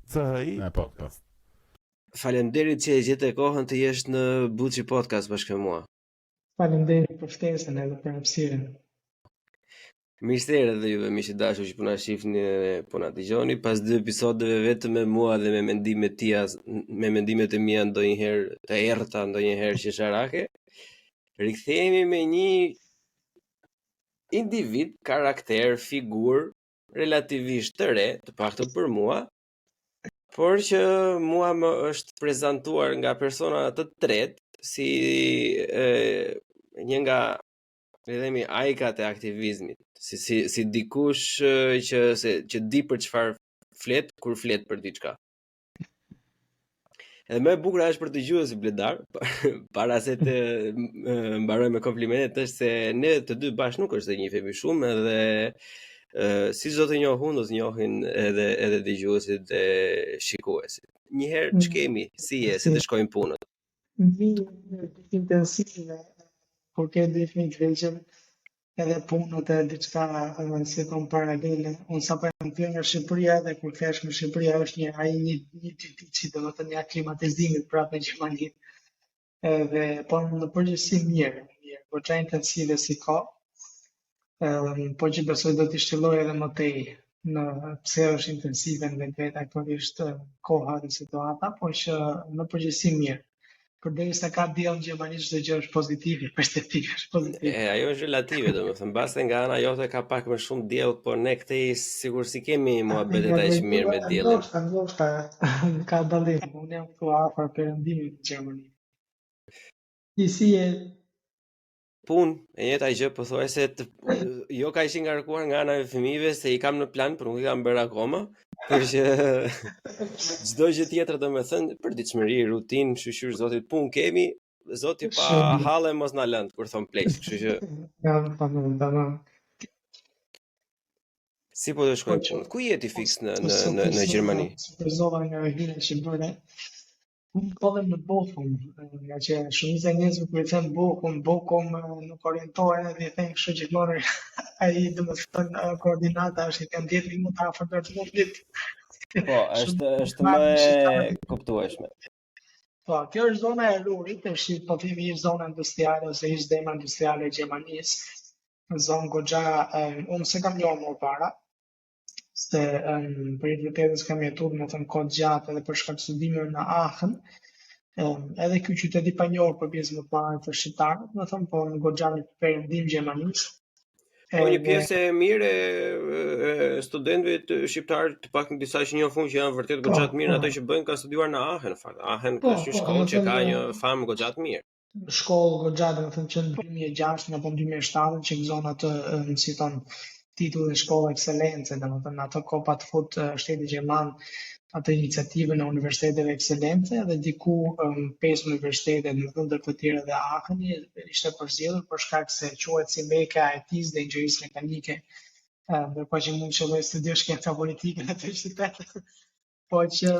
CHI Po. Faleminderit që e gjete kohën të jesh në Buçi Podcast bashkë me mua. Faleminderit për ftesën edhe për hapësirën. Mirë se erdhe juve miq të dashur që po na shihni dhe po na dëgjoni pas 2 episodeve vetëm me mua dhe me mendimet e mia ndonjëherë të errta, ndonjëherë qesharake. Rikthehemi me një individ, karakter, figur relativisht të re, të paktën për mua, por që mua më është prezantuar nga persona të tretë si një nga ajkat e aktivizmit, si dikush që di për çfarë flet kur flet për diçka. Edhe më e bukur është për dëgjuesi Bledar, para se të mbaroj me komplimentet, është se ne të dy bashkë nuk është se njihemi shumë edhe si çdo të njohun, do të njohin edhe dëgjuesit e shikuesit. Njëherë ç'kemi, si të shkojnë punët? Mirë, intensive, kur ke definitën edhe punët e diçka si kom paralele. Unë sa për në kjo nga Shqipëria dhe kur kesh në Shqipëria është një që do të një aklimatizimit prapë në Gjermani. Dhe po në përgjithësi mirë, po qa intensive si ka, po që besoj do t'i shtilloj edhe më tej në pse është intensive në vetë aktualisht koha dhe situata, po që në përgjithësi mirë. Përderisa ka diell në Gjermani çdo gjë është pozitive, perspektive është pozitive. Ajo është relative, domethënë, mbase nga ana jote ka pak më shumë diell, por ne këtej sigur si kemi muhabetet aq mirë me diellin. Ndoshta ka dallim, unë jam këtu afër perëndimit në Gjermani. Si e punë, e njëjta gjë, pothuajse jo kaq i ngarkuar nga ana e fëmijëve se i kam në plan, por nuk i kam bërë akoma. Por që çdo gjë tjetër domethënë përditshmëri, rutinë, shqyr zotit punë kemi, zoti pa halle mos na lënd kur thon pleq, kështu që tamam. Si po të shkojnë punë? Ku je ti fiks në Gjermani? Superzova nga hyrja që bëre. Unë kodhem në Bochum, nga që shumica e njerëzve kur i thënë Bochum nuk orientohen dhe i thënë kështu gjithmonë ai domethënë koordinata është i kanë 10 minuta afër përfundit. Po, është më e kuptueshme. Po, kjo është zona e Rurit, është po themi zona industriale ose ish zona industriale e Gjermanisë. Zonë goxha, unë se kam njohur më para, se për i vërtetës kam jetuar më thënë kohë gjatë edhe për shkak të studimeve në Aachen. Edhe ky qytet i panjohur për pjesën më parë të shqiptarëve, më thënë, po në goxha në perëndim Gjermanisë. Po një pjesë e mirë e studentëve shqiptarë, të paktën disa që njohun që janë vërtet goxha të mirë ato që bëjnë kanë studiuar në Aachen, në fakt. Aachen është një shkollë që ka një famë goxha të mirë. Shkollë goxha, domethënë që në 2006 apo 2007 që gëzon atë, si thon, titull e shkollë ekselence, domethënë ato kopa të fut shteti gjerman atë iniciativën e universiteteve ekselence dhe diku 5 universitete në ndër të tjera dhe Aacheni ishte përzgjedhur për shkak se quhet si meka e IT-s dhe inxhinierisë mekanike. Ndërkohë që mund të studiosh shkenca politike në atë qytet. Po që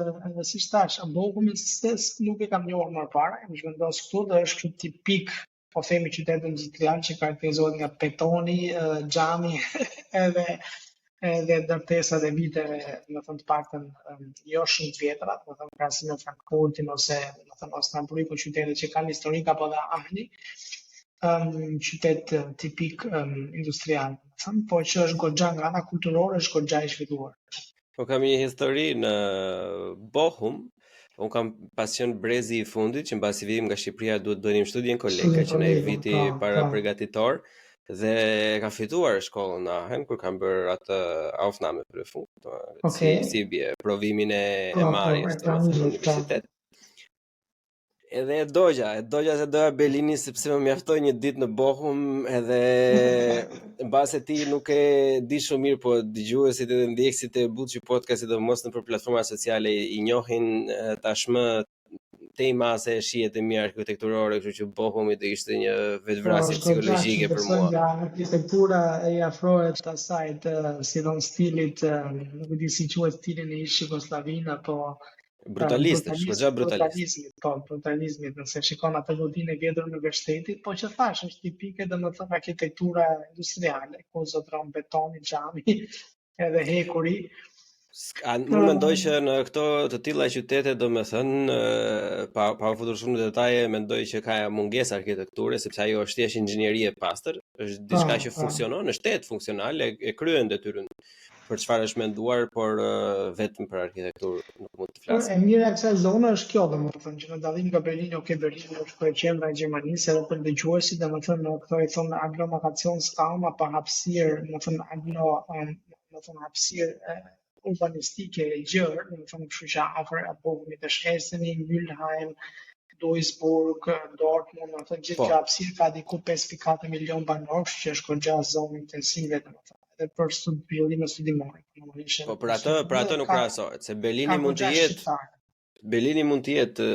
si thash, Bochum nuk e kam njohur më parë, më zhvendos këtu dhe është tipik, po themi qytet industrial që karakterizohet nga betoni, xhami edhe ndërtesat e viteve, më thënë të paktën jo shumë të vjetra, më thënë krahasim me Frankfurtin ose më thënë Osnabrück, qytete që kanë historik apo dhe Aachen, qytet tipik industrial, po që është goxha nga ana kulturore, është goxha i zhvilluar. Po kam një histori në Bochum. Unë kam pasion brezi i fundit, që mbasi vidim nga Shqipëria duhet bënim studien kolega, që ne viti para përgatitor, dhe ka fituar shkollën në Aachen, kur kam bërë atë Aufnahmeprüfung, si bje, provimin e marrjes në universitet. Edhe e dogja se doja Berlini sepse më mjaftoi një ditë në Bochum, edhe mbase ti nuk e di shumë mirë, po dëgjuesit edhe ndjekësit e Buçi Podcastit dhe mos nëpër platforma sociale i njohin tashmë tema se shihet e mirë arkitekturore, kështu që Bochumi do ishte një vetvrasje psikologjike për mua. Nga arkitektura e afrohet asaj si don stilit, nuk e di si quhet stilin e ish Jugosllavin apo brutalizmit, nëse shikon atë godinë e vjetër në universitetit, po që thash është tipike domethënë arkitektura industriale, ku zotron betoni, xhami, edhe hekuri. Unë mendoj që në këto të tilla qytete, domethënë, pa u futur shumë në detaje, mendoj që ka mungesë arkitekture, sepse ajo është thjesht inxhinieri e pastër, është diçka që funksionon, është shtet funksional, e kryen detyrën për çfarë është menduar, por vetëm për arkitekturë nuk mund të flas. E mira e kësaj zone është kjo, domethënë, që në dallim nga Berlini, Berlini është për qendra e Gjermanisë, edhe për dëgjuesit, domethënë, këto i thonë aglomeracionsraum apo hapësirë, domethënë hapësirë urbanistike e gjerë, domethënë, kështu që afër apovimit të Sheseni, Mülheim, Duisburg, Dortmund, domethënë gjithë kjo hapësirë ka diku 5.4 milion banorësh, që është goxha zonë intensive, domethënë, edhe për studiime studimore. Po për atë nuk krahasohet, se Berlini mund të jetë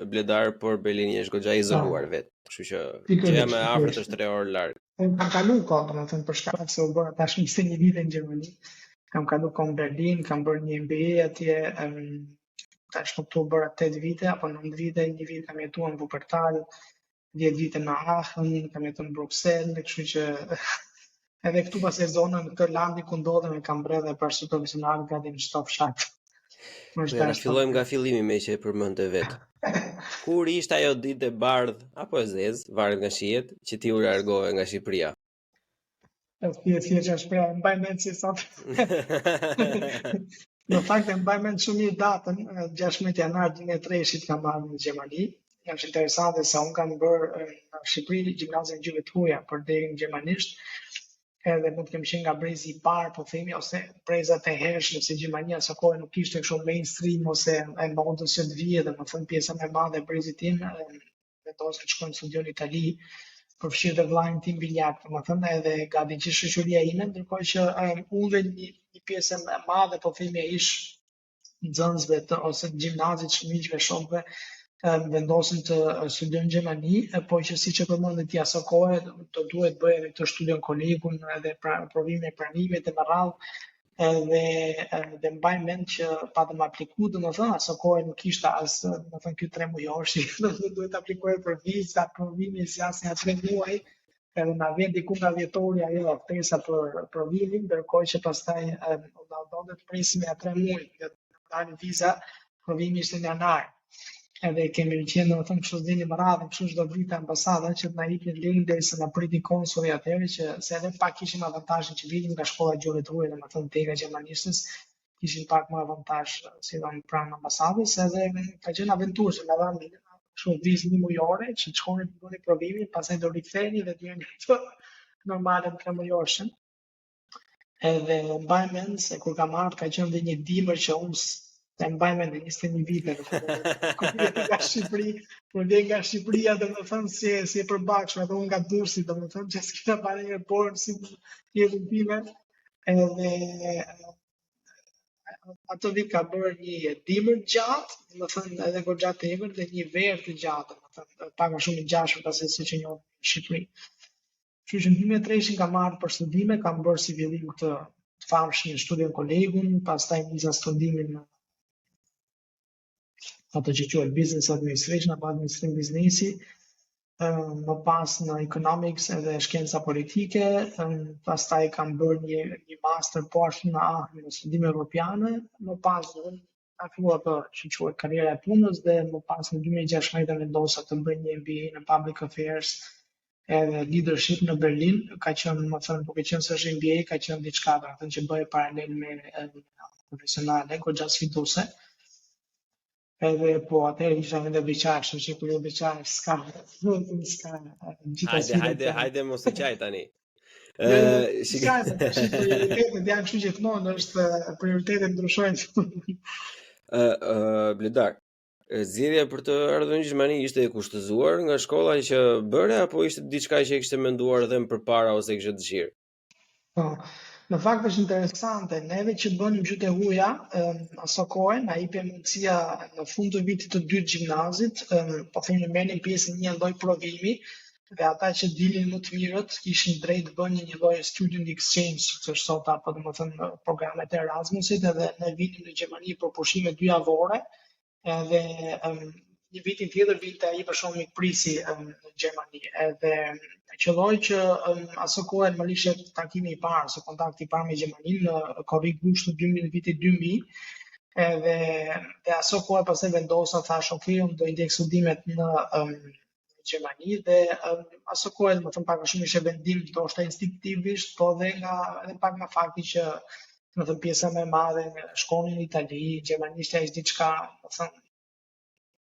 bledar, por Berlini është goxha izoluar vetë, kështu që jam më afër të 3 orë larg. Kam kalu kohë, domethënë, për shkak se u bëra tash 21 vite në Gjermani. Kam kalu kohë në Berlin, kam bërë një MBA atje, tash në këtu bëra 8 vite apo 9 vite, 1 vit kam jetuar në Wuppertal, 10 vite në Aachen, kam jetuar në Bruxelles, kështu që edhe këtu pas e zonën në këtë landi ku ndodhem e kam bërë edhe për profesional gati në çdo fshat. Fillojmë nga fillimi me që e përmendë vetë. Kur ishte ajo ditë e bardhë apo e zezë, varet nga shihet, që ti u largove nga Shqipëria? Thjesht është shpreha, mbaj mend si sot. Në fakt e mbaj mend shumë mirë datën, 16 janar 2003 kam marrë në Gjermani. Është interesante se unë kam bërë në Shqipëri gjimnazion gjuhëve të huaja për deri në gjermanisht. Edhe mund të kem qenë nga brezi i parë, po themi, ose brezat e hershëm, se Gjermania së kohë nuk ishte kështu mainstream ose e modës që të vijë, domethënë pjesa më e madhe e brezit tim vendosi të shkojnë në studion në Itali, përfshirë dhe vllajin tim biljard, domethënë edhe gati gjithë shoqëria ime, ndërkohë që unë dhe një pjesë më e madhe, po themi, ish nxënësve ose gjimnazit, miqve, shokëve, vendosin të studiojnë në Gjermani, po që siç e përmendët ti asaj kohe, do duhet bëj edhe këtë studion kolegun, edhe provime e pranimit e me radhë, edhe mbaj mend që patëm apliku, domethënë asaj kohe nuk ishte as, domethënë ky 3 mujoshi, duhet aplikoj për vizë, provimi si asnjë 3 muaj, edhe na vjen diku nga dhjetori ajo ftesa për provimin, ndërkohë që pastaj do të presim ja 3 muaj, që dalë viza, provimi ishte në janar. Edhe kemi qenë, domethënë, kështu dini më radhë, kështu çdo vit ambasada që na jepin lejnë derisa na priti konsulli atëherë, që se edhe pak kishim avantazhin që vitim nga shkolla e gjuhëve të huaja, domethënë tega gjermanistës, kishin pak më avantazh si don pranë ambasadës, edhe ka qenë aventurë, se na dhanë kështu vizë 1 mujore që të shkonin të bënin provimin, pastaj do riktheheni dhe të jeni të normale në 3 mujoshën. Edhe mbaj mend se kur kam ardhur ka qenë dhe një dimër që unë e mbaj mend 21 vite, kur vjen nga Shqipëria, domethënë si e përbashkëm, edhe unë nga Durrësi, domethënë që s'kisha parë një por si jetën time, edhe ato vit ka bërë një dimër gjatë, domethënë edhe goxha tepër, dhe një verë të gjatë, domethënë pak më shumë i gjashtë pasi siç e njohim në Shqipëri. Kështu që në 2003 kam marrë për studime, kam bërë si fillim këtë të famshëm studion kolegun, pastaj nisa studimin ato që quhet business administration apo administrim biznesi, më pas në economics edhe shkenca politike, pastaj kam bërë një master poshtë në Aachen në studime europiane, më pas ka filluar ato që quhet karriera e punës, dhe më pas në 2016 vendosa të bëj një MBA në Public Affairs edhe leadership në Berlin. Ka qenë, më thënë, duke qenë se është MBA, ka qenë diçka, do të thënë që bëj paralel me profesionale, goxha sfiduese. Edhe po atëherë isha në beqar, kështu që kur beqar s'ka gjithasë. Hajde mos u qaj tani. Prioritetet janë kështu gjithmonë, është prioritetet ndryshojnë. Bledar, zgjedhja për të ardhur në Gjermani ishte e kushtëzuar nga shkolla që bëre, apo ishte diçka që e kishte menduar edhe më përpara ose kishte dëshirë? Po. Në fakt është interesante, neve që bënë gjuhë e huaja, aso kohë, na jepte mundësia në fund të vitit të dytë gjimnazit, po themi merrnin pjesë në një lloj provimi, dhe ata që dilnin më të mirët kishin drejt bënin një lloj student exchange, që është sot apo domethënë programet e Erasmusit, edhe ne vinim në Gjermani për pushime 2 javore, edhe një vitin tjetër vinte ai për shkak mikprisi në Gjermani. Edhe qelloi që aso kohë më ishte takimi i parë, ose kontakti i parë me Gjermaninë në korrik gushtu vitit 2000. Dhe aso kohë pastaj vendosa, thash, ok, unë do i ndjek studimet në Gjermani dhe aso kohë më thënë pak a shumë ishte vendim ndoshta instinktivisht, po edhe pak nga fakti që më thënë pjesa më e madhe shkonin në Itali, gjermanishtja ishte diçka, më thënë,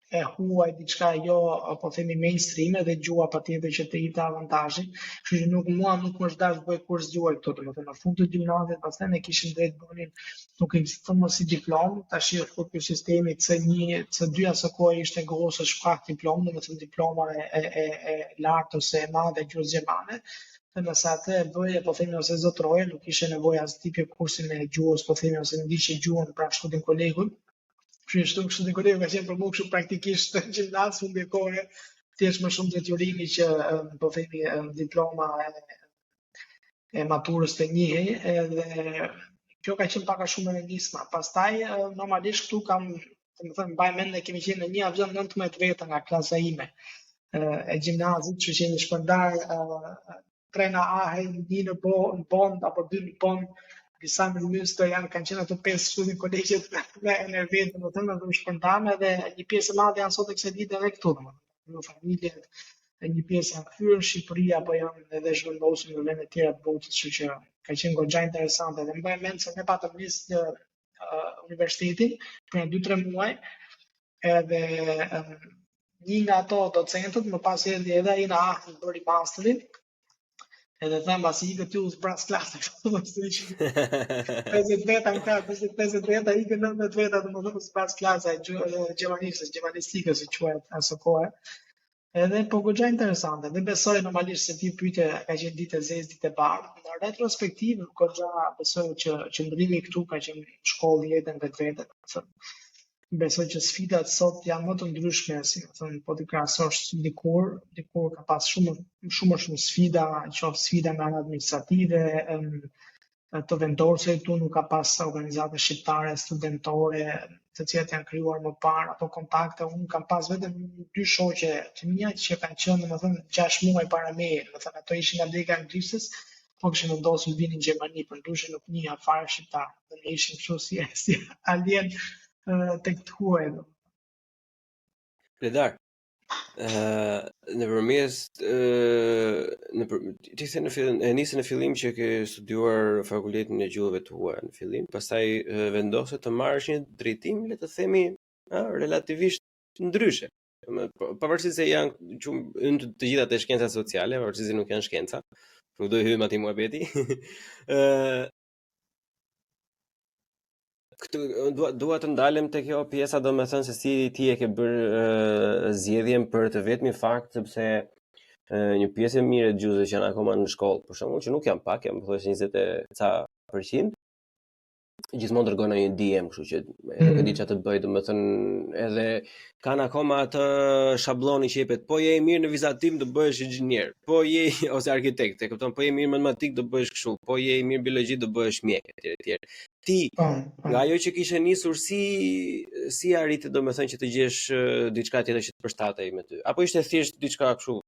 e huaj, diçka jo, po themi mainstream, dhe gjua patjetër që të jepte avantazhin, kështu që nuk më është dashur bëj kurs gjuhë këto, domethënë në fund të gjimnazit pastaj ne kishim drejt bënin, nuk ekziston më si diplomë, tash është fut ky sistemi C1, C2 aso kohë ishte gosë shkak diplomë, domethënë diploma e lartë ose e madhe gjuhës gjermane. Dhe nëse atë e bëje, po themi, ose zotroje, nuk ishe nevojë as tipje kursin e gjuhës, po themi, ose ndiqje gjuhën pra shtutin kolegut. Kështu në kolegë ka qenë për mua kështu praktikisht në gjimnaz, fundi e kohë, thjesht më shumë detyrimi që po themi diploma e maturës të njihej, edhe kjo ka qenë pak a shumë e nisma. Pastaj normalisht këtu kam, domethënë mbaj mend ne kemi qenë në një avion 19 veta nga klasa ime e gjimnazit, që qenë shpërndar trena A, një në Bond apo dy në Bond. Disa ministër kanë qenë ato 5 studin kolegjet me enervit, domethënë do shpërndame, dhe një pjesë e madhe janë sot e kësaj dite edhe këtu, domethënë në familjet, një pjesë janë kthyer në Shqipëri apo janë edhe zhvendosur në vende të tjera të botës, kështu që ka qenë goxha interesante. Dhe mbaj mend se ne patëm nisë universitetin për 2-3 muaj, edhe një nga ato docentët më pas erdhi edhe ai në Aachen bëri masterin. Edhe them pasi i këtu zbras klasë, 50 veta në krah, 50 veta i kanë 19 veta, domethënë zbras klasa gjermanistikës si quhet aso kohë. Edhe po goxha interesante. Dhe besoj normalisht se ti pyetje ka qenë ditë e zezë, ditë e bardhë. Në retrospektiv, goxha besoj që qëndrimi këtu ka qenë shkollë jetën vetvete. Besoj që sfidat sot janë më të ndryshme, si thënë, po të krahasosh dikur ka pas shumë sfida, qoftë sfida nga ana administrative, të vendosur këtu nuk ka pas organizata shqiptare studentore, të cilat janë krijuar më parë, ato kontakte. Unë kam pas vetëm 2 shoqe të mia që kanë qenë, domethënë, 6 muaj para meje, domethënë ato ishin nga dega e Anglisës, po kishin vendosur të vinin në Gjermani, për ndryshe nuk njihja fare shqiptar. Ne ishim kështu si alien tek të huaj. Predar, ti the nisi në fillim që ke studiuar fakultetin e gjuhëve të huaja në fillim, pastaj vendose të marrësh një drejtim, le të themi, relativisht ndryshe. Pavarësisht se janë të gjitha të shkencat sociale, pavarësisht se nuk janë shkenca, nuk do i hym atij muhabeti. Dua të ndalem te kjo pjesa, domethënë se si ti e ke bërë zgjedhjen për të vetmi fakt sepse një pjesë e mirë e gjuhësve që janë akoma në shkollë, për shembull, që nuk janë pak, janë pothuajse 20% gjithmonë dërgojnë një DM, kështu që nuk e di çfarë të bëj, domethënë edhe kanë akoma atë shablloni që jepet, po je i mirë në vizatim do bëhesh inxhinier, po je ose arkitekt, e kupton, po je i mirë në matematik do bëhesh kështu, po je i mirë biologji do bëhesh mjek etj. Ti nga ajo që kishe nisur si arriti domethënë që të gjesh diçka tjetër që të përshtatej me ty, apo ishte thjesht diçka kështu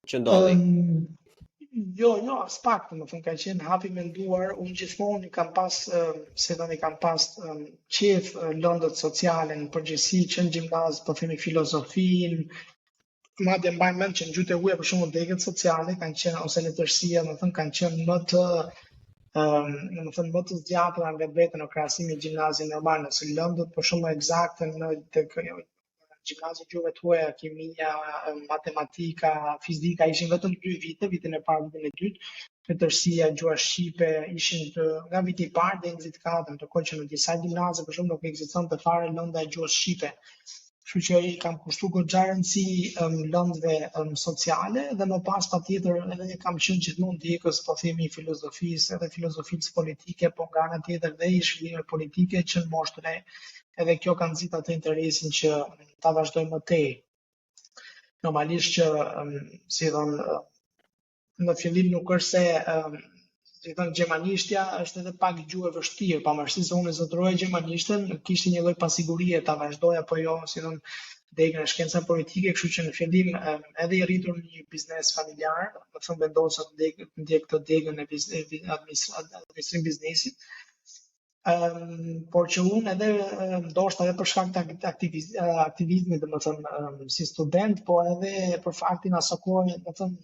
që ndodhi? Jo, as pak, domethënë ka qenë hapi menduar. Unë gjithmonë kam pas qef lëndët sociale në përgjithësi, që në gjimnaz, po themi filozofin, madje mbaj mend që në gjuhët e huaja për shembull degët sociale kanë qenë, ose letërsia, domethënë kanë qenë më të zgjatra nga vetë në krahasim me gjimnazin normal, nëse lëndët për shumë eksakte në gjimnazit gjuhëve të huaja, kimia, matematika, fizika ishin vetëm 2 vite, vitin e parë, vitin e dytë, letërsia, gjuha shqipe ishin nga viti i parë deri në vitin e katërt, ndërkohë që në disa gjimnaze për shembull nuk ekzistonte fare lënda e gjuhës shqipe. Kështu që i kam kushtuar goxha rëndësi lëndëve sociale, dhe më pas patjetër edhe kam qenë gjithmonë ndjekës, po themi, filozofisë edhe filozofisë politike, po nga ana tjetër dhe i shkrimeve politike që në moshë të re. Edhe kjo ka nxit atë interesin që ta vazhdoj më tej. Normalisht që, si thënë, në fillim nuk është se, si thënë, gjermanishtja është edhe pak gjuhë e vështirë, pavarësisht se unë zotroja gjermanishten, kishte një lloj pasigurie ta vazhdoj apo jo, si thënë, degën e shkenca politike, kështu që në fillim edhe i rritur një biznes familjar, më thënë vendosa të ndjek këtë degën e administrim biznesit, por që unë edhe ndoshta edhe për shkak të aktivizmit, domethënë si student, po edhe për faktin asaj kohe, domethënë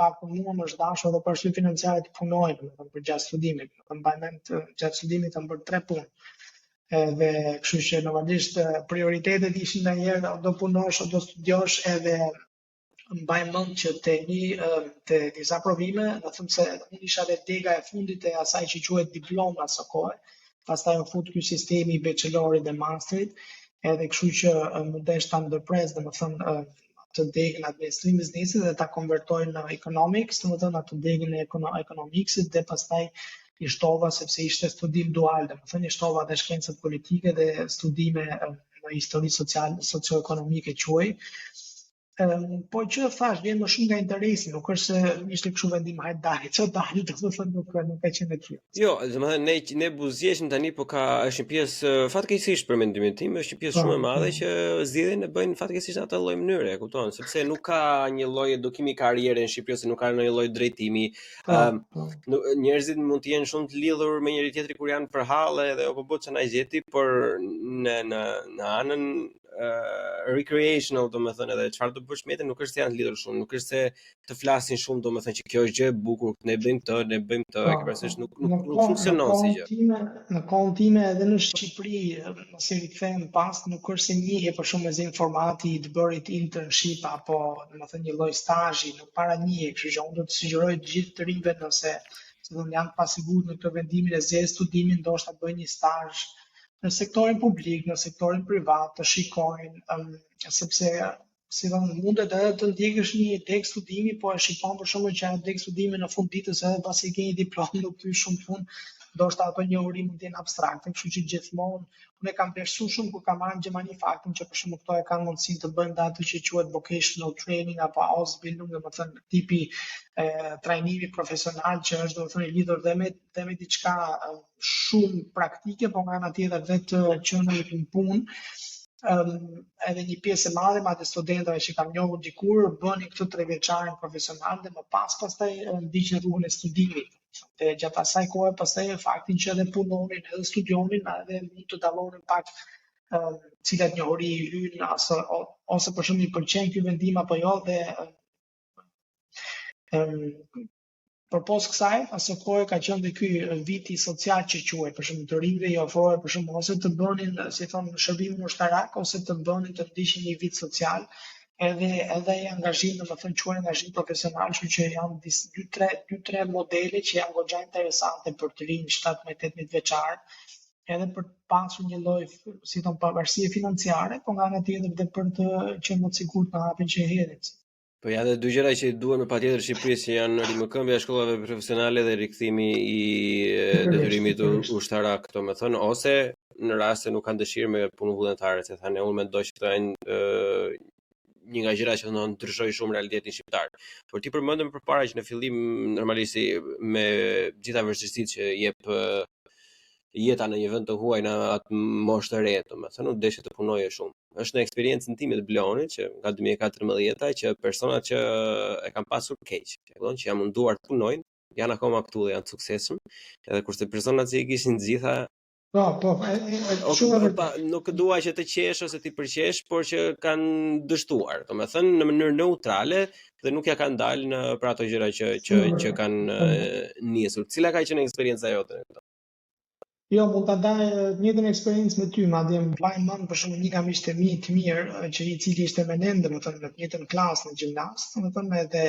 pak mua më është dashur edhe për arsye financiare të punoj, domethënë për gjatë studimit, mbaj mend gjatë studimit kam bërë 3 punë. Edhe kështu që normalisht prioritetet ishin ndonjëherë do punosh o do studiosh, edhe mbaj mend që te disa provime, do them se unë isha dhe dega e fundit e asaj që quhet diploma së kohë, pastaj u fut ky sistemi i bachelorit dhe masterit, edhe kështu që mundesh ta ndërpres, domethënë të degën administrim biznesit dhe ta konvertoj në economics, domethënë atë degën e economicsit dhe pastaj i shtova sepse ishte studim dual, domethënë i shtova dhe shkencat politike dhe studime në histori socio-ekonomike quaj. Po që thash, vjen më shumë nga interesi, nuk është se ishte kështu vendim hajt dali, ço dali, domethënë nuk ka qenë e tillë. Jo, domethënë ne buzëqeshim tani, po është një pjesë fatkeqësisht për mendimin tim, është një pjesë shumë e madhe që zgjidhen e bëjnë fatkeqësisht në atë lloj mënyre, e kupton, sepse nuk ka një lloj edukimi karriere në Shqipëri, ose nuk ka ndonjë lloj drejtimi. Njerëzit mund të jenë shumë të lidhur me njëri tjetrin kur janë për halle edhe apo bëhet çana gjeti, por në anën recreational, domethënë edhe çfarë do bësh me të nuk është se janë lidhur shumë, nuk është se të flasin shumë, domethënë që kjo është gjë e bukur, ne bëjmë të, e ke parasysh nuk funksionon si gjë. Në kohën time edhe në Shqipëri, nëse i kthem pas, nuk është se njihe për shumë me informati të bërit internship apo domethënë një lloj stazhi, nuk para njihe, kështu që unë do të sugjeroj të gjithë të rinjve nëse janë pasigurt në këtë vendimin e zgjedhjes studimin, ndoshta bëjnë një stazh në sektorin publik, në sektorin privat, të shikojnë, sepse si mundet edhe të ndjekësh një deg studimi, po e shikon për shembull që ajo deg studimi në fund ditës edhe pasi ke një diplomë nuk thysh shumë fund, ndoshta ato njohuri mund të jenë abstrakte, kështu që gjithmonë unë kam vlerësuar shumë kur kam marrë në Gjermani faktin që për shembull këto e kanë mundësinë të bëjnë atë që quhet vocational training apo Ausbildung, domethënë tipi trajnimi profesional që është domethënë i lidhur dhe me diçka shumë praktike, po nga ana tjetër vetë qenurit në punë. Edhe një pjesë e madhe madje studentëve që kam njohur dikur bënin këtë 3 vjeçarin profesional dhe më pastaj ndiqnin rrugën e studimit. Dhe gjatë asaj kohe pastaj faktin që edhe punonin edhe studionin, edhe mund të dallonin pak cilat njohuri i hyn ose për shembull i pëlqen ky vendim apo jo, dhe përpos kësaj, asaj kohe ka qenë dhe ky viti social që quhet, për shembull të rinjve i ofrohej për shembull ose të bënin, si thon, shërbimin ushtarak ose të bënin të ndiqnin një vit social, edhe i angazhim, domethënë quhen angazhim profesional, kështu që janë 2-3 modele që janë goxha interesante për të rinj 17-18 vjeçar, edhe për të pasur një lloj, si thon, pavarësie financiare, po nga ana tjetër edhe për të qenë më të sigurt në hapin që hedhin. Po ja, dhe 2 gjëra që duhen patjetër Shqipërisë që janë rimëkëmbja e shkollave profesionale dhe rikthimi i detyrimit ushtarak, domethënë, ose në rast se nuk kanë dëshirë me punë vullnetare, se thanë unë mendoj që këto janë një nga gjërat që do të ndryshojë shumë realitetin shqiptar. Por ti përmendëm përpara që në fillim normalisht me gjitha vështirësitë që jep jeta në një vend të huaj në atë moshë të re, domethënë, nuk deshet të punoje shumë. Është në eksperiencën time të Blonit që nga 2014 që personat që e kanë pasur keq, që janë munduar të punojnë, janë akoma këtu dhe janë të suksesshëm, edhe kurse personat që i kishin të gjitha nuk dua që të qesh ose të përqesh, por që kanë dështuar, domethënë në mënyrë neutrale dhe nuk ja kanë dalë në për ato gjëra që kanë nisur. Cila ka qenë eksperjenca jote? Jo, mund ta ndaj njëjtën eksperiencë me ty, madje më vjen mend për shembull një kam ishte të mirë, që i cili ishte me ne, domethënë në të njëjtën klasë në gjimnaz, domethënë edhe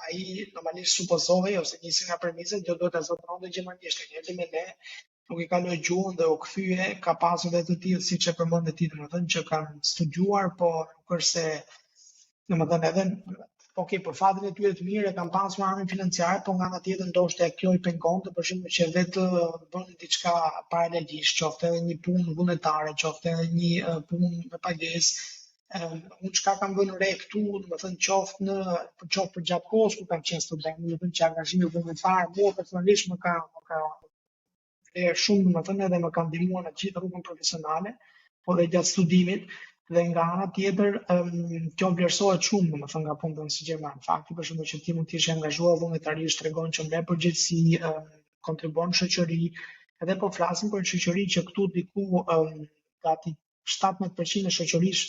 ai normalisht supozohej ose nisi nga premiset do ta zotronte gjermanisht, njëri me ne, nuk i kaloi gjuhën dhe u kthye, ka pasur edhe të tillë siç e përmendë ti, domethënë që kanë studiuar, po nuk është se domethënë edhe për fatin e tyre të mirë e kanë pasur armë financiare, po nga ana tjetër ndoshta kjo i pengonte për shembull që vetë bënin diçka paralelisht, qoftë edhe një punë vullnetare, qoftë edhe një punë me pagesë. Unë çka kam vënë re këtu, domethënë qoftë për gjatë kohës kur kam qenë student, domethënë që angazhimi vullnetar mua personalisht më ka shumë, domethënë edhe më ka ndihmuar në gjithë rrugën profesionale. po dhe gjatë studimit, dhe nga ana tjetër kjo vlerësohet shumë, domethënë nga punët si Gjerman. Fakti për shembull që ti mund të jesh i angazhuar vullnetarisht tregon që merr përgjegjësi, kontribon në shoqëri, edhe po flasim për shoqëri që këtu diku gati 17% e shoqërisë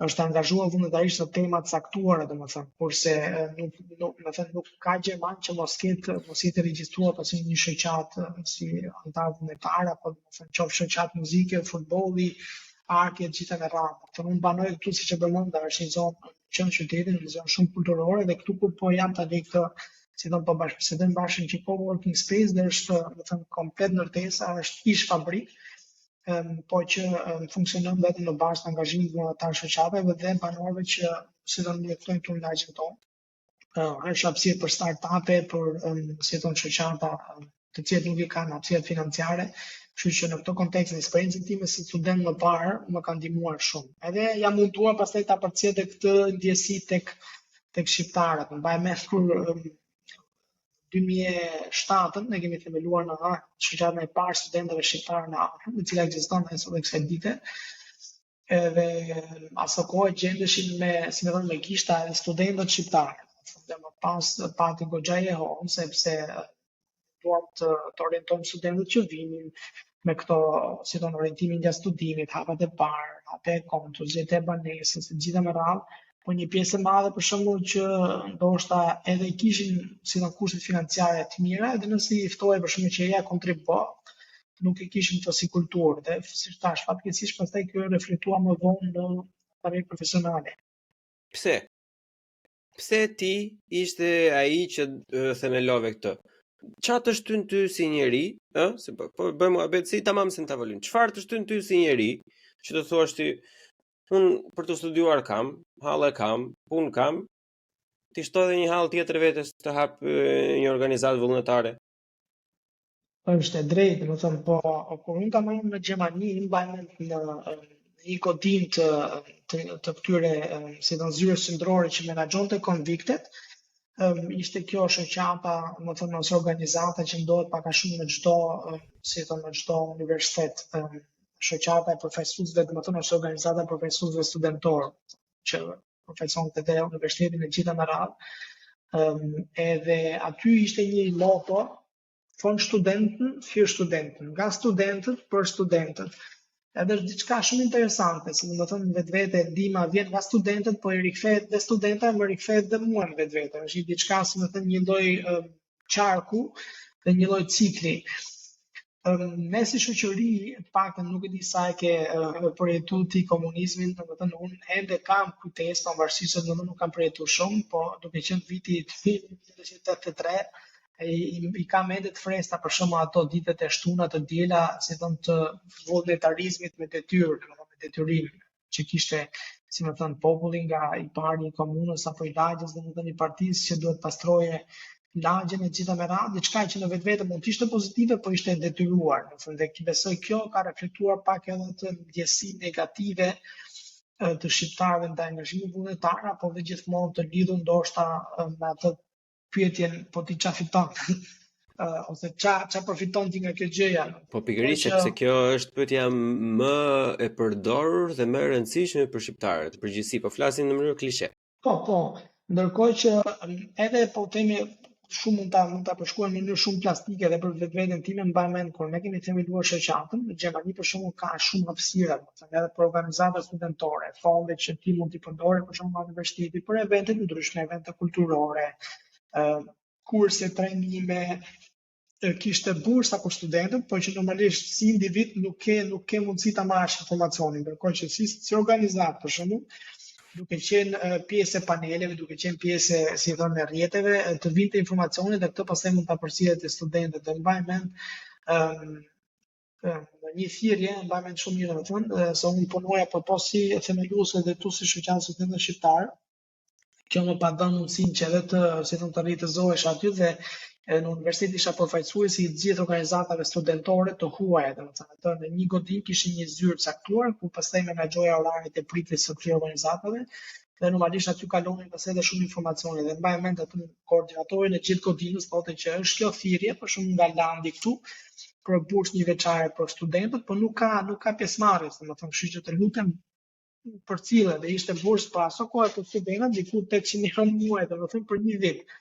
është angazhuar vullnetarisht në tema të caktuara, domethënë, kurse nuk ka Gjerman që mos jetë regjistruar pasi një shoqat si antar vullnetar apo domethënë qoftë shoqat muzike, futbolli, arti e gjitha me radhë. Por unë banoj këtu siç e përmenda, është një zonë që në qytetin, një zonë shumë kulturore dhe këtu ku po jam tani këtë si do po bashkëbisedojmë bashkë një co-working space dhe është domethënë komplet ndërtesa, është ish fabrik, po që funksionon vetëm në bazë të angazhimit vullnetar shoqatave dhe banorëve që si do mjektojnë këtu në lagjen tonë. Është hapësirë për start-upe, për si thon shoqata të cilët nuk i kanë hapësirë financiare, kështu që në këtë kontekst eksperiencën time si student më parë më ka ndihmuar shumë. Edhe jam munduar pastaj ta përcjell këtë ndjesi tek shqiptarët. Mbaj mend kur 2007 ne kemi themeluar në shoqatën e parë studentëve shqiptarë në Afër, e cila ekziston edhe kësaj dite. Edhe aso kohë gjendeshin me gishta e studentët shqiptarë. Dhe më pas pati goxha e honë, sepse duam të orientojmë studentët që vinin me këto, si tonë orientimin nga studimit, hapat e parë, hapat e kontu, zjetë e banesës, gjitha me radhë, po një pjesë e madhe për shembull që ndoshta edhe kishin si në kushtet financiare të mira, edhe nëse i ftohej për shembull që ja kontribuo, nuk e kishin të si kulturë. Dhe si thash, fatkeqësisht pastaj kjo reflektua më vonë në karrierë profesionale. Pse? Pse ti ishte ai që themelove këtë? Çfarë të shtyn ty si njeri, se po bëjmë muhabet si tamam se në tavolin. Çfarë të shtyn ty si njeri që të thuash ti unë për të studiuar kam, hallë kam, punë kam, ti shtoj edhe një hall tjetër vetes të hap një organizatë vullnetare? Është e drejtë, më thëmë, po kur unë kam në Gjermani, mbaj në një godin të këtyre si të zyrës qendrore që menaxhonte konviktet, ishte kjo shoqata, më thëmë, ose organizata që ndodhet pak a shumë në çdo universitet, shoqata e profesuesve, domethënë ose organizata e profesuesve studentorë që profesionte te universiteti në gjitha me radhë. Edhe aty ishte një moto von studenten für studenten, nga studentët për studentët. Edhe është diçka shumë interesante, se domethënë vetvete ndihma vjen nga studentët, po i rikthehet dhe studenta më rikthehet dhe mua në vetvete. Është diçka si më thënë një lloj qarku dhe një lloj cikli. Ne si shoqëri, pak nuk e di sa e ke përjetuar ti komunizmin, domethënë unë ende kam kujtesë, pavarësisht se domethënë nuk kam përjetuar shumë, po duke qenë viti 1983, i kam ende të freskëta për shembull ato ditët e shtunat të diela, si thon të vullnetarizmit me detyrë, me detyrim, që kishte, si më thon, populli nga i pari i komunës apo i lagjes, domethënë i partisë që duhet pastroje lagjen e gjitha me radhë, diçka që në vetvete mund të ishte pozitive, po ishte detyruar. Dhe besoj kjo ka reflektuar pak edhe të ndjesi negative të shqiptarëve ndaj angazhimit vullnetar, apo dhe gjithmonë të lidhur ndoshta me atë pyetjen, po ti çfarë fiton? Ose çfarë përfiton ti nga kjo gjëja? Po pikërisht sepse kjo është pyetja më e përdorur dhe më e rëndësishme për shqiptarët, përgjithësi, po flasim në mënyrë klishe. Po, ndërkohë që edhe po themi shumë mund ta përshkruaj në mënyrë shumë plastike dhe për vetveten time mbaj mend kur ne kemi themeluar shoqatën, në Gjermani për shembull ka shumë hapësira, domethënë edhe për organizata studentore, fonde që ti mund t'i përdorë për shembull në universiteti për evente të ndryshme, evente kulturore, kurse trajnime, kishte bursa për studentët, por që normalisht si individ nuk ke mundësi ta marrësh informacionin, ndërkohë që si organizat për shembull duke qenë pjesë e paneleve, duke qenë pjesë si thonë e rrjeteve, të vinte informacione dhe këtë pastaj mund ta përcjellet te studentët. Dhe mbaj mend një thirrje, mbaj mend shumë mirë domethënë, se unë punoja propos si themeluese dhe tu si shoqata studentëve shqiptar. Kjo më pa dhënë mundësinë që edhe të rritëzohesh aty dhe në universitet isha përfaqësuesi i gjithë organizatave studentore të huaja, domethënë ato në një godin kishin një zyrë caktuar ku pastaj menaxhoja oraret e pritjes së këtyre organizatave dhe normalisht aty kalonin pastaj edhe shumë informacione dhe mbaj mend aty koordinatori në gjithë godinës thotë që është kjo thirrje për shkak nga Landi këtu për bursë një veçare për studentët, por nuk ka pjesëmarrjes, domethënë, kështu që të lutem për cilë dhe ishte bursë pa aso kohë për studentët, diku 800 euro në muaj, domethënë për një vit.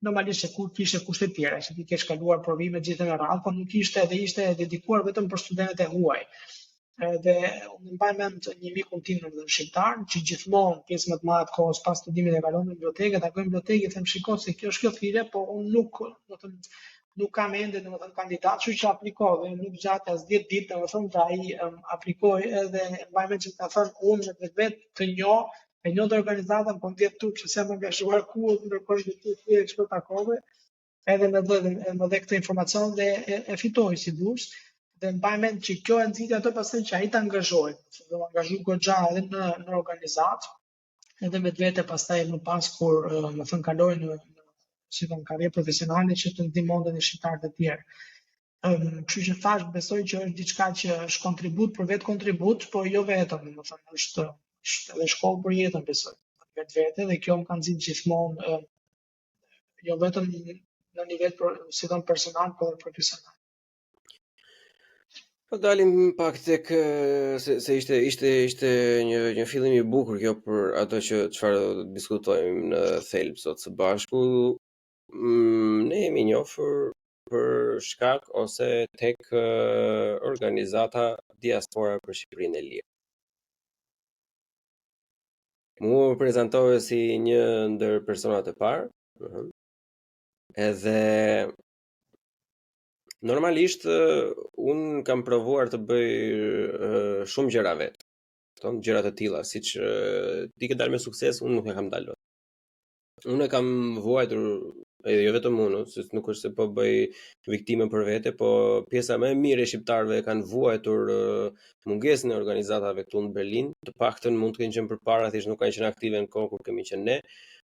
Normalisht që kishte kushte tjera, që ti ke shkaluar provimet gjithë në radhë, por nuk ishte dhe ishte dedikuar vetëm për studentët e huaj. Dhe unë mbaj mend një mikun tim në shqiptar, që gjithmonë pjesë më të madhe të kohës pas studimit e kalon në bibliotekë, takoj në bibliotekë i them shiko se kjo është kjo thirrje, po unë nuk kam ende domethënë kandidat, kështu që aplikova, nuk gjatë as 10 ditë domethënë që ai aplikoi edhe mbaj mend që ka thënë unë vetë të njoh e një të organizatën po ndjet tut që s'jam angazhuar kurrë ndërkohë që ti thjesht kështu takove, edhe më dhe këtë informacion dhe e fitoi si bursë. Dhe mbaj mend që kjo e nxiti ato pastaj që ai të angazhohet, se do angazhoj goxha edhe në organizatë, edhe vetvete pastaj më pas kur më thën kaloi në si thon karrierë profesionale që të ndihmonte në shqiptarë të tjerë. Kështu që thash, besoj që është diçka që është kontribut për vetë kontribut, po jo vetëm, domethënë është edhe shkollë për jetën, besoj. Vetvete dhe kjo më ka nxitur gjithmonë jo vetëm në nivel si thon personal, por edhe profesional. Po dalim pak tek se ishte një fillim i bukur kjo për ato që çfarë diskutojmë në thelb sot së bashku. Ne jemi njohur për shkak ose tek organizata Diaspora për Shqipërinë e Lirë. Mu prezantohet si një ndër personat e parë, edhe normalisht un kam provuar të bëj shumë gjëra vetë. Gjëra të tilla, siç ti ke dalë me sukses, unë nuk e kam dalë. Unë e kam vuajtur, jo vetëm unë, se nuk është se po bëj viktime për vete, po pjesa më e mirë e shqiptarëve kanë vuajtur mungesën e organizatave këtu në Berlin, të paktën mund të kenë qenë përpara, thjesht nuk kanë qenë aktive në kohë kur kemi qenë ne.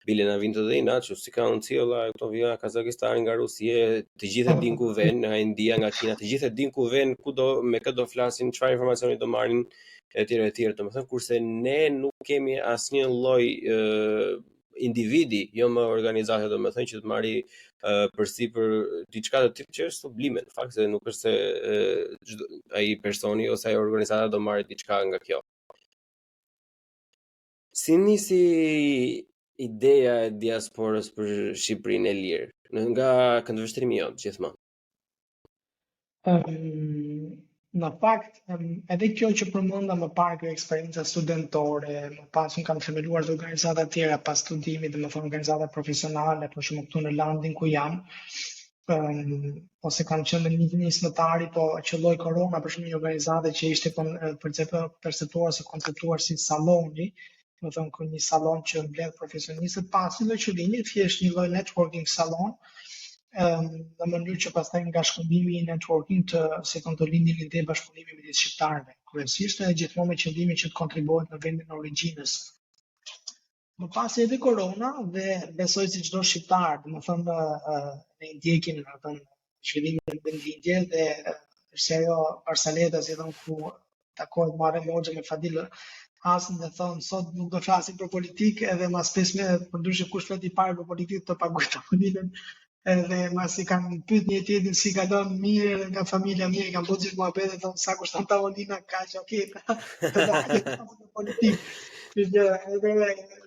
Bile na vinte dhe inat, që si ka unë cilla, këto vija Kazakistani, nga Rusie, të gjithë e din ku ven, nga India, nga Kina, të gjithë e din ku ven, me këtë do flasin, çfarë informacioni do marrin, etj. Domethënë kurse ne nuk kemi asnjë lloj individi, jo më organizate, domethënë që të marri përsipër diçka të tillë që është sublime, në fakt se nuk është se ai personi ose ai organizata do marrë diçka nga kjo. Si nisi ideja e diasporës për Shqipërinë e Lirë, nga këndvështrimi jonë gjithmonë? Në fakt, edhe kjo që përmenda më parë, kjo eksperjenca studentore, më pas unë kam themeluar të organizata tjera pas studimit, dhe më thonë organizata profesionale, për shumë këtu në landin ku jam, ose kam qenë në një nismëtari, po qëlloj korona për shumë një organizate që ishte perceptuar se konceptuar si saloni, më thonë një salon që mbledh profesionistët pas një lloj qëllimi, thjesht një lloj networking salon, në mënyrë që pastaj nga shkëmbimi i networking të lindin ide bashkëpunimi midis shqiptarëve, kryesisht edhe gjithmonë me qëllimin që të kontribuohet në vendin e origjinës. Më pas edhe korona dhe besoj si çdo shqiptar, domethënë ne ndjekim zhvillimin në lindje dhe është ajo Barsaleta, si thon ku takohet marrë Hoxha me Fadil Hasan dhe thonë sot nuk do flasim për politikë edhe mas 15 përndryshe kush flet i parë për politikë të paguaj takolinën edhe mas i kanë pyet një tjetrin si kalon mirë nga familja mirë, kanë bërë gjithë muhabete, thonë sa kushton tavolina kaq, okay. Politikë. Edhe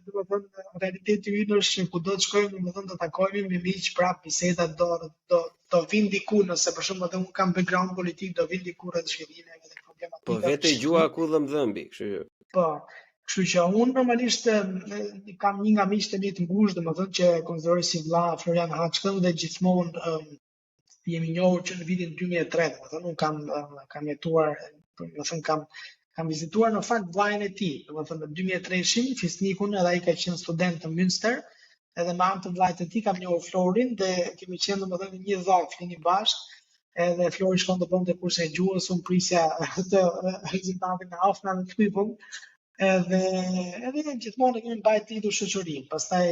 domethënë realiteti ynë është që kudo të shkojmë, domethënë të takohemi me miq, prap bisedat do vinë diku, nëse për shembull edhe unë kam background politik, do vinë diku rreth zhvillimeve dhe problematika. Po vetë gjua ku dhëmbëdhëmbi, kështu që. Po, kështu që unë normalisht kam një nga miqtë e mi të ngushtë, domethënë që konsideroj si vlla, Florian Haçkën, dhe gjithmonë jemi njohur që në vitin 2003, domethënë unë kam jetuar, domethënë kam vizituar në fakt vllajën e tij, domethënë në 2003-shin, fisnikun, edhe ai ka qenë student në Münster, edhe me anë të vllajt të tij kam njohur Florin dhe kemi qenë domethënë në një dhomë flini bashkë. Edhe Flori shkon të bënte kurse e gjuhës, unë prisja të rezultatin e afna në këtypun, edhe gjithmonë kemi mbajt lidhur shoqërinë. Pastaj,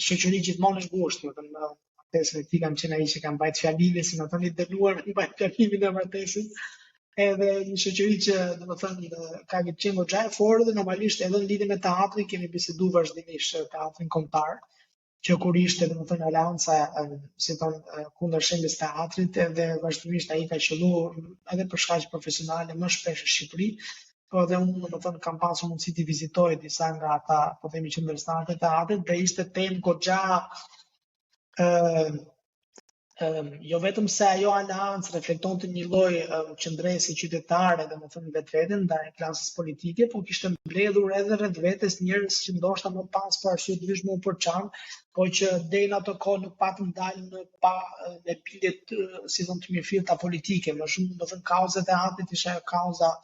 shoqëri gjithmonë është ngushtë, martesën e tij kam qenë ai që kam mbajt fjalimin, si më thoni dënuar me mbajt fjalimin e martesës. Edhe një shoqëri që domethënë ka qenë goxha e fortë dhe normalisht edhe në lidhje me teatrin kemi biseduar vazhdimisht teatrin kombëtar. që kur ishte domethënë Alianca kundër shembjes teatrit edhe vazhdimisht ai ka qelluar edhe për shkaq profesionale më shpesh në Shqipëri, po edhe unë domethënë kam pasur mundësi të vizitoj disa nga ata, po themi qendërstanët e teatrit dhe ishte temë goxha jo vetëm se ajo aleancë reflektonte një lloj qëndresi qytetare, domethënë vetveten ndaj klasës politike, po kishte mbledhur edhe rreth vetes njerëz që ndoshta më pas për arsye ndryshme u përçan, po që deri në ato kohë nuk patën dalë me bindje si thon të mirëfillta politike, më shumë domethënë kauza e teatrit ishte ajo kauza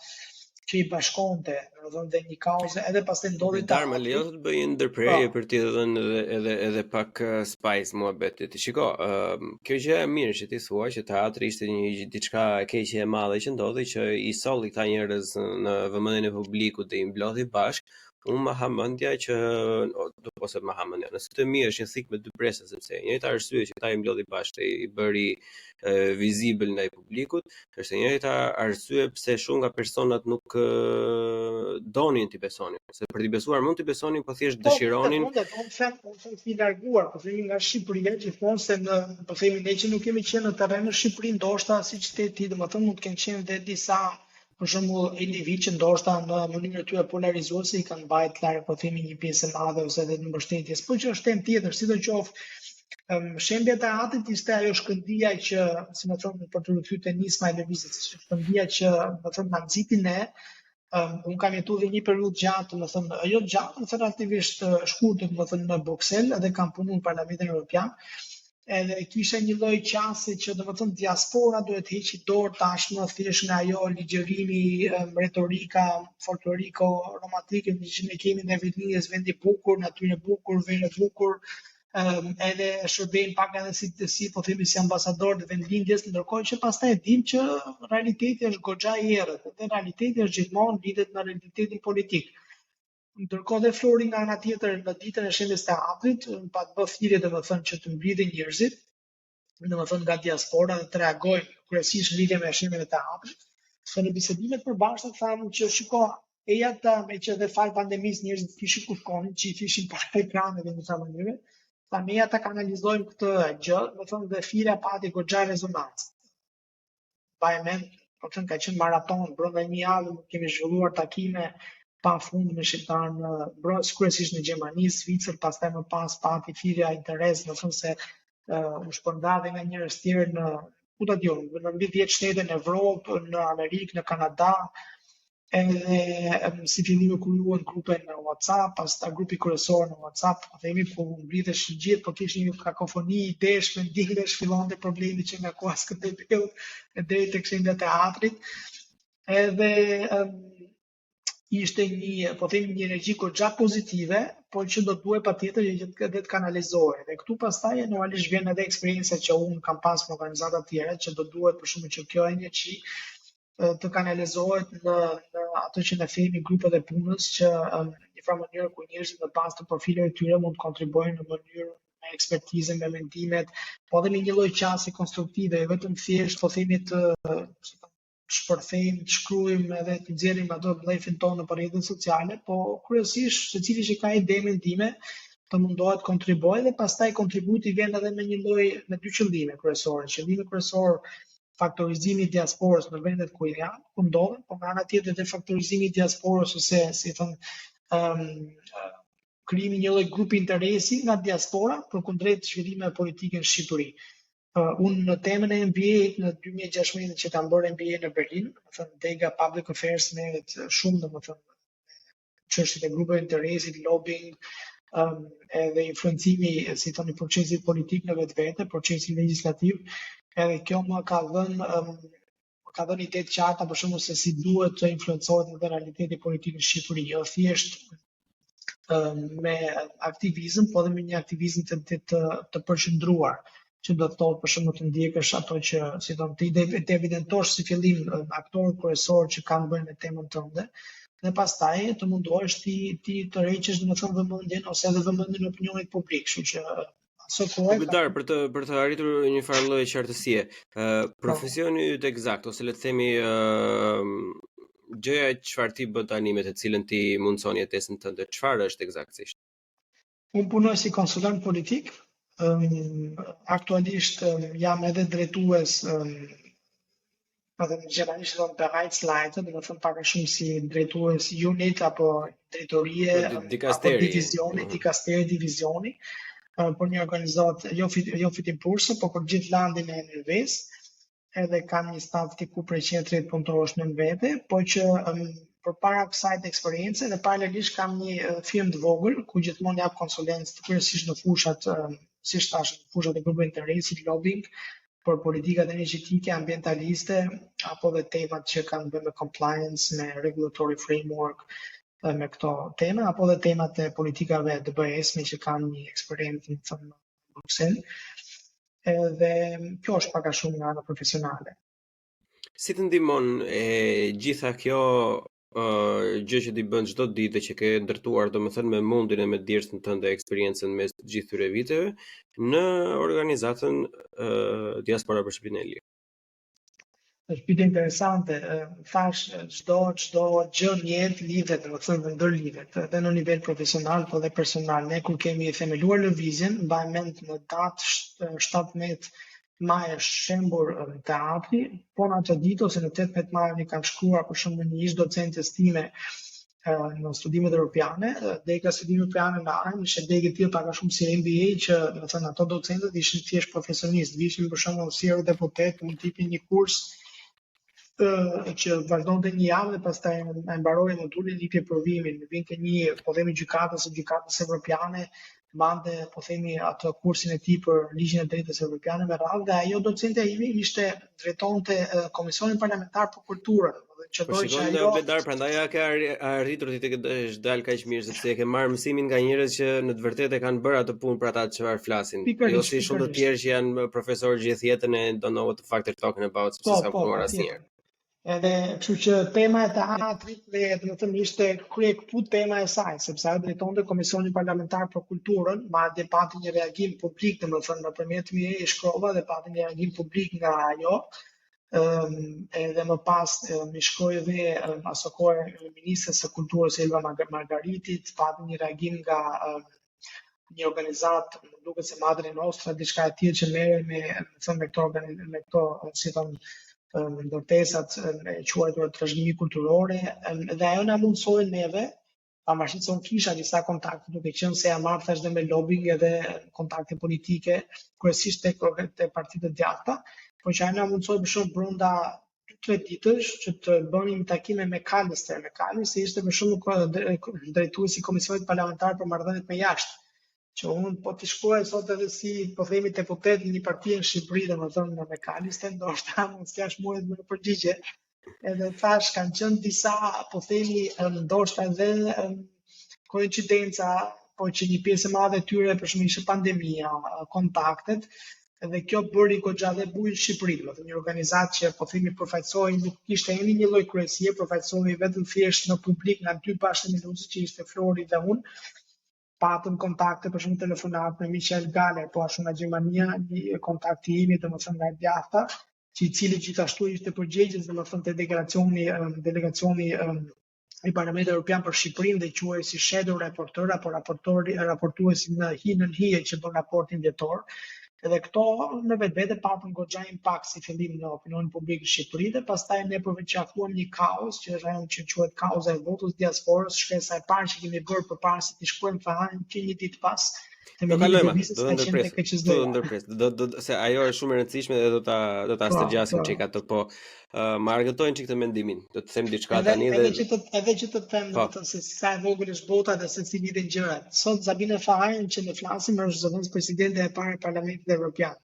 që i bashkonte, domethënë dhe një kauzë edhe pastaj ndodhi Darma lejo të bëj një ndërprerje për t'i dhënë edhe pak spice muhabetit. Shiko, kjo gjë e mirë që ti thua që teatri ishte një diçka e keqe e madhe që ndodhi që i solli këta njerëz në vëmendjen e publikut dhe i mblodhi bashk. Unë ma hamendja që ose ma hamendja, nëse të mi është një thik me dy bresa, sepse njëjta arsye që ta i mblodhi bashkë i bëri vizibël ndaj publikut, është njëjta arsye pse shumë nga personat nuk donin t'i besonin, se për t'i besuar mund t'i besonin, po thjesht dëshironin. Unë them fi larguar, po themi nga Shqipëria, gjithmonë se po themi ne që nuk kemi qenë në terren në Shqipëri, ndoshta siç the ti, domethënë mund të kenë qenë dhe disa për shembull individ që ndoshta në mënyrën e tyre polarizuese i kanë bajt larg, po themi një pjesë e madhe ose edhe në mbështetjes, po që është temë tjetër, sidoqoftë shembja e teatrit ishte ajo shkëndija që, si më thonë, për të rikthyer te nisma e lëvizjes, shkëndija që, më thonë, na nxiti ne. Unë kam jetuar një periudhë gjatë, më thënë, jo gjatë, më thënë relativisht shkurtër, më thënë në Bruxelles, edhe kam punuar në Parlamentin Evropian, edhe kisha një lloj qasje që domethënë diaspora duhet heqi dorë tashmë thjesht nga ajo ligjërimi, retorika folkloriko romantike që ne kemi në vetminjes vendi bukur, natyrë bukur, verë bukur, edhe shërbejnë pak edhe si po themi si ambasador të vendlindjes, ndërkohë që pastaj e dim që realiteti është goxha i errët, dhe realiteti është gjithmonë lidhet me realitetin politik. Ndërkohë dhe Flori nga ana tjetër në ditën e shembjes teatrit, pa të bërë thirrje domethënë që të mblidhen njerëzit, domethënë nga diaspora dhe të reagojnë kryesisht në lidhje me shembjen e teatrit. Se në bisedimet përbashkëta thamë që shiko, eja ta me që dhe fal pandemisë njerëzit kishin ku shkonin, që i kishin para ekraneve në çfarë mënyre, ta meja ta kanalizojmë këtë gjë, domethënë dhe fira pati goxha rezonancë. Bajmen, po thënë ka qenë maraton, brenda një javë kemi zhvilluar takime pa fund me shqiptarë kryesisht në Gjermani, Zvicër, pastaj më pas pati firja interes, në thënë se u shpërndadhe nga njerëz tjerë në në mbi 10 shtete në Evropë, në Amerikë, në Kanada, edhe si fillimi kur luan grupe në WhatsApp, pastaj grupi kryesor në WhatsApp, po themi ku mblidheshin gjithë, po kishin një kakofoni idesh, mendimesh, fillonte problemi që nga ku as këtë periudhë deri tek shembja e teatrit. Edhe ishte po themi një energji goxha pozitive, por që do duhet patjetër që të kanalizohet. Dhe këtu pastaj normalisht vjen edhe eksperjenca që unë kam pas në organizata të tjera, që do duhet për shkak që kjo energji të kanalizohet në ato që ne themi grupet e punës, që në një mënyrë ku njerëzit në bazë të profileve të tyre mund të kontribuojnë në mënyrë me ekspertizën, me mendimet, po edhe me një lloj qasje konstruktive, vetëm thjesht po themi të shpërthejmë, të shkruajmë edhe të nxjerrim ato vllëfin tonë për rrjetet sociale, po kryesisht secili që ka ide mendime të mundohet të kontribuojë dhe pastaj kontributi vjen edhe me një lloj me dy qëllime kryesore. Qëllimi kryesor faktorizimi i diasporës në vendet ku janë, ku ndodhen, po nga ana tjetër dhe faktorizimi i diasporës ose si thon krijimi një lloj grupi interesi nga diaspora për kundrejt zhvillimeve politike në Shqipëri. Unë në temën e MBA-t në 2016 që kam bërë MBA në Berlin, thënë Dega Public Affairs merret shumë domethënë çështjet e grupeve interesi, lobbying, edhe influencimi si thoni procesit politik në vetvete, procesi legjislativ, edhe kjo më ka dhënë ide të qarta për shembull se si duhet të influencohet edhe realiteti politik në Shqipëri, jo thjesht me aktivizëm, po edhe me një aktivizëm të përqendruar, që do të thotë për shembull të ndjekësh ato që si thon ti të evidentosh si fillim aktorët kryesorë që kanë bërë me temën tënde, dhe pastaj të mundohesh ti të rreqesh domethënë vëmendjen ose edhe vëmendjen e opinionit publik, kështu që aso kohë për të arritur një farë lloji qartësie, profesioni yt eksakt ose le të themi gjëja çfarë ti bën tani me të cilën ti mundson jetesën tënde, çfarë është eksaktësisht? Unë punoj si konsulent politik, aktualisht jam edhe drejtues, gjermanisht thonë Bereichsleiter, do të thënë pak a shumë si drejtues unit apo drejtorie apo Dikasteri. divizioni, dikasteri divizioni, për një organizatë jo fitimpurse, po për gjithë landin e NRV-s, edhe kam një staf tiku për 130 punëtorësh në vete, po që përpara kësaj eksperience dhe paralelisht kam një firmë të vogël ku gjithmonë jap konsulencë kryesisht në fushat, siç thash, në fushat e grupeve interesi, lobbying, për politikat energjetike, ambientaliste, apo dhe temat që kanë bënë me compliance, me regulatory framework, me këto tema, apo dhe temat e politikave të BE-s-me që kanë një eksperiencë në Bruxelles. Dhe kjo është pak a shumë nga ana profesionale. Si të ndihmon gjitha kjo gjë që ti bën çdo ditë që ke ndërtuar domethënë me mundin e me djersën tënde eksperiencën mes të gjithë këtyre viteve në organizatën Diaspora për Shqipërinë e Lirë? Është pyetje interesante. Thash çdo gjë në jetë lidhet, domethënë ndërlidhet, edhe në nivel profesional po dhe personal. Ne kur kemi themeluar lëvizjen, mbaj mend në datë 17 maj është shembur teatri, po në atë ditë ose në 18 maj një kam shkruar për shembull një ish docentes time në studimet europiane, dega studimet europiane në AIM, ishte degë tillë pak a shumë si MBA që, do të thënë, ato docentët ishin thjesht profesionistë, vishin për shembull si eurodeputet, mund të tipin një kurs që vazhdonte një javë dhe pastaj e mbaroi modulin lipje provimin, vinte një, po themi gjykatës evropiane, mande, po themi, atë kursin e tij për ligjin e drejtës evropiane me radhë, dhe ajo docente ime ishte drejtonte Komisionin Parlamentar për Kulturën. Po shikon ajo Bedar, prandaj ja ke arritur ti të kesh dalë kaq mirë sepse e ke marrë mësimin nga njerëz që në të vërtetë kanë bërë atë punë për ata çfarë flasin. Jo si shumë të tjerë që janë profesorë gjithë jetën e don't know what the fuck they're talking about, sepse sa punuar asnjëherë. Edhe kështu që tema e teatrit dhe domethënë ishte krye këtu tema e saj, sepse ajo drejtonte Komisionin Parlamentar për Kulturën, madje pati një reagim publik, domethënë nëpërmjet meje e shkrova dhe pati një reagim publik nga ajo. Edhe më pas më shkoi edhe asaj kohe ministres së kulturës Elva Margaritit, pati një reagim nga një organizatë, më duket se Madre Nostra, diçka e tillë që merret me këto si thon ndërtesat e quajtura trashëgimi kulturore, dhe ajo na mundsoi neve, pavarësisht se unë kisha disa kontakte, duke qenë se jam marrë thash dhe me lobbying edhe kontakte politike, kryesisht tek partitë të djathta, por që ajo na mundsoi për shembull brenda 2-3 ditësh që të bënim takime me McAllister. McAllister ishte për shembull drejtuesi i Komisionit Parlamentar për Marrëdhëniet me Jashtë, që unë po të shkruaj sot edhe si, po themi, deputet në një parti në Shqipëri, domethënë në McAllister, ndoshta mund s'kash muhet më në përgjigje. Edhe thash kanë qenë disa, po themi, ndoshta edhe koincidenca, po që një pjesë e madhe e tyre për shkak ishte pandemia, kontaktet, dhe kjo bëri goxha dhe bujë në Shqipëri, domethënë një organizatë që po themi përfaqësoi, nuk kishte ende një lloj kryesie, përfaqësoi vetëm thjesht në publik nga dy bashkëmenues që ishte Flori dhe unë. Patëm kontakte për shumë telefonat me Michel Galer, po ashtu nga Gjermania, një kontakti imi, domethënë nga djathta, që i cili gjithashtu ishte përgjegjës domethënë te delegacioni i Parlamentit Evropian për Shqipërinë dhe quhej si shadow reporter apo raportuesi në HIE që bën raportin vjetor. Edhe këto në vetvete patën goxha impakt si fillim në opinionin publik në Shqipëri, dhe pastaj ne përveçaftuam një kaos që është ajo që quhet kauza e votës diasporës, shkresa e parë që kemi bërë përpara se të shkruajmë fare që një ditë pas. Do kalojmë, do ndërpres. Se ajo është shumë e rëndësishme dhe do ta stërgjasim çik atë, po më argëtojnë çik të mendimin. Do të them diçka tani dhe edhe që të them domethënë se sa e vogël është bota dhe se si lidhen gjërat. Sot Zabine Faharin që ne flasim është zëvendës presidente e parë e Parlamentit Evropian.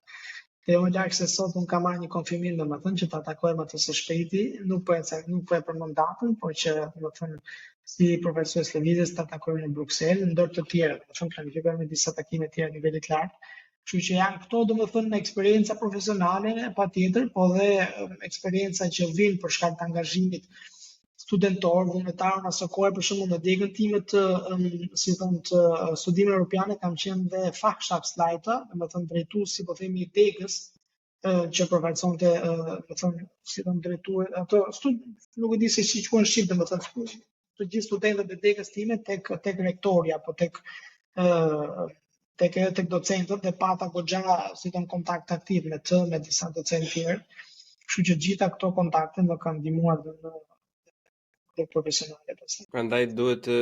Dhe më larg se sot unë kam marrë një konfirmim domethënë që ta takojmë atë së shpejti, nuk po e përmend datën, por që domethënë si profesues lëvizjes ta takojmë në Bruksel, ndër të tjerë, domethënë planifikojmë disa takime të tjera nivelit lart. Kështu që janë këto domethënë eksperjenca profesionale patjetër, po dhe eksperjenca që vijnë për shkak të angazhimit studentor, vullnetar, asaj kohe për shembull në degën time të të studimeve europiane kam qenë dhe Fachschaftleiter, domethënë drejtuesi, po themi, i degës që përfaqësonte, domethënë drejtues ato nuk e di se si quhen në shqip, domethënë të gjithë studentët e degës time tek rektori apo tek tek docentët dhe pata goxha si ton kontakt aktiv me të, me disa docentë tjerë. Kështu që gjitha këto kontakte më kanë ndihmuar në profesionale pastaj. Prandaj duhet të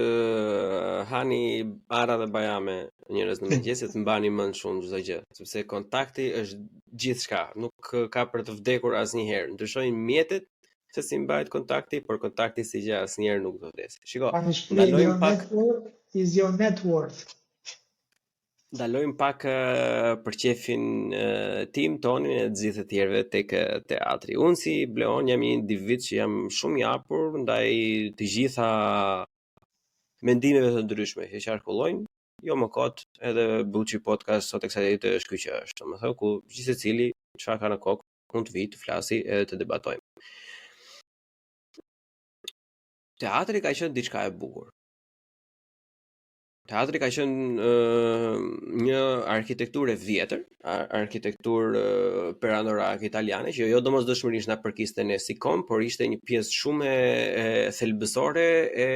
hani ara dhe bajame njerëz në mëngjes, të mbani mend shumë çdo gjë, sepse kontakti është gjithçka, nuk ka për të vdekur asnjëherë. Ndryshojnë mjetet se si mbahet kontakti, por kontakti si gjë asnjëherë nuk do vdes. Shiko, ndalojmë pak is your net worth. Ndalojmë pak për qefin tim, tonin e të gjithë të tjerëve tek teatri. Unë si Bleon jam një individ që jam shumë i hapur ndaj të gjitha mendimeve të ndryshme që qarkullojnë, jo më kot, edhe Buçi podcast sot e kësaj dite është ky që është. Domethënë ku gjithë secili çfarë ka në kokë mund të vijë të flasi edhe të debatojmë. Teatri ka qenë diçka e bukur. Teatri ka qenë një arkitekturë e vjetër, arkitekturë perandorake italiane, që jo domosdoshmërisht na përkiste ne si kom, por ishte një pjesë shumë e thelbësore e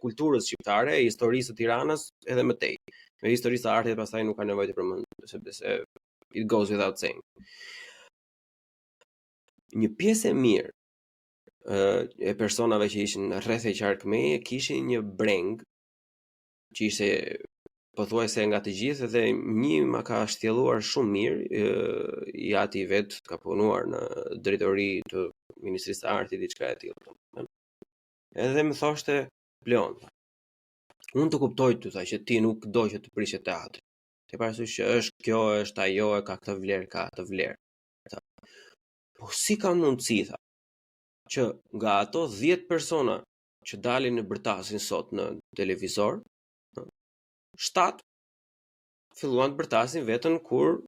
kulturës shqiptare, e historisë së Tiranës edhe më tej. Me historisë së artit pastaj nuk ka nevojë të përmend, sepse it goes without saying. Një pjesë e mirë e personave që ishin rreth e qark meje kishin një breng që ishte pothuajse nga të gjithë dhe një ma ka shtjelluar shumë mirë, i ati vetë ka punuar në drejtori të Ministrisë së Artit, diçka e tillë. Edhe më thoshte, Bleon, unë të kuptoj të tha që ti nuk do që të prishe teatri. Ti parasysh që është kjo, është ajo, e ka këtë vlerë, ka atë vlerë. Po si ka mundësi, tha, që nga ato 10 persona që dalin në bërtasin sot në televizor, 7 filluan të bërtasin vetën kur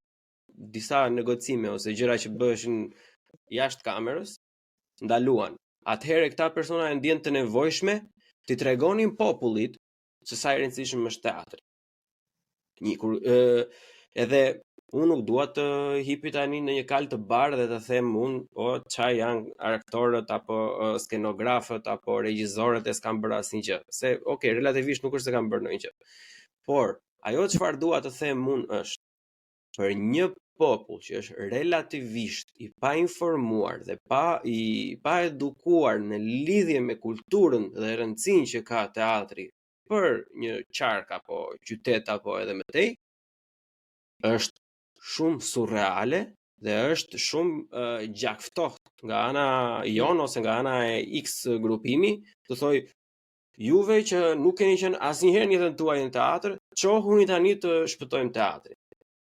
disa negocime ose gjëra që bëheshin jashtë kamerës ndaluan. Atëherë këta persona e ndjen të nevojshme të tregonin popullit se sa i rëndësishëm është teatri. Edhe unë nuk dua të hipi tani në një kal të bardhë dhe të them unë çfarë janë aktorët apo skenografët apo regjisorët e s'kan bërë asnjë gjë. Se relativisht nuk është se kanë bërë ndonjë gjë. Por ajo çfarë dua të them unë është për një popull që është relativisht i pa informuar dhe i pa edukuar në lidhje me kulturën dhe rëndësinë që ka teatri për një qark apo qytet apo edhe më tej, është shumë surreale dhe është shumë gjakftoht nga ana jon ose nga ana e X grupimi, të thoj juve që nuk keni qenë asnjëherë në jetën tuaj në teatr, çohuni tani të shpëtojmë teatrin.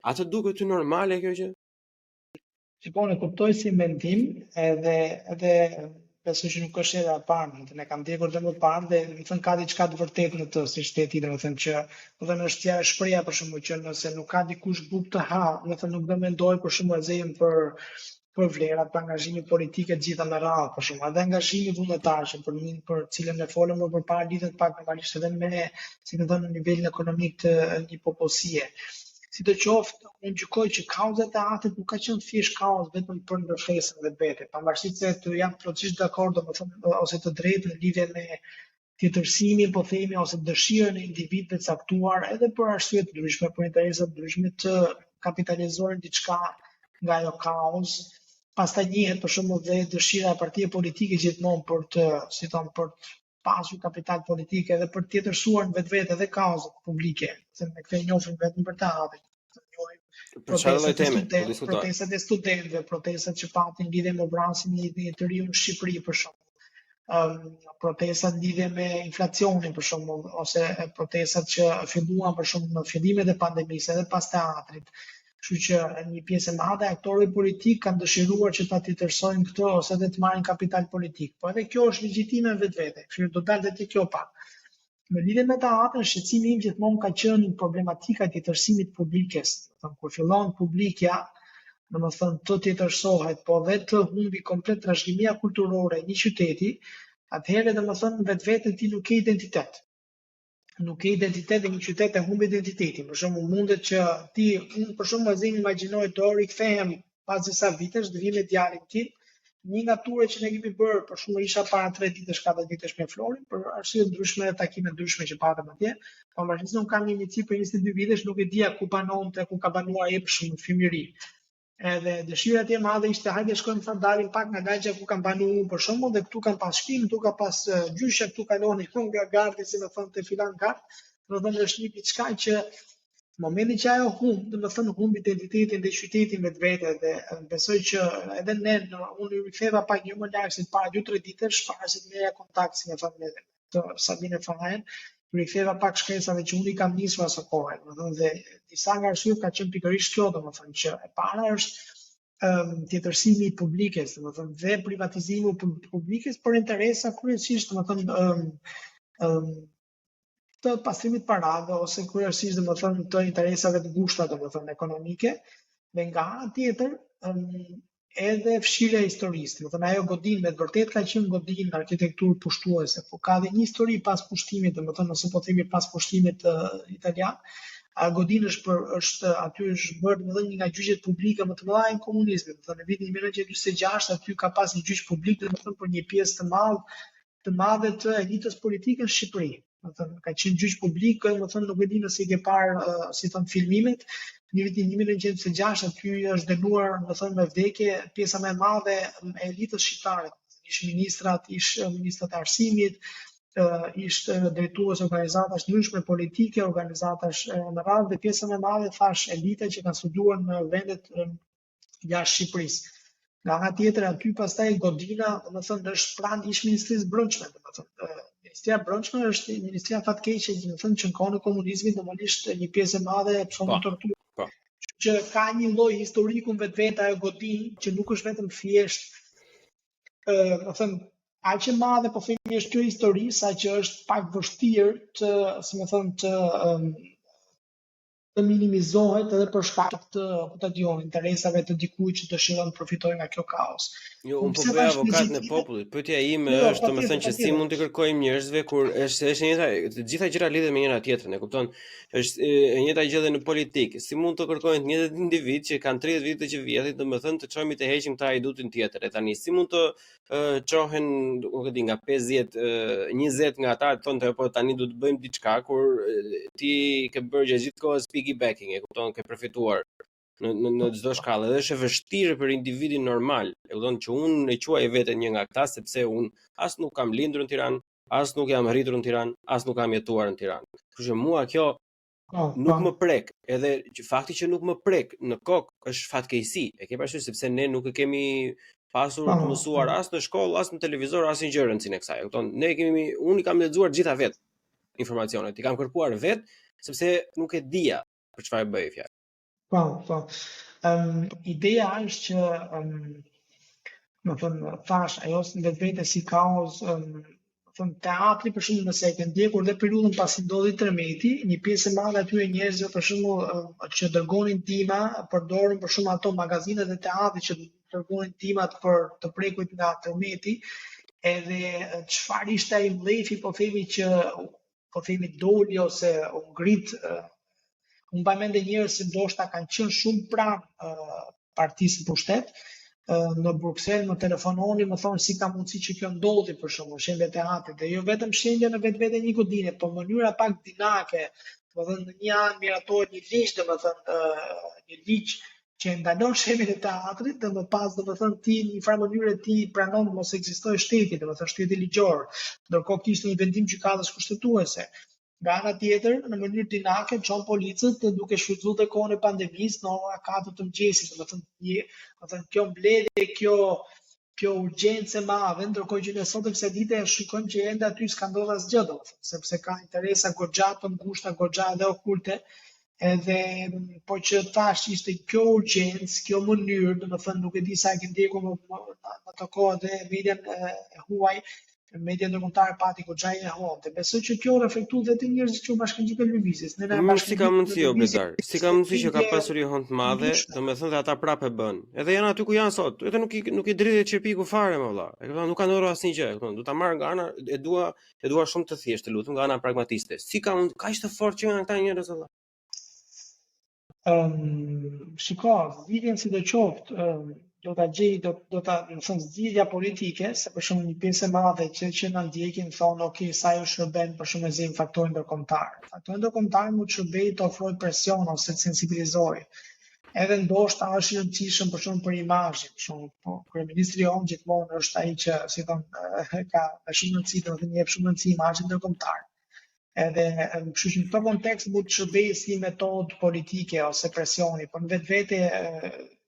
A të duket ty normale kjo gjë? Shikoni, kuptoj si mendim, edhe besoj që nuk është edhe e parë, ne kam ndjekur dhe më parë dhe më thënë ka diçka të vërtetë në të, si shteti, domethënë që domethënë është tja shpreha për shembull që nëse nuk ka dikush buk të ha, domethënë nuk do mendoj për shembull azejëm për vlerat, për angazhimin politik e gjitha me radhë, për shembull, edhe angazhimi vullnetar që për cilën ne folëm më përpara lidhet pak normalisht edhe me, si më thënë, në nivelin ekonomik të një popullsie. Sidoqoftë, unë gjykoj që kauza e teatrit nuk ka qenë thjesht kauzë vetëm për ndërthesën dhe bete, pavarësisht se të jam plotësisht dakord, domethënë, ose të drejtë në lidhje me tjetërsimin, po themi, ose dëshirën e individëve të caktuar, edhe për arsye të ndryshme, për interesa të ndryshme të kapitalizorin diçka nga ajo kauzë. Pastaj njihet për shembull dhe dëshira e partive politike gjithmonë për të pasur kapital politike edhe për të tjetërsuar në vetvete edhe kauzat publike, se ne këtë njohim vetëm për teatrin. Protestat e studentëve, protestat që patin lidhje me vrasin e të riu në Shqipëri për shembull. Protestat lidhje me inflacionin për shembull, ose protestat që filluan për shembull në fillimet e pandemisë edhe pas teatrit. Kështu që një pjesë e madhe e aktorëve politik kanë dëshiruar që ta tjetërsojnë këto ose edhe të marrin kapital politik. Po edhe kjo është legjitime vetvete. Kështu do dalë te kjo pak. Në lidhje me teatrin, shqetësimi im gjithmonë ka qenë problematika e tjetërsimit publikes. Kur fillon publikja, domethënë të tjetërsohet, po dhe të humbi komplet trashëgimia kulturore e një qyteti, atëherë domethënë vetvete ti nuk ke identitet. Nuk ke identitet dhe një qytet e humbi identitetin. Për shembull, mundet që unë për shembull imagjinoj të rikthehem pas disa vitesh, të vi me djalin tim një nga turet që ne kemi bërë, për shumë isha para 3 ditësh, 4 ditësh me Florin, për arsye ndryshme, takime ndryshme që patëm atje. Po vazhdimisht unë kam një iniciativë për 22 vitesh, nuk e dija ku banonte, ku ka banuar ai për shumë fëmijëri. Edhe dëshira e madhe ishte hajde shkojmë sa dalim pak nga lagja ku kam banuar për shembull, dhe këtu kanë pas shpinë, këtu ka pas gjyshe, këtu kaloni këtu nga gardi, si më thonë te filan gard. Domethënë është një diçka që momenti që ajo humb identitetin dhe qytetin vetvete, dhe besoj që edhe ne, unë i ktheva pak jo më larg se para 2-3 ditësh, para se të merja kontakt si me familjen të Sabine Fahen, i ktheva pak shkresave që unë i kam nisur asë kohë, domethënë, dhe disa nga arsyet ka qenë pikërisht kjo, domethënë që e para është tjetërsimi i publikës, domethënë, dhe privatizimi i publikës për interesa kryesisht, domethënë, të pastrimit parave ose kryesisht domethënë të interesave të ngushta domethënë ekonomike, dhe nga ana tjetër edhe fshirja e historisë. Domethënë ajo godinë me të vërtetë ka qenë godinë arkitekturë pushtuese, por ka dhe një histori pas pushtimit, domethënë nëse po themi pas pushtimit italian. Godinë është aty është bërë domethënë një nga gjyqet publike më të mëdha në komunizmin. Domethënë në vitin 1946 aty ka pas një gjyq publik domethënë për një pjesë të madhe të elitës politike në Shqipëri. Domethënë ka qenë gjyq publik, domethënë nuk e di nëse i ke parë si thon filmimet. Në vitin 1946 aty është dënuar domethënë me vdekje pjesa më e madhe e elitës shqiptare. Ish ministrat, ish ministrat e arsimit, ish drejtues organizatash ndryshme politike, organizatash në radhë, dhe pjesa më e madhe thash elite që kanë studiuar në vendet jashtë Shqipërisë. Nga ana tjetër aty pastaj godina, domethënë është pranë ish ministrisë brendshme, domethënë Ministria e Brendshme është ministria fatkeqe, domethënë që në kohën e komunizmit normalisht një pjesë e madhe e çon torturë. Që ka një lloj historiku vetvete ajo godinë, që nuk është vetëm thjesht domethënë aq e madhe, po themi është kjo histori, sa që është pak vështirë të, si më thon, të minimizohet edhe për shkak të interesave të dikujt që dëshiron të përfitojë nga kjo kaos. Jo, unë po bëj avokat në popullit. Pyetja ime është, domethënë, që si mund të kërkojmë njerëzve kur është e njëjta, të gjitha gjërat lidhen me njëra tjetrën, e kupton? Është e njëjta gjë edhe në politikë. Si mund të kërkojnë të njëjtat individ që kanë 30 vite që vjetin, domethënë të çojmë të heqim këta idutin tjetër. E tani si mund të çohen, nuk e di, nga 50, 20 nga ata thonë po tani do të bëjmë diçka kur ti ke bërë gjithë kohës piggybacking, e kupton, ke përfituar në çdo shkallë, dhe është e vështirë për individin normal. E kupton që unë e quaj veten një nga këta sepse unë as nuk kam lindur në Tiranë, as nuk jam rritur në Tiranë, as nuk kam jetuar në Tiranë. Kështu që mua kjo nuk më prek, edhe fakti që nuk më prek në kokë është fatkeqësi. E ke parasysh sepse ne nuk e kemi pasur të mësuar as në shkollë, as në televizor, as në gjë rëndësinë e kësaj. E kupton? Unë i kam lexuar gjitha vet informacionet, i kam kërkuar vet sepse nuk e dija për çfarë bëj fjalë. Po. Ideja është që, më thënë, thash, ajo vetvete si kaos, teatri, për shembull, nëse e ke ndjekur dhe periudhën pasi ndodhi Tremeti, një pjesë e madhe aty e njerëzve, për shembull, që dërgonin ndihma, përdorën për shumë ato magazinet e teatrit që dërgonin ndihmat për të prekujt nga Tremeti, edhe çfarë ishte ai mlefi, po themi doli ose u ngrit. Unë mbaj mend njerëz që ndoshta kanë qenë shumë pranë partisë pushtet, në Bruksel më telefononin, më thonë si ka mundësi që kjo ndodhi, për shembull, shenjë teatri, dhe jo vetëm shenjë në vetvete një godine, por mënyra pak dinake, domethënë në një anë miratohet një ligj, domethënë një ligj që ndalon shenjën e teatrit, dhe më pas domethënë ti në një farë mënyrë ti pranon mos ekzistojë shteti, domethënë shteti ligjor, ndërkohë kishte një vendim gjykatës kushtetuese. Nga ana tjetër, në mënyrë dinake, çon policët duke shfrytzuar të kohën e pandemisë në ora 4 të mëngjesit, domethënë kjo mbledhje, kjo urgjencë e madhe, ndërkohë që ne sot kësaj dite shikojmë që ende aty s'ka ndodhur asgjë, domethënë, sepse ka interesa goxha të ngushta, goxha edhe okulte, edhe po që thash ishte kjo urgjencë, kjo mënyrë, domethënë nuk e di sa e ke ndjekur në ato kohë dhe median e huaj, media ndërkombëtare pati goxha e honte. Besoj që kjo reflektohet edhe te njerëzit që bashkëngjitë lëvizjes. Si ka mundësi obligar? Si ka mundësi që ka pasur një hond të madhe, domethënë dhe ata prapë bën. Edhe janë aty ku janë sot. Edhe nuk i dridhet çerpiku fare më valla. E kupton, nuk kanë orë asnjë gjë, e kupton. Do ta marr nga ana e dua shumë të thjeshtë, lutem, nga ana pragmatiste. Si ka mund kaq të fortë që janë këta njerëz valla? Shiko, vitin si të qoftë, do ta gjej, do ta, në thënë, zgjidhja politike, se për shembull një pjesë e madhe që na ndjekin thonë, ok, sa ju shërben për shembull me faktorin ndërkombëtar. Faktori ndërkombëtar mund të shërbejë të ofrojë presion ose të sensibilizojë. Edhe ndoshta është i rëndësishëm për shembull për imazhin, për shembull, po kryeministri jon gjithmonë është ai që, si thonë, ka shumë rëndësi, domethënë jep shumë rëndësi imazhit ndërkombëtar. Edhe kështu që në këtë kontekst mund të shërbejë si metodë politike ose presioni, por në vetvete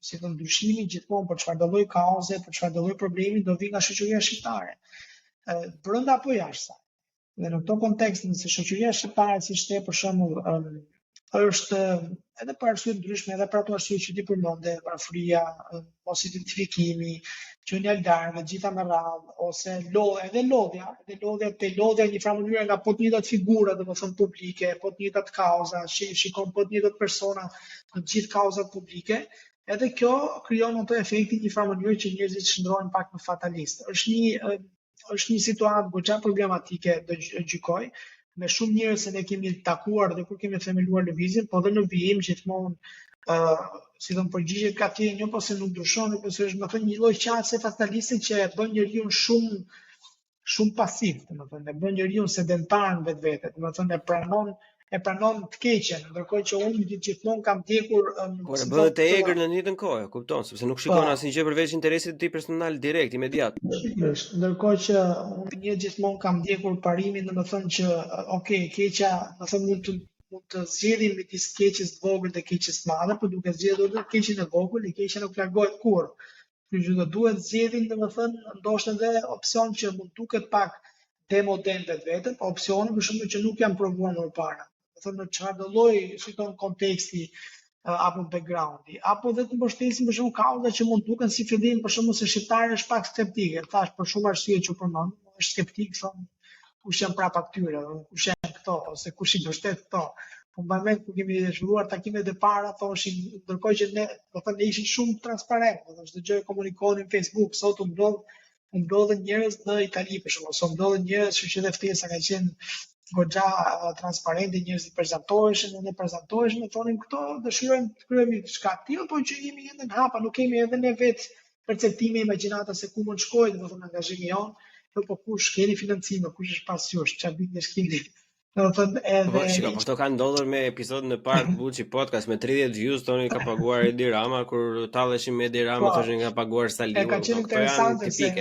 si të ndryshimi gjithmonë për çfarë do lloj kauze, për çfarë do lloj problemi do vi nga shoqëria shqiptare. Brenda apo jashtë saj. Dhe në këtë kontekst, nëse shoqëria shqiptare, siç the për shembull, është edhe për arsye ndryshme, edhe për ato arsye që ti përmende, parafria, mos identifikimi, qenia e largë, gjitha me radhë, ose lodhja një farë mënyre nga po të njëjtat figura, domethënë publike, po të njëjtat kauza, shikon po të njëjtat persona në gjithë kauzat publike, edhe kjo krijon ato efekti një farë mënyre që njerëzit shndrohen pak më fatalist. Është një situatë goxha problematike, do gjykoj, me shumë njerëz që ne kemi takuar dhe kur kemi themeluar lëvizjen, po dhe në vijim gjithmonë si thon përgjigjet ka të një ose nuk ndryshon, ose është më thënë një lloj qase fataliste që bën njeriu shumë pasiv, domethënë e bën njeriu sedentar në vetvete, domethënë e pranon të keqen, ndërkohë që unë gjithmonë kam ndjekur por e bën të egër në një kohë, kupton, sepse nuk shikon asnjë gjë përveç interesit të tij personal direkt, imediat. Ndërkohë që unë gjithmonë kam ndjekur parimin, domethënë që okay, keqja, domethënë mund të zgjedhim midis keqes të vogël dhe keqes të madhe, por duke zgjedhur të keqen e vogël, keqja nuk largohet kurrë. Kështu që duhet zgjedhim, domethënë, ndoshta edhe opsion që mund duket pak demodent vetë, po opsione për shembull që nuk janë provuar më parë. Domethënë në çfarë do lloj, si thon, konteksti apo backgroundi, apo dhe të mbështesim për shembull kauza që mund duken si fillim për shembull se shqiptari është pak skeptik, thash për shumë arsye që përmend, është skeptik, thon kush janë prapa këtyre, kush janë këto, ose kush i mbështet këto. Po mbaj mend kur kemi filluar takimet e para, thoshin, ndërkohë që ne, do thënë, ishin shumë transparent, do thënë çdo gjë komunikonin në Facebook, sot u ndodhen njerëz në Itali për shembull, sot ndodhen njerëz që edhe ftesa ka qenë goxha transparente, njerëzit prezantoheshin, ne prezantoheshin, ne thonim këto dëshirojmë të kryejmë diçka të tillë, por që jemi ende në hapa, nuk kemi edhe ne vetë perceptime, imagjinata se ku mund shkojë, domethënë angazhimi jon, po kush keni financime, kush është pas jush, çfarë bën ne skemi. Domethënë edhe po këto kanë ndodhur me episodin e parë të Buçi podcast me 30 views, toni ka paguar Edi Rama, kur talleshin me Edi Rama thoshin nga paguar Saliu. Ka qenë interesante se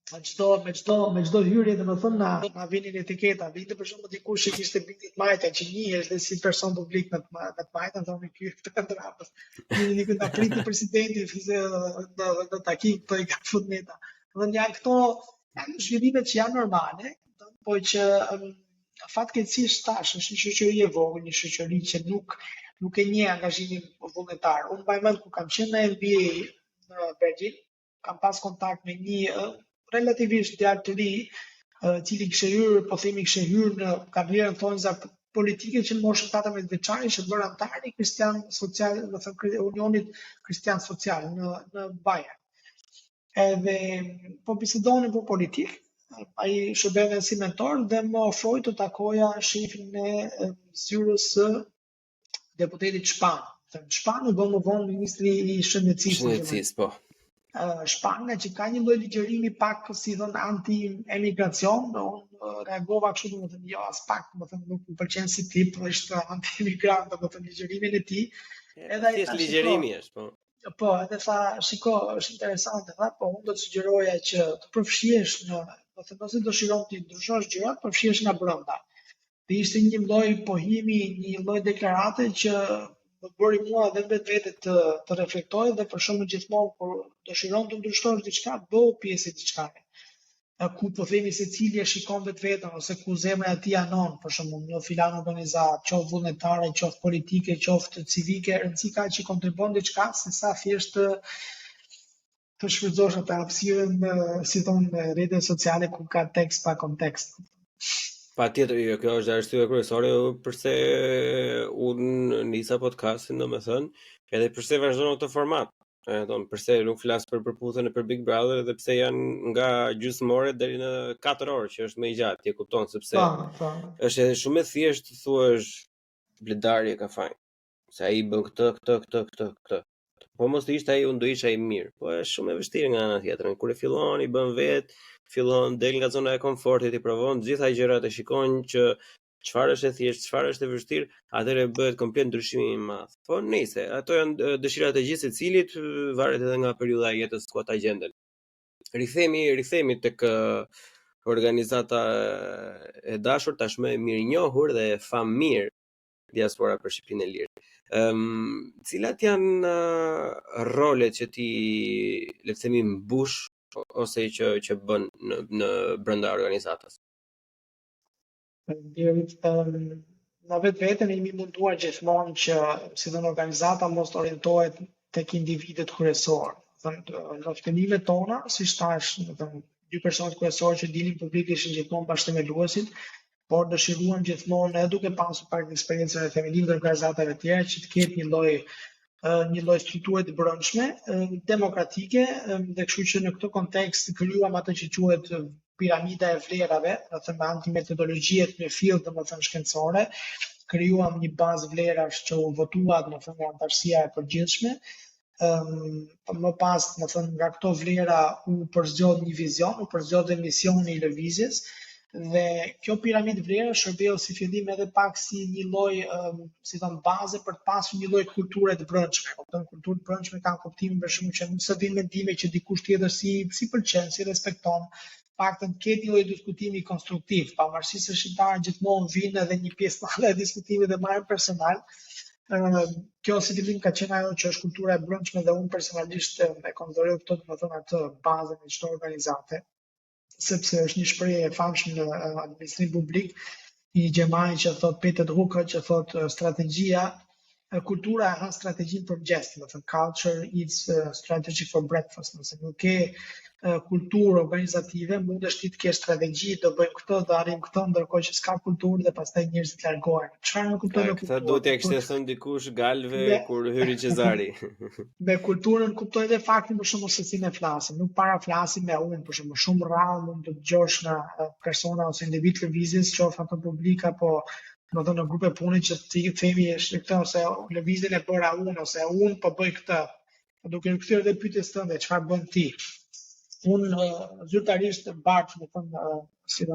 me çdo hyrje, domethënë na vinin etiketa, vinte për shembull dikush që kishte bitit majta që njihesh dhe si person publik me të majtën, thonë ky të Ramës. Vini ku ta priti presidenti në takim po i ka fut meta. Dhe janë këto zhvillime që janë normale, po që fatkeqësisht tash është një shoqëri e vogël, një shoqëri që nuk e njeh angazhimin vullnetar. Unë mbaj mend ku kam qenë në NBA në Berlin, kam pas kontakt me një relativisht djalë të ri, cili kishte hyrë në karrierën tonë politike që në moshën 18 vjeçare ishte bërë antar i Kristian Social, do të thënë Unionit Kristian Social në Bayern. Edhe po bisedonin për politikë, ai shërbente si mentor dhe më ofroi të takoja shefin e zyrës së deputetit Shpan. Shpan u bë më vonë ministri i shëndetësisë. Po. Shpanga që ka një lloj ligjërimi pak si thon anti-emigracion, unë reagova kështu, domethënë jo as pak, domethënë nuk më pëlqen si tip, është anti-emigrant, domethënë ligjërimi i tij. Edhe ai thjesht ligjërimi është, po. Po, edhe tha, shiko, është interesante, tha, po unë do të sugjeroja që të përfshihesh në, domethënë nëse dëshiron të ndryshosh gjërat, përfshihesh nga brenda. Dhe ishte një lloj pohimi, një lloj deklarate që më bëri mua dhe vetë të reflektoj dhe për shembull gjithmonë kur dëshiron të ndryshosh diçka, bëu pjesë e diçkaje. Ku po themi se cili e shikon vetveten ose ku zemra e tij anon, për shembull, në filan organizat, qoftë vullnetare, qoftë politike, qoftë civike, rëndësi ka që kontribon diçka, se sa thjesht të shfrytëzosh atë hapësirën, si thonë, rrjetet sociale ku ka tekst pa kontekst. Patjetër, kjo është arsye kryesore pse unë nisa podcastin, domethënë, edhe pse vazhdon këtë format. Përse nuk flas për përputhjen e për Big Brother dhe pse janë nga gjysmore deri në 4 orë, që është më i gjatë, ti e kupton, sepse është edhe shumë e thjeshtë thuash Bledari e ka fajin. Se ai bën këtë. Po mos të ishte ai, unë do isha i mirë. Po është shumë e vështirë nga ana tjetër. Kur e fillon i bën vet, fillon del nga zona e komfortit, i provon të gjitha gjërat, e shikon që çfarë është e thjeshtë, çfarë është e vështirë, atëherë bëhet komplet ndryshimi i madh. Po nice, ato janë dëshirat e gjithë secilit, varet edhe nga periudha e jetës ku ata gjenden. Rikthehemi tek organizata e dashur, tashmë e mirënjohur dhe e famirë diaspora për Shqipërinë e Lirë. Cilat janë rolet që ti, le të themi, mbush ose që bën në brenda organizatës? Në vetveten jemi munduar gjithmonë që si dhe në organizata mos të orientohet tek individet kryesorë. Në fillimet tona, siç thash, dy personat kryesorë që dilin publik ishin gjithmonë bashkëthemeluesit, por dëshiruam gjithmonë edhe duke pasur pak eksperiencën e themelimit të organizatave të tjera që të ketë një lloj strukture të brendshme, demokratike, dhe kështu që në këtë kontekst krijuam atë që quhet piramida e vlerave, do të thënë me anë të metodologjisë në fill, domethënë shkencore, krijuam një bazë vlerash që u votua, domethënë nga anëtarësia e përgjithshme. Më pas, domethënë nga këto vlera u përzgjodh një vizion, u përzgjodh misioni i lëvizjes. Dhe kjo piramidë vlera shërbeu si fillim edhe pak si një lloj, si thon, baze për të pasur një lloj kulture të brendshme. Kulturë të brendshme kanë kuptimin për shembull që nëse vin mendime që dikush tjetër si pëlqen, si respekton, paktën të ketë një lloj diskutimi konstruktiv, pavarësisht se shqiptarët gjithmonë vinë edhe një pjesë madhe e diskutimit dhe marrin personal. Kjo si fillim ka qenë ajo që është kultura e brendshme dhe unë personalisht e konsideroj këtë, domethënë atë bazën e çdo organizate, sepse është një shprehje e famshme në administrim publik, një gjermani që thot Peter Drucker, që thot strategjia, kultura e ha strategjinë për mëngjes, do të thënë culture eats strategy for breakfast, nëse nuk ke kulturë organizative, mundesh ti të kesh strategji, do bëjmë këtë, do arrijmë këtë, ndërkohë që s'ka kulturë dhe pastaj njerëzit largohen. Çfarë nuk kupton kulturë? Këtë duhet t'ia kishte thënë dikush Galve kur hyri Cezari. Me kulturën kuptoj edhe faktin për shembull se si ne flasim, nuk para flasim me unë, për shembull, shumë rrallë mund të dëgjosh nga persona ose individ lëvizjes, qoftë ato publik apo në grupe pune që ti themi është këtë ose lëvizjen e bëra unë ose unë po bëj këtë. Duke rikthyer edhe pyetjes tënde, çfarë bën ti? Unë zyrtarisht mbart, më thënë, si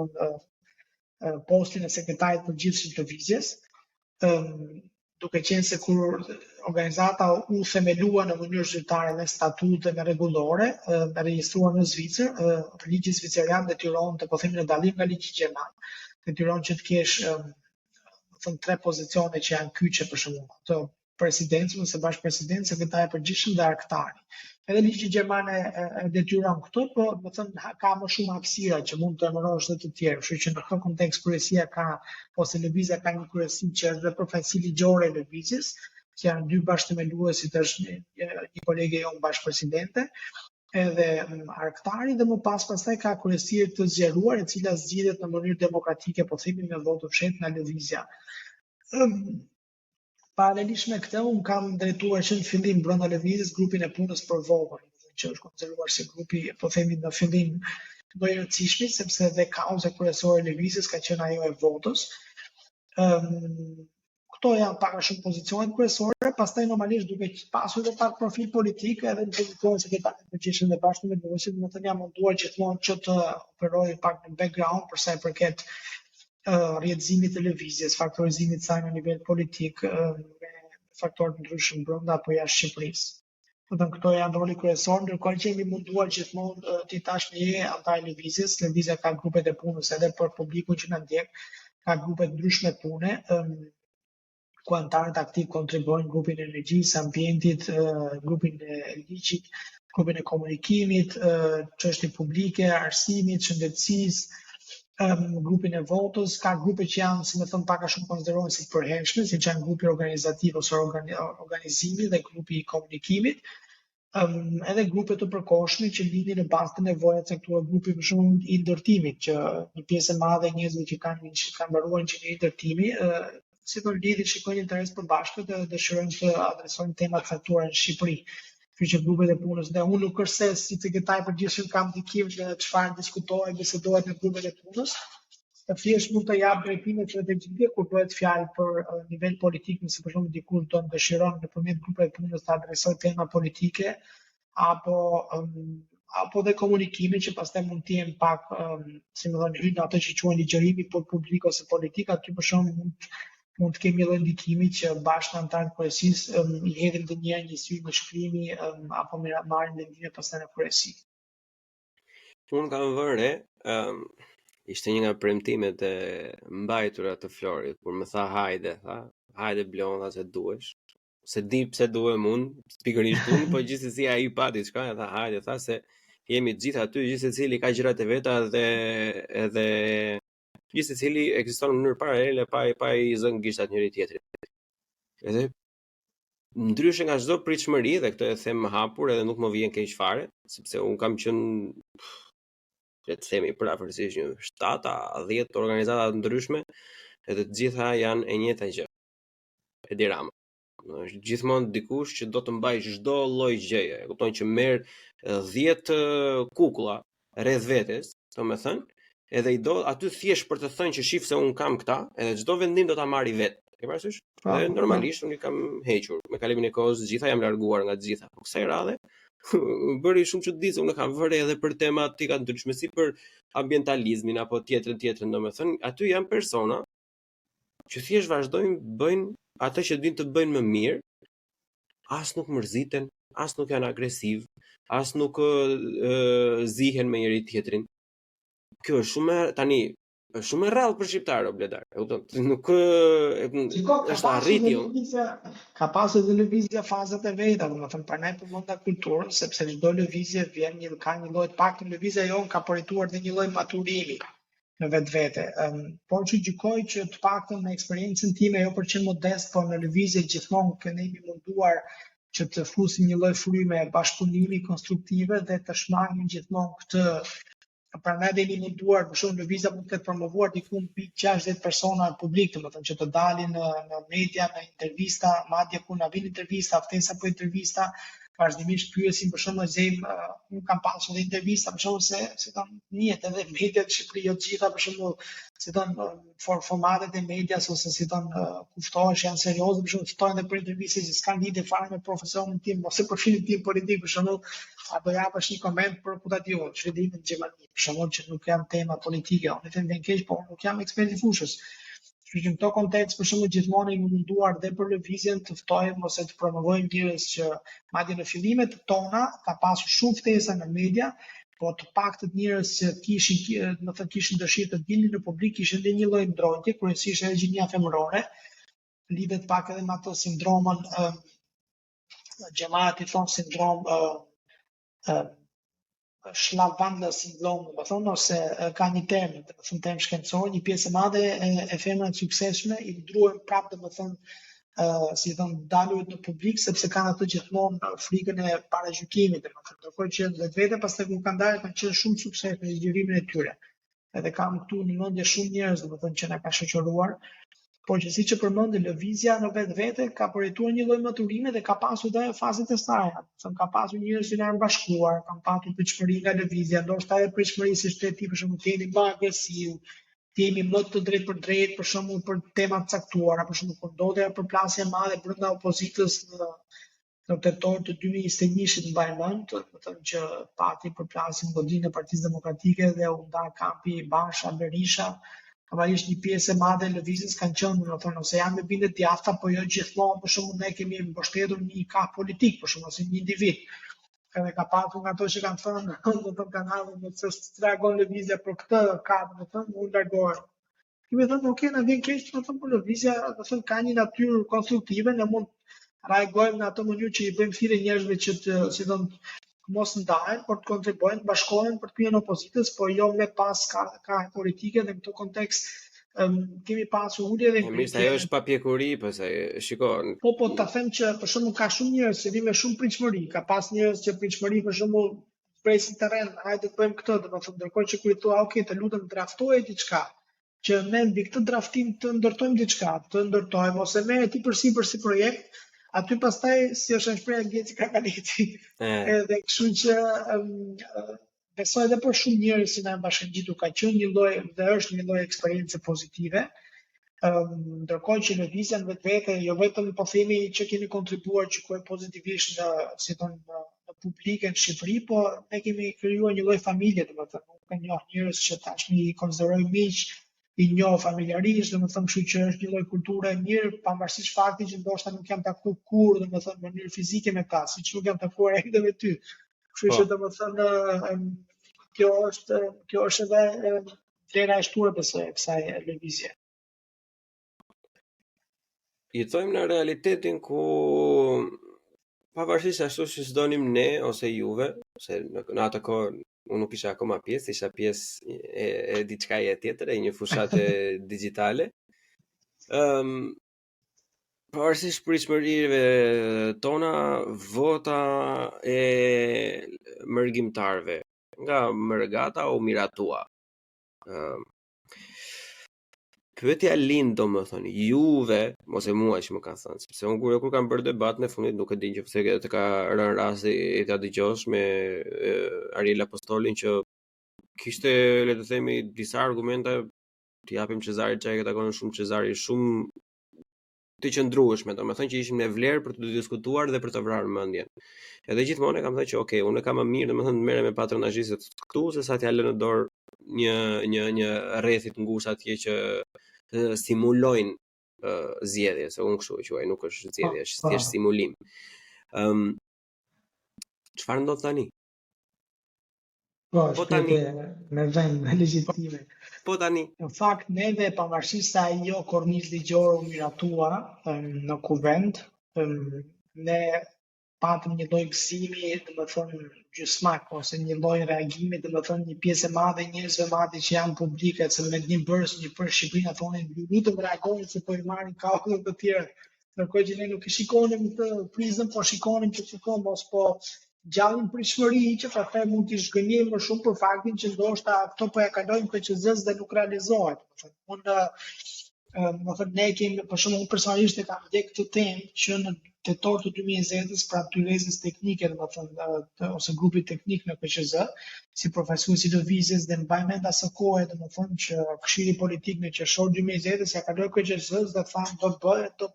postin e sekretarit përgjithshëm të lëvizjes, duke qenë se kur organizata u themelua në mënyrë zyrtare me statute, me rregullore, regjistruar në Zvicër, ligji zvicerian detyron të, po themi në dallim nga ligji gjerman, detyron që të kesh tre pozicione që janë kyçe, për shembull, të presidencën ose bashkëpresidencë, sekretari i përgjithshëm dhe arktari. Edhe ligji gjerman e detyron këtë, por më thënë ka më shumë hapësira që mund të emërosh edhe të tjerë. Kështu që në këtë kontekst kryesia ka, ose lëvizja ka një kryesi që është dhe përfaqësi ligjore e lëvizjes, që janë dy bashkëthemeluesit, është një kolege jonë bashkëpresidente, edhe arktari, dhe më pastaj ka kryesi të zgjeruar, e cila zgjidhet në mënyrë demokratike, po themi me votë fsheht nga lëvizja. Paralelisht me këtë, unë kam drejtuar që në fillim brenda lëvizjes grupin e punës për votën, që është konsideruar si grupi, po themi në fillim më i rëndësishëm, sepse dhe kauza kryesore e lëvizjes ka qenë ajo e votës. Këto janë pak a shumë pozicionet kryesore, pastaj normalisht duke pasur edhe pak profil politik, edhe në pozicionin sekretarit përgjithshëm dhe bashkëthemeluesit, do të jam munduar gjithmonë që të operoj pak në background për sa i përket rrjedhëzimit të lëvizjes, faktorizimit të saj në nivel politik, me faktorë të ndryshëm brenda apo jashtë Shqipërisë. Këto janë roli kryesor, ndërkohë që jemi munduar gjithmonë ti tashmë je antar i lëvizjes. Lëvizja ka grupet e punës edhe për publikun që na ndjek, ka grupe të ndryshme pune, ku antarët aktiv kontribuojnë grupin e energjisë, ambientit, grupin e ligjit, grupin e komunikimit, çështje publike, arsimit, shëndetësisë, grupin e votës, ka grupe që janë, si më thënë, pak a shumë konsiderohen si të përhershme, siç janë grupi organizativ ose organizimi dhe grupi i komunikimit, edhe grupe të përkohshme që lidhin në bazë të nevojave të caktuara, grupi për shembull i ndërtimit, që një pjesë e madhe e njerëzve që kanë mbaruar inxhinieri ndërtimi, si të lidhin, shikojnë interes për bashkët dhe dëshirojnë të adresojnë tema të caktuara në Shqipëri. Kështu që grupet e punës, dhe unë nuk është se si sekretar përgjithshëm kam ndikim në çfarë diskutohet, bisedohet në grupet e punës, thjesht mund të jap drejtime strategjike kur bëhet fjalë për nivel politik, nëse për shembull dikush do të dëshiron nëpërmjet grupeve të punës të adresojë tema politike apo dhe komunikimi që pastaj mund të jenë pak, si më thënë, hyn ato që quhen ligjërimi për publik ose politik, aty për shembull mund të kemi edhe ndikimi që bashkë antarët e kryesisë i hedhin të një sy në shkrimi apo marrin vendime pastaj në kryesi. Unë kam vënë, ishte një nga premtimet e mbajtura të Florit, kur më tha hajde blonda se duhesh. Se di pse duhem unë, pikërisht unë, po gjithsesi ai pa diçka, e tha hajde, tha se jemi të gjithë aty, gjithë secili ka gjërat e veta dhe edhe gjithë secili ekziston në mënyrë paralele pa i zënë gishtat njëri tjetrit. Edhe ndryshe nga çdo pritshmëri, dhe këtë e them më hapur edhe nuk më vjen keq fare, sepse un kam qenë le të themi përafërsisht një 7-10 organizata të ndryshme, edhe të gjitha janë e njëjta gjë. Edi Rama. Është gjithmonë dikush që do të mbajë çdo lloj gjëje. E kupton që merr 10 kukulla rreth vetes, domethënë, edhe i do aty thjesht për të thënë që shif se un kam këta, edhe çdo vendim do ta marri vetë. E parasysh? Dhe normalisht unë kam hequr. Me kalimin e kohës gjitha jam larguar nga të gjitha. Po kësaj radhe bëri shumë çuditse, unë kam vënë edhe për tematika të ndryshme, si për ambientalizmin apo tjetrën, domethënë, aty janë persona që thjesht vazhdojnë bëjnë atë që dinë të bëjnë më mirë, as nuk mërziten, as nuk janë agresiv, as nuk zihen me njëri tjetrin. Kjo është shumë e rrallë për shqiptarë, o bledar. Nuk është arritje. Ka pasur edhe lëvizje fazat e veta, domethënë prandaj përmenda kulturën, sepse çdo lëvizje ka një lloj, paktën lëvizja jon ka përjetuar dhe një lloj maturimi në vetvete. Por që gjykoj që të paktën me eksperiencën time, jo për qenë modest, por në lëvizje gjithmonë kemi munduar që të fusim një lloj fryme bashkëpunimi konstruktive dhe të shmangim gjithmonë këtë. Prandaj dhe jemi munduar, për shembull, lëvizja mund të ketë promovuar diku mbi 60 persona publik, domethënë që të dalin në media, në intervista, madje kur na vin intervista, ftesa për intervista, vazhdimisht pyesin, për shembull, unë kam pasur edhe intervista, për shembull, se njihet edhe mediat në Shqipëri, jo të gjitha, për shembull, formatet e medias ose kuftohesh janë serioze, për shembull, ftojnë edhe për interviste që s'kan lidhje fare me profesionin tim ose profilin tim politik, për shembull, apo japësh një koment për kutatiun, çlimin në Gjermani, për shembull, që nuk janë tema politike, unë them vjen keq, por nuk jam ekspert i fushës. Kështu që në këto kontekst, për shembull, gjithmonë jemi munduar dhe për lëvizjen të ftojmë ose të promovojmë njerëz që madje në fillimet tona ka pasur shumë ftesa në media, po të paktën njerëz që kishin dëshirë të dilnin në publik, kishin edhe një lloj ndrojtje, kryesisht edhe gjinia femërore, lidhet pak edhe me ato sindromën xhamati thon sindrom Shlavanda sindrom, domethënë, ose ka një term, term shkencor, një pjesë e madhe e femrave të suksesshme i ndruhen prapë, domethënë, si thon, dalurit në publik, sepse kanë atë gjithmonë frikën e paragjykimit, domethënë, ndërkohë që vetvete pastaj kur kanë dalë kanë qenë shumë sukses në ligjërimin e tyre. Edhe kam këtu në mendje shumë njerëz, domethënë, që na ka shoqëruar, por që siç e përmendë, lëvizja në vetvete ka përjetuar një lloj maturimi dhe ka pasur edhe fazat e saj. Ka pasur njerëz që janë bashkuar, kanë pasur pritshmëri nga lëvizja, ndoshta edhe pritshmëri si shteti, për shembull, të jemi më agresiv, të jemi më të drejtë për drejtë, për shembull, për tema të caktuara, për shembull, kur ndodhej përplasje e madhe brenda opozitës në tetor të 2021-shit, mbaj mend, domethënë që pati përplasjen në godinë e Partisë Demokratike dhe u nda kampi Basha Berisha. Normalisht një pjesë e madhe e lëvizjes kanë qenë, domethënë, ose janë me bindje djathta, po jo gjithmonë, për shembull, ne kemi mbështetur një kah politik, për shembull, si një individ. Edhe ka pasur nga ato që kanë thënë, domethënë kanë ardhur me ç'është reagon lëvizja për këtë ka, domethënë, unë largohem. Kemi thënë, okay, na vjen keq, domethënë, por lëvizja, domethënë, ka një natyrë konstruktive, ne mund reagojmë në atë mënyrë që i bëjmë thirrje njerëzve që të, mos ndahen, por të kontribuojnë, bashkohen për të kryer opozitës, por jo me pas ka politike, dhe në këtë kontekst kemi pasur ulje dhe ngritje. Ajo është papjekuri, pastaj shiko. Po ta them që për shembull ka shumë njerëz që vinë me shumë pritshmëri, ka pas njerëz që pritshmëri për shembull presin terren, hajde të bëjmë këtë, domethënë ndërkohë që kur i thua, okay, të lutem draftoje diçka, që ne mbi këtë draftim të ndërtojmë diçka, të ndërtojmë ose merre ti përsipër si projekt. Aty pastaj si është shprehja Geci Kakaleci. Edhe kështu që besoj edhe për shumë njerëz që na janë bashkëngjitur ka qenë një lloj dhe është një lloj eksperience pozitive. Ndërkohë që lëvizja në vetvete, jo vetëm po themi që kemi kontribuar që kuaj pozitivisht në publike në Shqipëri, po ne kemi krijuar një lloj familje, domethënë, unë njoh njerëz që tashmë i konsideroj miq, i njoh familjarisht, domethënë, kështu që është një lloj kulture e mirë, pavarësisht faktit që ndoshta nuk jam takuar kurrë, domethënë, në mënyrë fizike me ta, siç nuk jam takuar edhe me ty. Kështu që domethënë kjo është edhe vlera e shtuar besoj e kësaj lëvizje. Jetojmë në realitetin ku pavarësisht ashtu që s'donim ne ose juve, se në atë kohë unë nuk isha akoma pjesë, isha pjesë e diçkaje tjetër, e një fushate digjitale. Pavarësisht pritshmërive tona, vota e mërgjimtarve nga mërgata u miratua. Pyetja lind domethënë, juve, mos e mua që më kanë thënë, sepse unë kur kam bërë debat në fundit nuk e di nëse të ka rënë rasti ta dëgjosh me Ariel Apostolin që kishte, le të themi, disa argumente, t'i japim Cezarit që ai takon shumë Cezari, shumë të qëndrueshme, domethënë që ishim në vlerë për të diskutuar dhe për të vrarë mendjen. Edhe gjithmonë kam thënë që okay, unë kam më mirë domethënë merrem me patronazhistët këtu se sa t'ia lënë në dorë një rrethit ngushtë atje që stimulojnë zgjedhje, se unë kështu e quaj, nuk është zgjedhje, është thjesht stimulim. Çfarë ndodh tani? Po tani me vend legjitime. Po tani. Në fakt neve pavarësisht se ajo kornizë ligjore u miratua në kuvend, ne patëm një lloj gëzimi, domethënë gjysmak ose një lloj reagimi, domethënë një pjesë e madhe njerëzve madhe që janë publike, se me një bërës një për Shqipërinë thonin lutëm reagojnë se po i marrin kaucët të tjerë. Ndërkohë që ne nuk e shikonim të prizën, po shikonim që shikon mos po gjallin pritshmëri që pastaj mund t'i zhgënjejmë më shumë për faktin që ndoshta këto po ja kalojnë PQZ-s dhe nuk realizohet. Domethënë ne kemi, për shembull, personalisht e kam ndjek këtë temë që në tetor të 2020-s pra ylezës teknike, domethënë ose grupi teknik në PQZ, si profesues i lëvizjes dhe mbaj mend asë kohë, domethënë që Këshilli Politik në qershor 2020-s ja kaloi PQZ-s dhe thanë do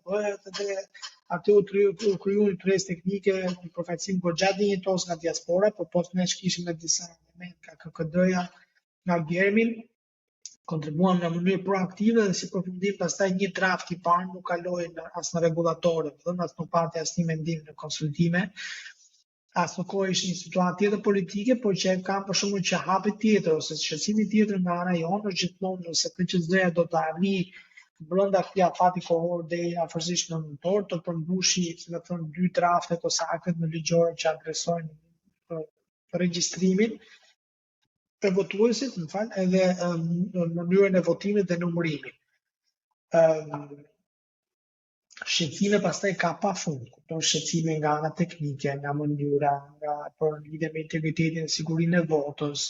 bëhet dhe atë u kryu një ylezë teknike, një profesim goxha dinjitos nga diaspora, por po ne kishim në disa element nga KKD-ja, nga Germin, kontribuam në mënyrë proaktive dhe si përfundim pastaj një draft i parë nuk kaloi as në rregullatore, as nuk pati asnjë mendim në konsultime. As nuk ishte një situatë tjetër politike, por që kam për shembull që hapi tjetër ose shqetësimi tjetër nga ana jonë është gjithmonë nëse PQZ-ja do të arrijë brenda këtij afati kohor deri afërsisht në nëntor të përmbushi, si më thon, 2 draftet ose aktet në ligjore që adresojnë regjistrimin e votuesit, edhe mënyrën e votimit dhe numërimit. Shqetësime pastaj ka pafund, shqetësime nga ana teknike, nga mënyra, nga për lidhje me integritetin e sigurinë e votës,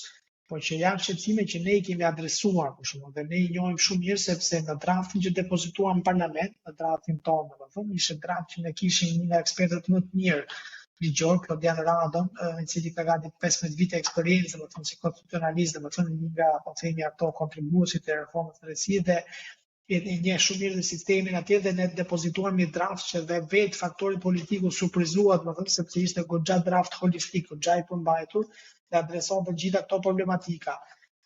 por që janë shqetësime që ne i kemi adresuar, për shembull, dhe ne i njohim shumë mirë sepse në draftin që depozituam në parlament, në draftin tonë, domethënë ishte draft që ne kishim një nga ekspertët më të mirë ligjor, Klodian Radon, i cili ka gati 15 vite eksperiencë, domethënë si konstitucionalist, domethënë një nga, po themi, ato kontribuesit e reformës së drejtësisë dhe e njeh shumë mirë sistemin atje dhe ne depozituam një draft që dhe vetë faktori politik u surprizua, domethënë sepse ishte goxha draft holistik, goxha i përmbajtur dhe adresonte gjitha këto problematika.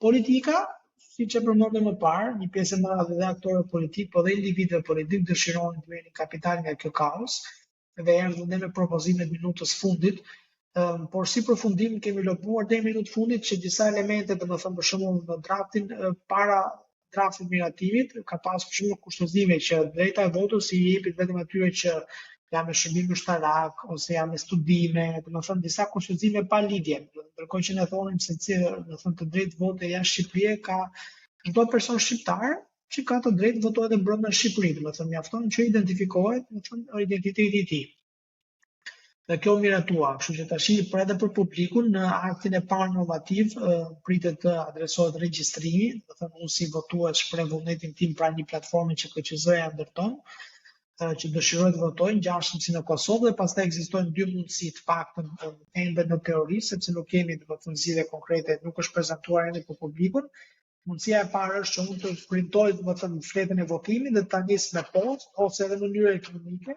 Politika, siç e përmendëm më parë, një pjesë e madhe dhe aktorët politik, po dhe individëve politik dëshironin të merrin kapital nga kjo kaos dhe erdhën dhe me propozimet minutës fundit, por si përfundim kemi lobuar deri minutë fundit që disa elemente, domethënë për shembull në draftin para draftit miratimit, ka pasur për shembull kushtozime që drejta e votës i jepet vetëm atyre që janë me shërbim ushtarak ose janë me studime, domethënë disa kushtozime pa lidhje. Ndërkohë që ne thonim se domethënë të drejtë vote jashtë Shqipërisë ka çdo person shqiptar që ka të drejtë votojë edhe brenda Shqipërisë, domethënë mjafton që identifikohet, domethënë identiteti i tij. Dhe kjo miratua, kështu që tash për edhe për publikun në aktin e parë normativ pritet të adresohet regjistrimi, domethënë unë si votues shpreh vullnetin tim pra një platformë që KQZ-ja ndërton, që dëshirojnë të votojnë, ngjashëm si në Kosovë, dhe pastaj ekzistojnë dy mundësi të paktën ende në teori, sepse nuk kemi domethënë zgjidhje konkrete, nuk është prezantuar ende për publikun. Mundësia e parë është që unë të printoj domethënë fletën e votimit dhe ta nis me postë ose edhe në mënyrë elektronike.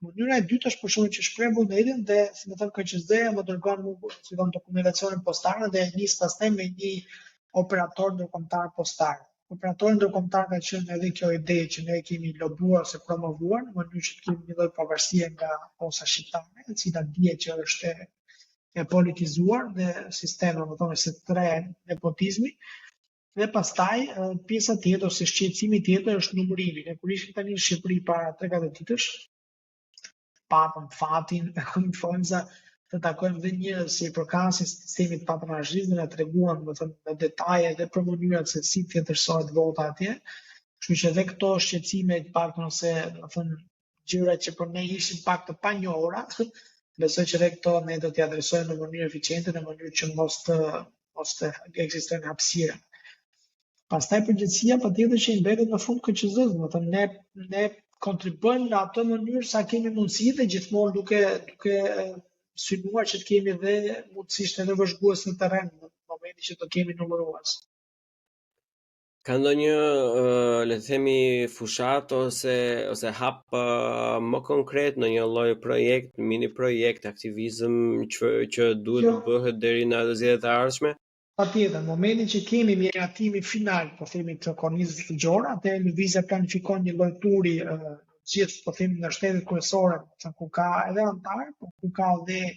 Mënyra e dytë është për shkak që shpreh vullnetin dhe, si më thënë KQZ-ja, më dërgon dokumentacionin postar dhe e nis pastaj me një operator ndërkombëtar postar. Operatori ndërkombëtar ka qenë edhe kjo ide që ne kemi lobuar ose promovuar në mënyrë që të kemi një lloj pavarësie nga posta shqiptare, e cila dihet që është e politizuar dhe sistemi, domethënë se tre nepotizmi. Dhe pastaj pjesa tjetër ose shqetësimi tjetër është numërimi. Ne kur ishim tani në Shqipëri para 3-4 ditësh, patëm fatin, influenza, të takojmë dhe njerëz si përkatësin e sistemit patronazhist dhe na treguan domethënë në detaje dhe për mënyrat se si tjetërsohet vota atje. Kështu që edhe këto shqetësime të paktën ose domethënë gjëra që për ne ishin pak të panjohura, besoj që edhe këto ne do t'i adresojmë në mënyrë eficiente, në mënyrë që mos të ekzistojnë hapësira. Pastaj përgjegjësia patjetër që i mbetet në fund KQZ-s, domethënë ne kontribuojmë në atë mënyrë sa kemi mundësi dhe gjithmonë duke synuar që të kemi dhe mundësisht edhe vëzhgues në terren në momentin që do kemi numërues. Ka ndonjë, le të themi, fushat ose hap më konkret në një lloj projekt, mini projekt, aktivizëm që duhet të bëhet deri në atë zgjedhjet e ardhshme? Patjetër, në momentin që kemi miratimin final, po themi të kornizës ligjore, atëherë lëvizja planifikon një lloj turi gjithë, po themi, në shtetet kryesore, ku ka edhe antar, po ku ka edhe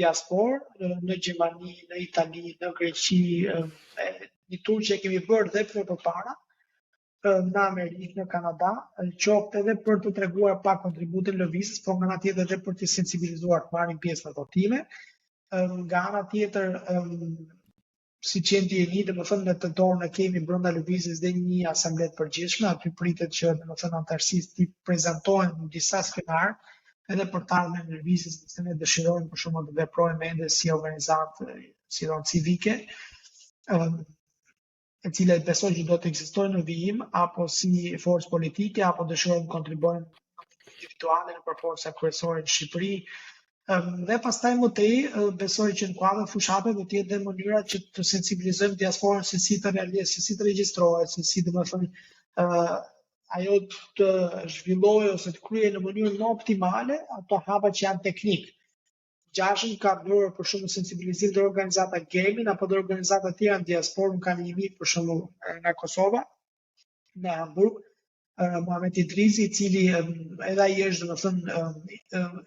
diasporë, në Gjermani, në Itali, në Greqi, një tur që kemi bërë dhe përpara, në Amerikë, në Kanada, qoftë edhe për të treguar pak kontributin lëvizjes, por nga ana tjetër edhe për të sensibilizuar të marrin pjesë në votime. Nga ana tjetër, si që ndjeni, domethënë në tetor ne kemi brenda lëvizjes dhe një asamblet përgjithshme, aty pritet që domethënë antarësisë të prezantohen në disa skenar edhe për të ardhmen në lëvizjes, nëse ne dëshirojmë për shembull të veprojmë ende si organizatë civike, e cila besoj që do të ekzistojë në vijim, apo si forcë politike, apo dëshirojmë të kontribuojmë individuale në forca kryesore në Shqipëri. Dhe pastaj më tej, besoj që në kuadër fushatave do të jetë dhe mënyra që të sensibilizojmë diasporën se si të realisë, se si të regjistrohet, se si domethënë ajo të zhvillohej ose të kryej në mënyrë më optimale ato hapa që janë teknik. Gjashëm ka bërë për shumë sensibilizim dhe organizata Gamin apo dhe organizata tjera në diasporë, më kanë një mik për shumë nga Kosova, në Hamburg, Muhamet Idrizi, i cili edhe ai është domethënë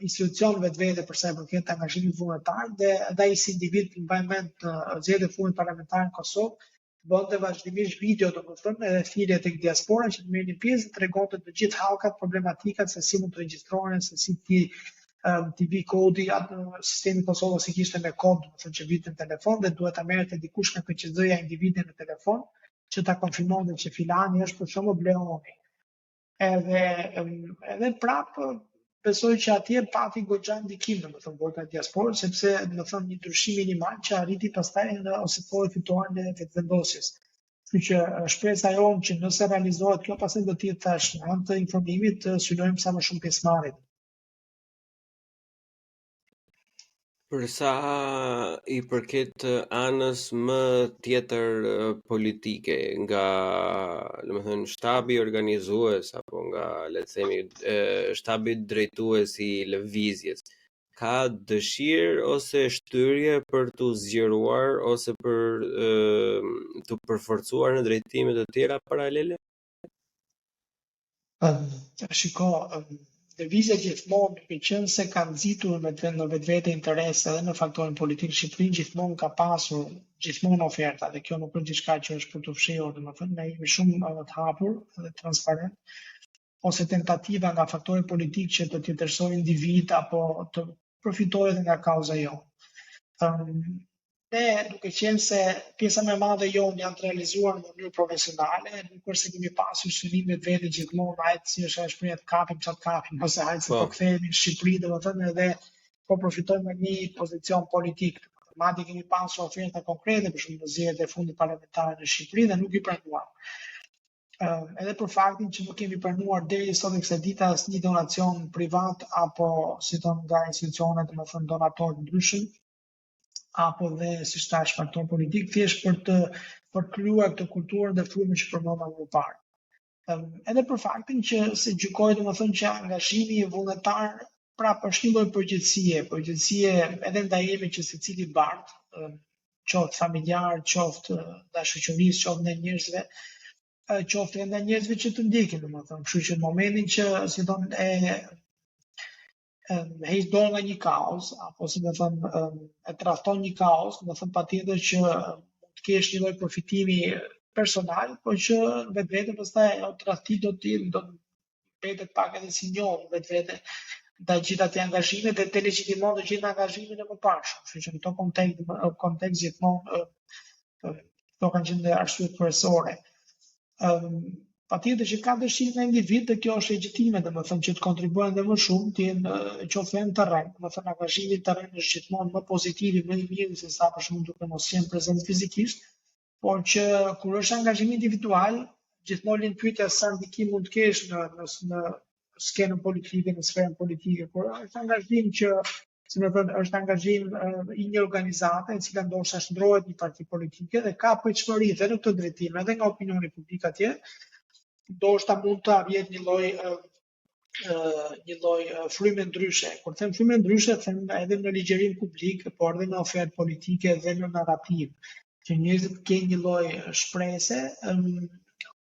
institucion vetvete për sa i përket angazhimit vullnetar dhe edhe ai si individ mbaj mend zgjedhjet e fundit parlamentare në Kosovë, bënte vazhdimisht video domethënë edhe thirrje tek diaspora që të merrnin pjesë dhe tregonte të gjithë hallkat problematikat se si mund të regjistrohen, se si ti vi kodi atë sistemi i Kosovës si kishte me kod, domethënë që vite në telefon dhe duhet ta merrte dikush nga KQZ-ja individin në telefon që ta konfirmonte që filani është për shembull Bleoni. Edhe prapë besoj që atje pati goxha ndikim domethënë vota e diasporës, sepse domethënë një ndryshim minimal që arriti pastaj ose po e fituar në vetëvendosjes. Kështu që shpresa jonë që nëse realizohet kjo pastaj do të jetë tash në anë të informimit të synojmë sa më shumë pjesëmarrje. Për sa i përket anës më tjetër politike, nga domethënë shtabi organizues apo nga le të themi shtabi drejtues i lëvizjes, ka dëshirë ose shtyrje për të zgjeruar ose për të përforcuar në drejtime të tjera paralele? Shiko, lëvizja gjithmonë, duke qenë se ka nxitur në vetvete interese edhe në faktorin politik, Shqipërinë gjithmonë ka pasur gjithmonë oferta dhe kjo nuk është diçka që është për të fshehur, domethënë ne jemi shumë të hapur dhe transparent, ose tentativa nga faktori politik që të tjetërsojë individ apo të përfitojë nga kauza jonë. Ne, duke qenë se pjesa më e madhe jonë janë të realizuar në mënyrë profesionale, nuk është se kemi pasur synimet vetë gjithmonë, hajtë si është shprehja të kapim çat kapim, ose hajtë se po kthehemi në Shqipëri, domethënë edhe po përfitojmë nga një pozicion politik. Madje kemi pasur oferta konkrete për shembull në zgjedhjet e fundit parlamentare në Shqipëri dhe nuk i pranuam. edhe për faktin që nuk kemi pranuar deri sot kësaj dite asnjë donacion privat apo si thon nga institucione, domethënë donatorë ndryshëm, apo dhe si thash faktor politik, thjesht për të krijuar këtë kulturë dhe frymin që përmenda më parë. Edhe për faktin që se gjykoj domethënë që angazhimi vullnetar prapë është një lloj përgjegjësie edhe ndaj jemi që secili bart, qoftë familjar, qoftë ndaj shoqërisë, qoftë ndaj njerëzve, qoftë edhe ndaj njerëzve që të ndjekin, domethënë, kështu që në momentin që si thon heq dorë nga një kaos, apo si më thon e trahton një kaos, do të thon patjetër që mund të kesh një lloj përfitimi personal, por që vetvete pastaj ajo tradhti do të mbetet pak edhe si njohur vetvete ndaj gjithë atij angazhimi dhe të legjitimon të gjithë angazhimin e mëparshëm. Kështu që në këtë kontekst gjithmonë këto kanë qenë arsyet kryesore. Patjetër që ka dëshirë nga individ dhe kjo është legjitime, domethënë që të kontribuojnë dhe më shumë të jenë qoftë në terren, domethënë angazhimi në terren është gjithmonë më pozitiv, më i mirë se sa për shembull duke mos qenë prezant fizikisht, por që kur është angazhim individual, gjithmonë lind pyetja sa ndikim mund të kesh në skenën politike, në sferën politike, por është angazhim që si më thënë, është angazhim i një organizate, e cila ndoshta shndrohet një parti politike dhe ka pritshmëri edhe në këtë drejtim, edhe nga opinioni publik atje, ndoshta mund të avjet një lloj fryme ndryshe. Kur them fryme ndryshe, them edhe në ligjërim publik, por edhe në ofertë politike dhe në narrativ, që njerëzit kenë një lloj shprese,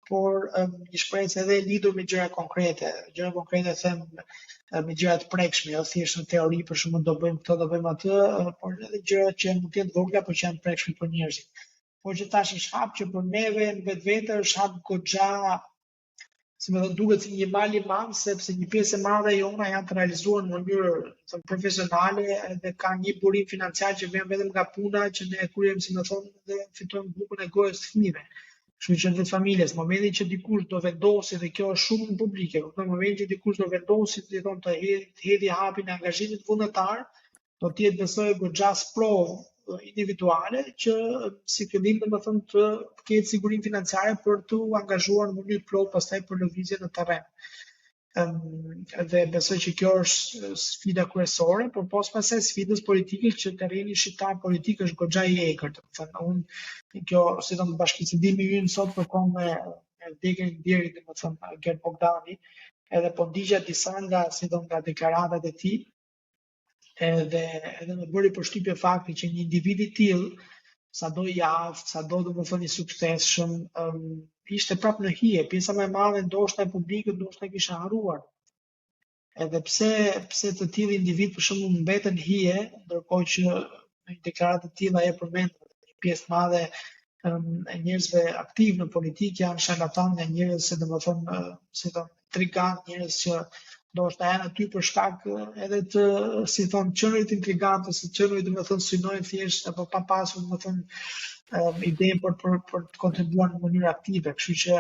por një shpresë edhe lidhur me gjëra konkrete. Gjëra konkrete them me gjëra të prekshme, jo thjesht në teori, për shembull do bëjmë këtë, do bëjmë atë, por edhe gjëra që mund të jenë vogla, por që janë të prekshme për njerëzit. Por që tash është hap që për neve në vetvete është hap goxha, si më thënë, duket si një mal i madh, sepse një pjesë e madhe e jona janë të realizuar në mënyrë profesionale dhe ka një burim financiar që vjen vetëm nga puna që ne kryejmë, si më thonë, dhe fitojmë bukën e gojës të fëmijëve. Kështu që në familjes, në momentin që dikush do vendosi, dhe kjo është shumë publike, në momentin që dikush do vendosi të hedhë hapin e angazhimit vullnetar, do të jetë besoj goxha sprovë individuale që si fillim domethënë të ketë sigurinë financiare për të angazhuar në mënyrë plot pastaj për lëvizje në terren. Dhe besoj që kjo është sfida kryesore, por pas pasaj sfidës politike që terreni shqiptar politik është goxha i egër. Unë kjo si thon bashkëbisedimi ynë sot përkon me vdekjen e Dierit, domethënë Gert Bogdani, edhe po ndigja disa nga si thon nga deklaratat e tij, edhe më bëri përshtypje fakti që një individ i tillë, sado i aftë, sado domethënë i suksesshëm, ishte prapë në hije, pjesa më e madhe ndoshta e publikut ndoshta kisha harruar. Edhe pse të tillë individ për shembull mbeten hije, ndërkohë që në një deklaratë të tilla e përmend një pjesë madhe e njerëzve aktiv në politikë janë sharlatan, nga njerëz se domethënë si thon intrigant, njerëz që ndoshta janë aty për shkak edhe të si thon qenurit intrigant ose qenurit domethënë synojnë thjesht apo pa pasur domethënë idenë për të kontribuar në mënyrë aktive. Kështu që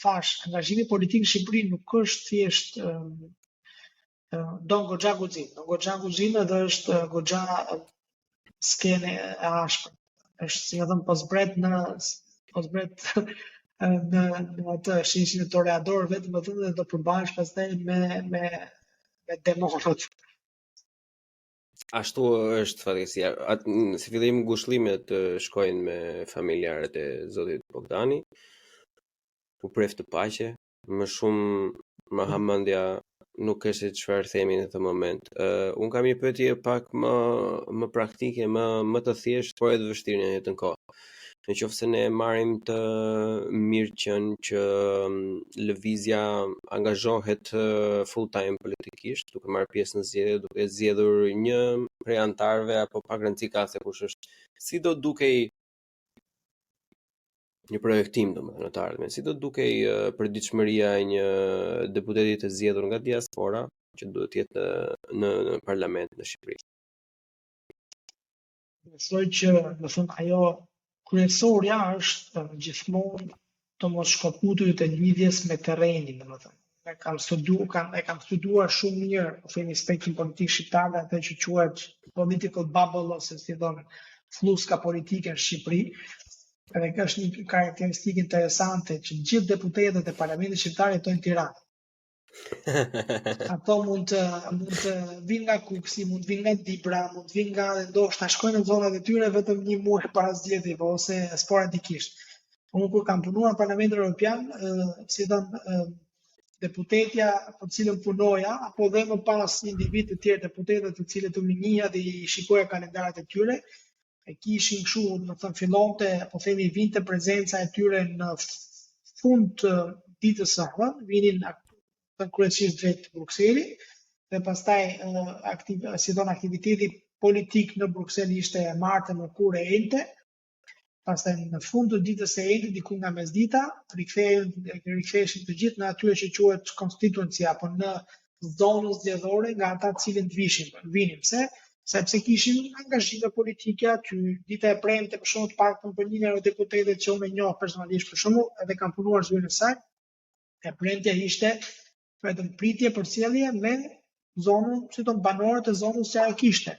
thash, angazhimi politik në Shqipëri nuk është thjesht don goxha guxime dhe është goxha skene e ashpër. Është si më thon posbret në atë shishin e toreador vetëm më thënë dhe do përbahesh pastaj me demonët. Ashtu është fatkeqësia. Si fillim ngushëllimet shkojnë me familjarët e zotit Bogdani, u pref të paqe, më shumë më hamendja nuk është çfarë themi në këtë moment. Unë kam një pyetje pak më praktike, më të thjeshtë, por edhe të vështirë në jetën kohë. Në qoftë se ne marrim të mirëqen që lëvizja angazhohet full time politikisht, duke marrë pjesë në zgjedhje, duke zgjedhur një prej antarëve apo pak rëndësi ka se kush është. Si do dukej një projektim domethënë të ardhmen, si do dukej përditshmëria e një deputeti të zgjedhur nga diaspora që duhet të jetë në parlament në Shqipëri? Besoj që, do thënë, ajo kryesorja është gjithmonë të mos shkëputur të lidhjes me terrenin, domethënë. E kam studuar shumë mirë, themi spektrin politik shqiptar, atë që quhet political bubble ose si thon fluska politike në Shqipëri. Edhe kjo është një karakteristikë interesante që gjithë deputetët e Parlamentit shqiptar jetojnë në Tiranë. Ato mund të vinë nga Kuksi, mund të vinë nga Dibra, mund të vinë nga ndoshta shkojnë në zonat e tyre vetëm një muaj para zgjedhjeve ose sporadikisht. Unë kur kam punuar në Parlamentin Evropian, si thënë deputetja për cilën punoja, apo dhe më pas individ të tjerë deputetët të cilët u minija dhe i shikoja kalendarat e tyre, e kishin kështu, më thënë fillonte, po themi vinte prezenca e tyre në fund ditës së hënë, vinin kryesisht drejt Brukselit, dhe pastaj aktiviteti politik në Bruksel ishte martë, mërkurë e enjte. Pastaj në fund të ditës së enjte, diku nga mesdita, riktheheshin të gjithë në atyre që quhet constituency apo në zonën zgjedhore nga ata të cilët vinin. Sepse kishin angazhime politike aty, dita e premte për shembull të paktën për një eurodeputetet që unë e njoh personalisht për shembull, edhe kam punuar zyrën e saj, e premtja ishte vetëm pritje për sjellje me zonën, si thon banore të zonës që ajo kishte.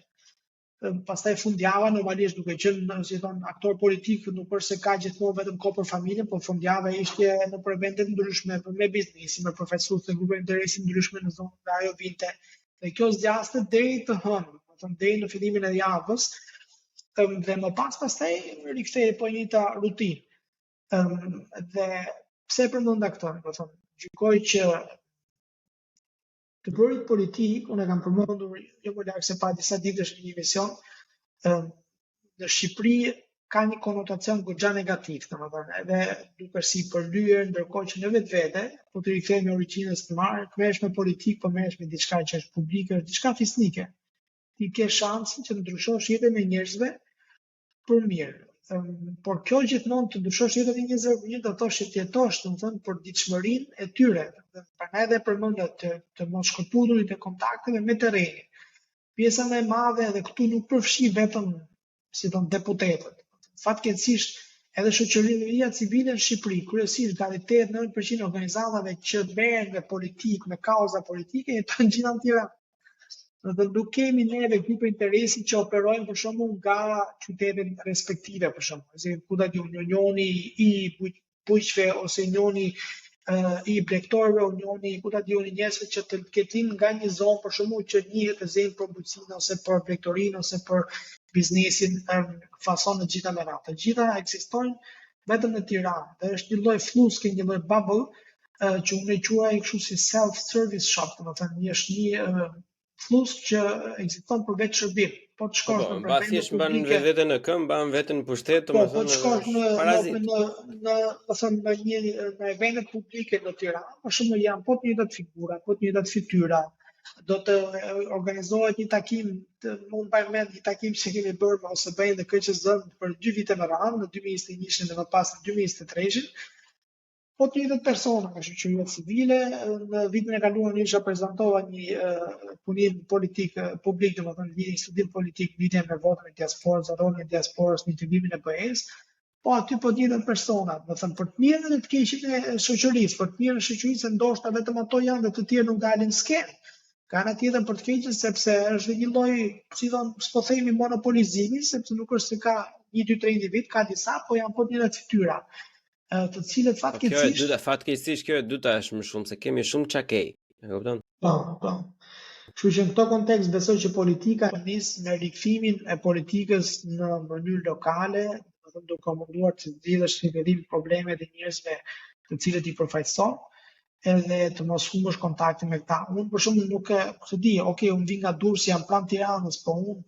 Pastaj fundjava normalisht duke qenë, si thon, aktor politik, nuk është se ka gjithmonë vetëm kohë për familjen, por fundjava ishte në vende të ndryshme, me biznesin, me profesorë të grupe interesi ndryshme në zonën ku ajo vinte. Dhe kjo zgjaste deri të hënën, deri në fillimin e javës, dhe më pastaj rikthehej po njëjta rutinë. Dhe pse përmenda këtë? Do thonë, gjykoj që të bërit politik, unë e kam përmendur jo më larg se pa disa ditësh në një emision, në Shqipëri ka një konotacion goxha negativ, domethënë, edhe duke si përlyer, ndërkohë që në vetvete, po të rikthehemi origjinës të marrë, merresh me politikë, po merresh me diçka që është publike, është diçka fisnike. Ti ke shansin që të ndryshosh jetën e njerëzve për mirë. Por kjo gjithmonë të ndryshosh jetën e njerëzve për mirë do të thosh që të jetosh, domethënë, për ditëshmërinë e tyre. Prandaj edhe përmendja të mos shkëputurit e kontakteve me terrenin. Pjesa më e madhe edhe këtu nuk përfshi vetëm, si thon, deputetët. Fatkeqësisht edhe shoqëria civile në Shqipëri, kryesisht gati 89% organizatave që merren me politikë, me kauza politike, jetojnë gjithë në Tiranë. Dhe nuk kemi neve grupe interesi që operojnë për shembull nga qytetet respektive, për shembull, si ku ta di Unioni i Bujqve ose Unioni i Bregtorëve, Unioni ku ta di njerëzve që të ketin nga një zonë për shembull që njihet të zemë për bujqësinë ose për bregtorinë ose për biznesin fason të gjitha me radhë. Të gjitha ekzistojnë vetëm në Tiranë. Dhe është një lloj fluske, një lloj bubble që unë e quaj kështu si self-service shop, domethënë është një flusk që ekziston për vetë shërbim. Po të shkosh në probleme publike, mban veten në këmbë, mban veten në pushtet, domethënë. Po të shkosh në eventet publike në Tiranë, për shembull janë po të njëjtat figura, po të njëjtat fytyra. Do të organizohet një takim, mund mbaj mend një takim që kemi bërë me OSB-n dhe KQZ-n për 2 vite me radhë, në 2021 dhe më pas në 2023. Po të njëjtat persona nga shoqëria civile, në vitin e kaluar isha prezantova një punim politik publik, domethënë një studim politik lidhje me votën e diasporës, rolin e diasporës në integrimin e BE-s. Po aty po të njëjtat persona, domethënë për të mirën dhe të keqen e shoqërisë, për të mirën e shoqërisë ndoshta vetëm ato janë dhe të tjerë nuk dalin sken. Ka ana tjetër për të keqen sepse është një lloj, si thon, s'po themi monopolizimi, sepse nuk është se ka 1, 2, 3 individ, ka disa, po janë po të njëjtat fytyra. Të cilët fatkeqësisht kjo e dyta është më shumë se kemi shumë çakej, e kupton? Po. Kështu që në këtë kontekst besoj që politika nis me rikthimin e politikës në mënyrë lokale, duke munduar të zgjidhësh nivelin problemet e njerëzve të cilët i përfaqëson, edhe të mos humbësh kontaktin me këta. Unë për shembull nuk e di, okay, unë vi nga Durrësi, jam pranë Tiranës, po unë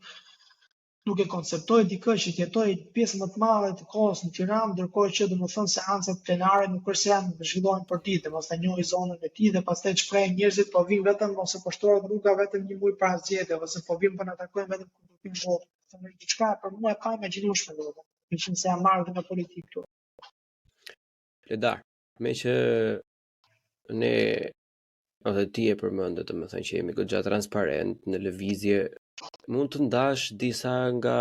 nuk e konceptoj dikë që të jetoj pjesë më të madhe të kohës në Tiranë, ndërkohë që domethënë seancat plenare nuk është se janë zhvillohen për ditë, mos ta njohë zonën e tij dhe pastaj shpreh njerëzit po vinë vetëm ose po shtrohet rruga vetëm një muaj para zgjedhjeve ose po vinë për na takojnë vetëm kur do të votë. Është diçka për mua e pa imagjinueshme domethënë, që se jam marrë në politikë këtu. Ledar, me që ne ose ti e përmendë, domethënë që jemi goxha transparent në lëvizje, mund të ndash disa nga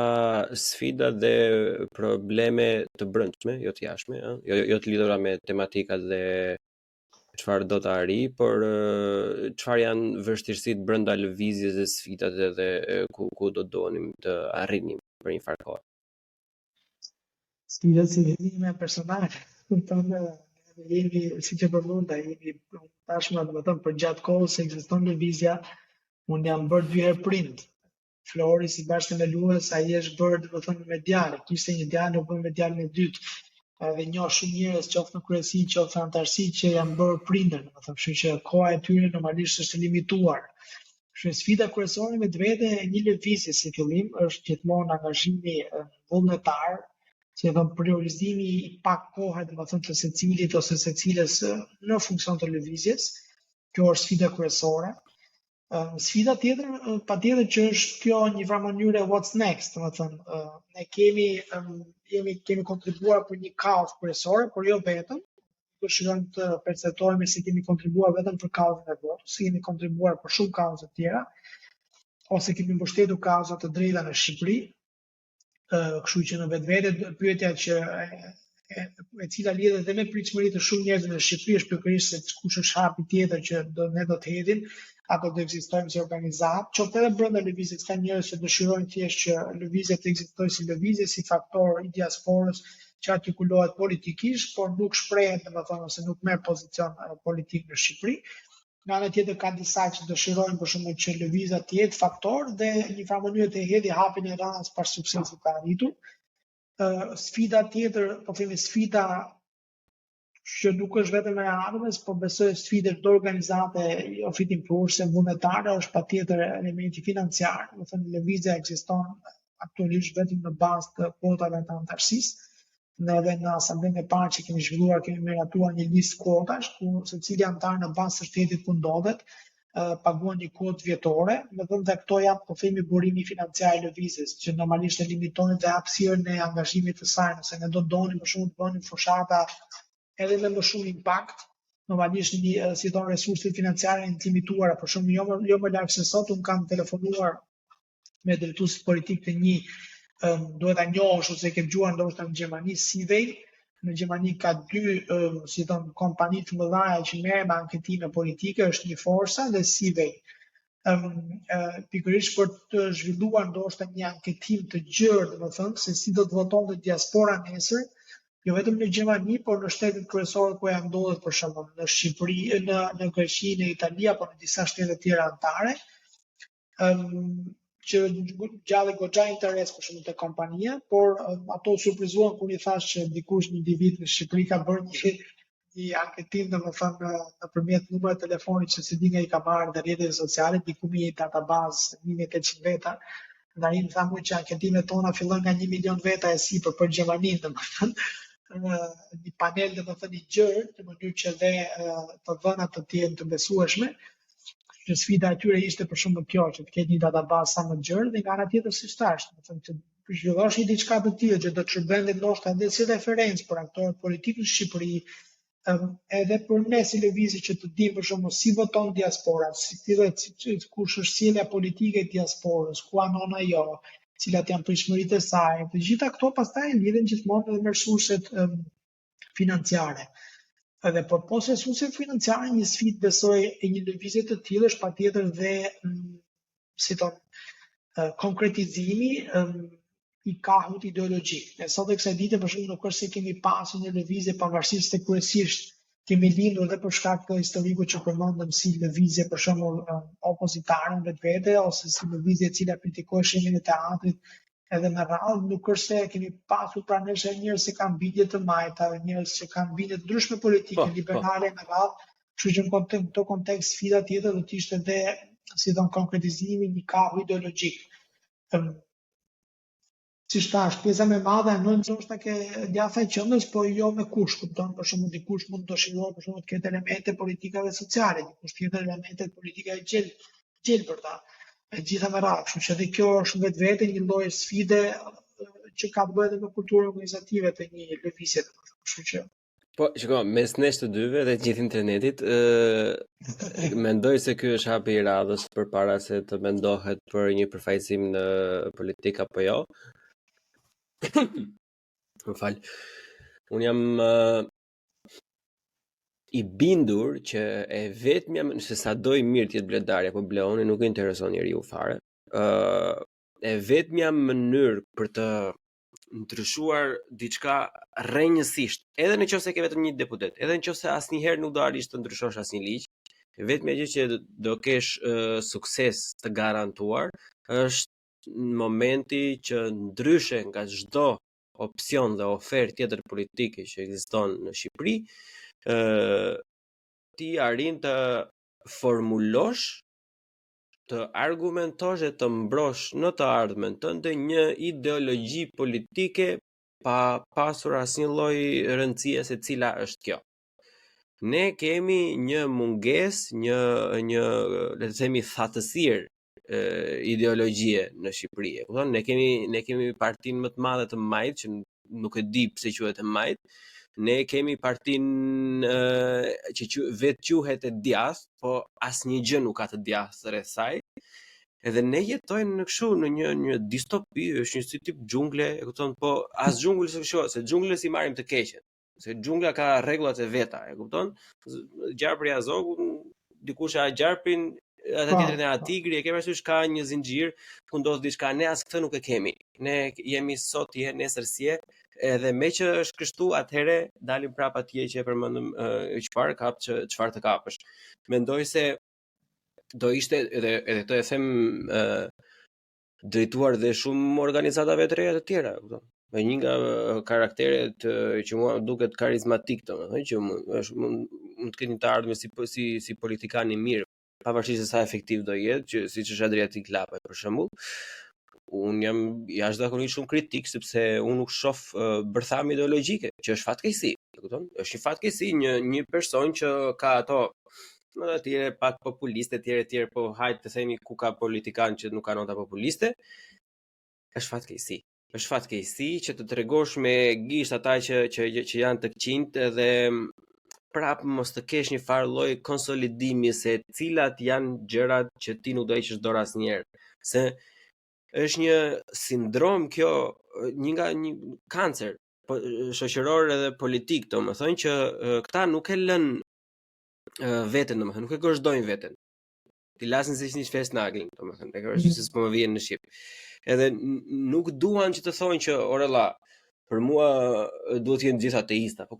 sfidat dhe probleme të brendshme, jo të jashtme, jo të lidhura me tematikat dhe çfarë do të arri, por çfarë janë vështirësitë brenda lëvizjes dhe sfidat edhe ku do donim të arrinim për një farë kohë. Sfidat si vendime personale, tonë jemi, si që përmenda, jemi tashmë, do të thënë, për gjatë kohës se ekziston lëvizja, unë jam bërë 2 herë prind. Flori si bashkë me Lues, ai është bërë, do të thënë, me djalë, kishte një djalë, u bë me djalin e dytë. Edhe njoh shumë njerëz, qoftë në kryesi, qoftë në antarësi, që janë bërë prindër, do të thënë, kështu që koha e tyre normalisht është e limituar. Kështu që sfida kryesore me vetë e një lëvizje si fillim është gjithmonë angazhimi vullnetar, që do priorizimi i pak kohë, domethënë të secilit ose secilës në funksion të lëvizjes. Kjo është sfida kryesore. Sfida tjetër, patjetër që është kjo një farë mënyre what's next, domethënë ne kemi kontribuar për një kauzë kryesore, por jo vetëm. Dëshirojmë të perceptohemi se kemi kontribuar vetëm për kauzën e votës, se kemi kontribuar për shumë kauza të tjera, ose kemi mbështetur kauza të drejta në Shqipëri. Kështu që në vetvete pyetja që e cila lidhet edhe me pritshmëritë të shumë njerëzve në Shqipëri është pikërisht se kush është hapi tjetër që ne do të hedhim apo do ekzistojmë si organizatë, qoftë edhe brenda lëvizjes ka njerëz që dëshirojnë thjesht që lëvizja të ekzistojë si lëvizje, si faktor i diasporës që artikulohet politikisht, por nuk shprehet, domethënë, ose nuk merr pozicion politik në Shqipëri. Nga ana tjetër ka disa që dëshirojnë për shembull që lëvizja të jetë faktor dhe një farë mënyrë të hedhë hapin e radhës pas suksesit të arritur. Sfida tjetër, po themi sfida që nuk është vetëm e ardhmes, por besoj sfidë të organizate jo fitimprurëse, vullnetare, është patjetër elementi financiar. Do të thënë lëvizja ekziston aktualisht vetëm në bazë të kuotave të antarësisë. Neve në asamblenë e parë që kemi zhvilluar, kemi miratuar një listë kuotash, ku secili antar në bazë të shtetit ku ndodhet, paguan një kuotë vjetore, me thënë dhe këto janë, po themi, burimi financiar i lëvizjes, që normalisht e limitojnë dhe hapësirën e angazhimit të saj, nëse ne do donim për shembull të bënim fushata edhe me më shumë impakt, normalisht si thon resurset financiare janë të limituara, për shembull jo më larg se sot un kam telefonuar me drejtuesit politik të një duhet ta njohësh ose ke dëgjuar ndoshta në Gjermani Seaway. Në Gjermani ka 2 si thon kompani të mëdha që merren me anketime politike, është një Forsa dhe Seaway. Pikërisht për të zhvilluar ndoshta një anketim të gjerë, domethënë se si do të votonte diaspora nesër, jo vetëm në Gjermani, por në shtetet kryesore ku janë ndodhet, për shembull në Shqipëri, në Greqi, në Itali apo në disa shtete tjera anëtare. Që gjalli goxha interes për shumë të kompania, por ato surprizuan kur i thash që dikush një individ në Shqipëri ka bërë një anketim, domethënë nëpërmjet numrit të telefonit që si di nga i ka marrë në rrjetet sociale, diku një databazë 1800 veta. Ndaj i thamu që anketimet tona fillon nga 1 milion veta e sipër për Gjermaninë, domethënë një panel domethënë i gjerë, në mënyrë që dhe të dhënat të jenë të besueshme. Që sfida e tyre ishte për shembull kjo, që të ketë një databazë sa më gjerë dhe nga ana tjetër si thash, domethënë që të zhvillosh një diçka të tillë që do të shërbente ndoshta edhe si referencë për aktorët politikë në Shqipëri, edhe për ne si lëvizje që të dimë për shembull si voton diaspora, kush është sjellja politike e diasporës, ku anon ajo, cilat janë pritshmëritë e saj. Të gjitha këto pastaj lidhen gjithmonë edhe me resurset financiare. Edhe për posë resurse financiare, një sfidë besoj e një lëvizje të tillë është patjetër dhe si thon konkretizimi i kahut ideologjik. Ne sot e kësaj dite për shembull nuk është se kemi pasur një lëvizje pavarësisht se kryesisht kemi lindur dhe për shkak të historikut që përmendëm si lëvizje për shembull opozitare vetvete ose si lëvizje e cila kritikoi shemin e teatrit. Edhe me radhë nuk është se kemi pasur pra nesh njerëz që kanë bindje të majta, njerëz që kanë bindje të ndryshme politike, liberale me radhë, kështu që në këto kontekst sfida tjetër do të ishte edhe si thon konkretizimi një kahu ideologjik. Siç thash, pjesa më e madhe ndoshta ke djatha e qendrës, po jo me kush, kupton, për shembull dikush mund të dëshirojë për shembull të ketë elemente politikave sociale, dikush tjetër elemente politike gjelbërta. E gjitha me radhë, kështu që edhe kjo është vetvete një lloj sfide që ka të bëjë edhe me kulturën organizative të një lëvizje, kështu që po, shiko, mes nesh të dyve dhe gjithë internetit, mendoj se ky është hapi i radhës përpara se të mendohet për një përfaqësim në politik apo jo. Më fal. Unë jam i bindur që e vetmja, nëse sa do i mirë t'jetë bledari apo bleoni, nuk e intereson njeriu fare. E vetmja mënyrë për të ndryshuar diçka rrënjësisht, edhe nëse ke vetëm një deputet, edhe nëse asnjëherë nuk do arrish të ndryshosh asnjë ligj, vetëm gjë që do kesh sukses të garantuar është në momenti që ndryshe nga çdo opsion dhe ofertë tjetër politike që ekziston në Shqipëri, ti arrin të formulosh, të argumentosh e të mbrosh në të ardhmen tënde një ideologji politike pa pasur asnjë lloj rëndësie se cila është kjo. Ne kemi një mungesë, një le të themi thatësirë ideologjie në Shqipëri. Kupton? Ne kemi partinë më të madhe të majt që nuk e di pse quhet e majt. Ne kemi partinë që vetë quhet e djathtë, po asnjë gjë nuk ka të djathtë rreth saj. Edhe ne jetojmë në kështu në një distopi, është një si tip xhungle, e kupton, po as xhungulli se xhungulli si marrim të keqen. Se xhungla ka rregullat e veta, e kupton? Gjarpri azogun, dikush e gjarprin, ata tjetrin e tigri, e ke parasysh ka një zinxhir ku ndodh diçka, ne as këtë nuk e kemi. Ne jemi sot je, nesër sje, edhe me që është kështu, atëherë dalim prapa atje që e përmendëm çfarë kap çfarë të kapësh. Mendoj se do ishte edhe këtë e them drejtuar dhe shumë organizatave të reja të tjera, kupton? Me një nga karakteret që mua duket karizmatik, domethënë që mund të ketë një të ardhmë si politikan i mirë, pavarësisht se sa efektiv do jetë, që siç është Adriatik Lapa për shembull. Un jam jashtëzakonisht shumë kritik sepse un nuk shoh bërthame ideologjike, që është fatkeqësi, e kupton? Është një fatkeqësi një person që ka ato më të tjere pak populiste, tjere, po hajtë të themi ku ka politikan që nuk ka nota populiste, është fatkeqësi. Është fatkeqësi që të tregosh me gisht ata që janë të këqinjtë dhe prap mos të kesh një farë lloj konsolidimi se cilat janë gjërat që ti nuk do heqësh dorë asnjëherë. Se është një sindrom kjo, një kancer shoqëror edhe politik, domethënë që këta nuk e lënë veten, domethënë nuk e gozhdojnë veten. Ti lasin se një festnaglin, domethënë, e ke se s'po më vjen në shqip. Edhe nuk duan që të thonë që orella, për mua duhet të jenë gjithë ateista, po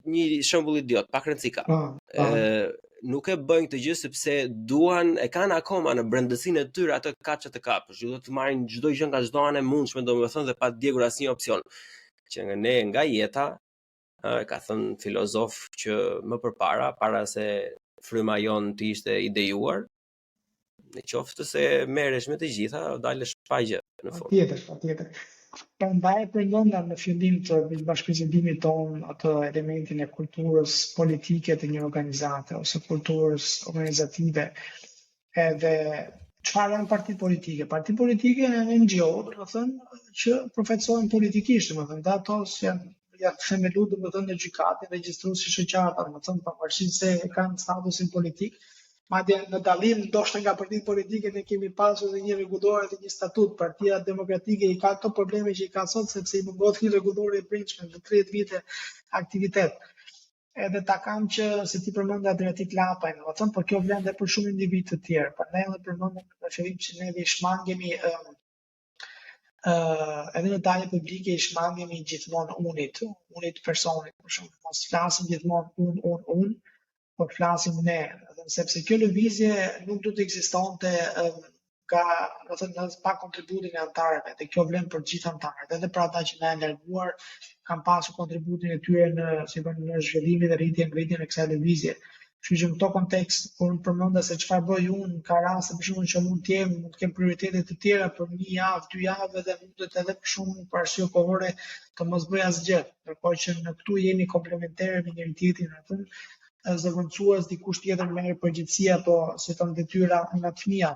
një shembull idiot, pak rëndësi ka. Nuk e bëjnë këtë gjë sepse duan, e kanë akoma në brendësinë e tyre atë kaçë të kapësh, do të marrin çdo gjë nga çdo anë e mundshme, domethënë, dhe pa djegur asnjë opsion. Që nga jeta, ka thënë filozof që më përpara, para se fryma jon të ishte idejuar, në qoftë se merresh me të gjitha, dalësh pa gjë në fund. Patjetër. Prandaj përmenda në fillim të bashkëbisedimit ton atë elementin e kulturës politike të një organizate ose kulturës organizative. Edhe çfarë janë partitë politike? Partitë politike janë NGO, domethënë që përfaqësohen politikisht, domethënë ato janë themeluar domethënë në gjykatë, regjistruesi shoqata, domethënë pavarësisht se kanë statusin politik. Madje në dallim ndoshta nga partitë politike ne kemi pasur edhe një rregullore dhe një statut. Partia Demokratike i ka këto probleme që i ka sot sepse i mungon një rregullore e brendshme në 30 vite aktivitet. Edhe ta kam që se ti përmend Adriatik Lapa, domethënë, por kjo vlen edhe për shumë individ të tjerë. Prandaj edhe përmendem në fillim që ne i shmangemi edhe në dalje publike i shmangemi gjithmonë unit personit, për shembull, mos flasim gjithmonë unë, por flasim ne, sepse kjo lëvizje nuk do të ekzistonte pa kontributin e antarëve, dhe kjo vlen për gjithë antarët, edhe për ata që na janë larguar, kanë pasur kontributin e tyre në zhvillimin dhe rritjen e kësaj lëvizje. Kështu që në këto kontekst, kur unë përmenda se çfarë bëj unë, ka raste për shembull që mund të kem prioritete të tjera për një javë, 2 javë, dhe mundet edhe për shumë për arsye kohore të mos bëj asgjë, ndërkohë që në këtu jemi komplementarë me njëri tjetrin, zëvendësues dikush tjetër merr përgjegjësia, po si ton detyra nga fëmia.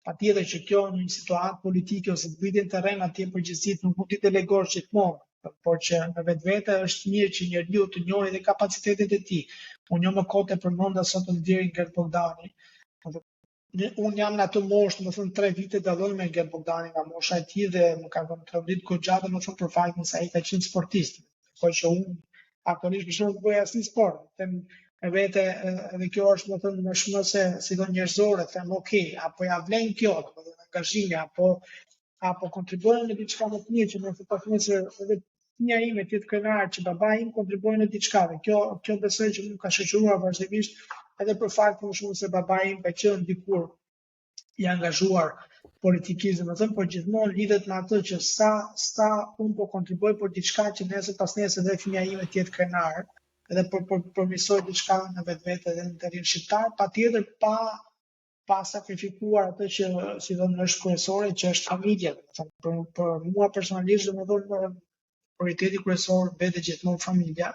Patjetër që kjo në një situatë politike ose të vitin terren atje përgjegjësitë nuk mund t'i delegosh gjithmonë, por që në vetvete është mirë që njeriu të njohë edhe kapacitetet e tij. Unë më kote përmenda sot të Gert Bogdani. Unë jam në atë moshë, më thënë 3 vite dalloj me Gert Bogdani nga mosha e tij dhe më ka vënë 3 ditë goxha, më thënë për faktin se ai ka qenë sportist. Po që unë aktualisht për shkak të bëj asnjë sport, them e vete, edhe kjo është më thënë më shumë se si do njerëzore, them okay, apo ja vlen kjo, domethënë angazhimi, apo apo kontribuojnë në diçka më të mirë që nëse pas nesër edhe fëmia ime të jetë krenar që babai im kontribuojnë në diçka. Kjo besoj që më ka shoqëruar vazhdimisht edhe për faktin shumë se babai im ka qenë dikur i angazhuar politikisht, por gjithmonë lidhet me atë që sa unë po kontribuoj për diçka që pas nesër dhe fëmia ime të jetë krenar, edhe përmirësoj diçka në vetvete dhe në terrin shqiptar, patjetër pa sakrifikuar atë që si thonë është kryesore, që është familja. Për mua personalisht, domethënë prioriteti kryesor vetë gjithmonë familja,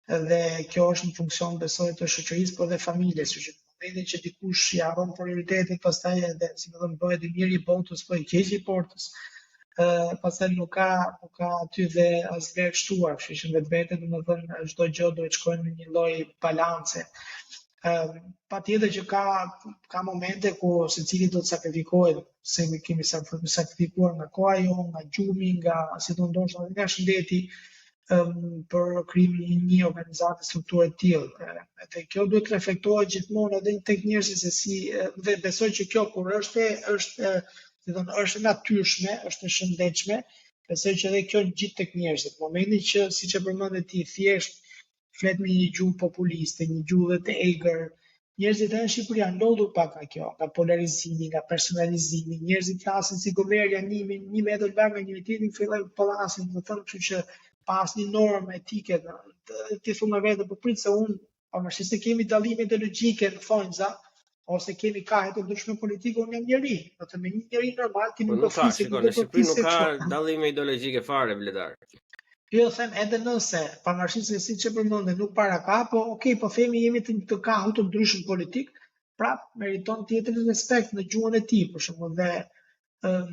dhe kjo është në funksion besoj të shoqërisë, por dhe familjes, që momentin që dikush i harron prioritetet, pastaj edhe si më thënë bëhet i miri i botës, po i keq i portës. Pastaj nuk ka aty dhe as vlerë shtuar, kështu që vetvete domethënë çdo gjë duhet të shkojë në një lloj balance. Patjetër që ka momente ku secili do të sakrifikohet, se kemi sakrifikuar nga koha jon, nga gjumi, nga si do ndoshta nga shëndeti, për krimin e një organizate strukture të tillë. Dhe kjo duhet të reflektohet gjithmonë edhe tek njerëzit se si dhe besoj që kjo kur është e natyrshme, është e shëndetshme, besoj që edhe kjo gjithë tek njerëzit. Momentin që siç e përmendë ti thjesht flet me një gjuhë populiste, një gjuhë të egër, njerëzit edhe në Shqipëri janë lodhur pak nga kjo, nga polarizimi, nga personalizimi, njerëzit flasin si gomer janë një metër larg nga njëri tjetri, fillojnë pallasin, do të thonë, kështu që pas një normë etike, ti thunë me vete, po prit se unë, pavarësisht se kemi dallime ideologjike në thonjza, ose kemi kahe të ndryshme politike, unë jam njeri. Do të me një njeri normal, ti nuk do flisë. Në Shqipëri nuk ka dallime ideologjike fare, vletar. Jo, them edhe nëse, pavarësisht se siç e përmendë, nuk para ka, po okay, po themi jemi të kahu të ndryshëm politik, prap meriton të jetë respekt në gjuhën e tij, për shembull, dhe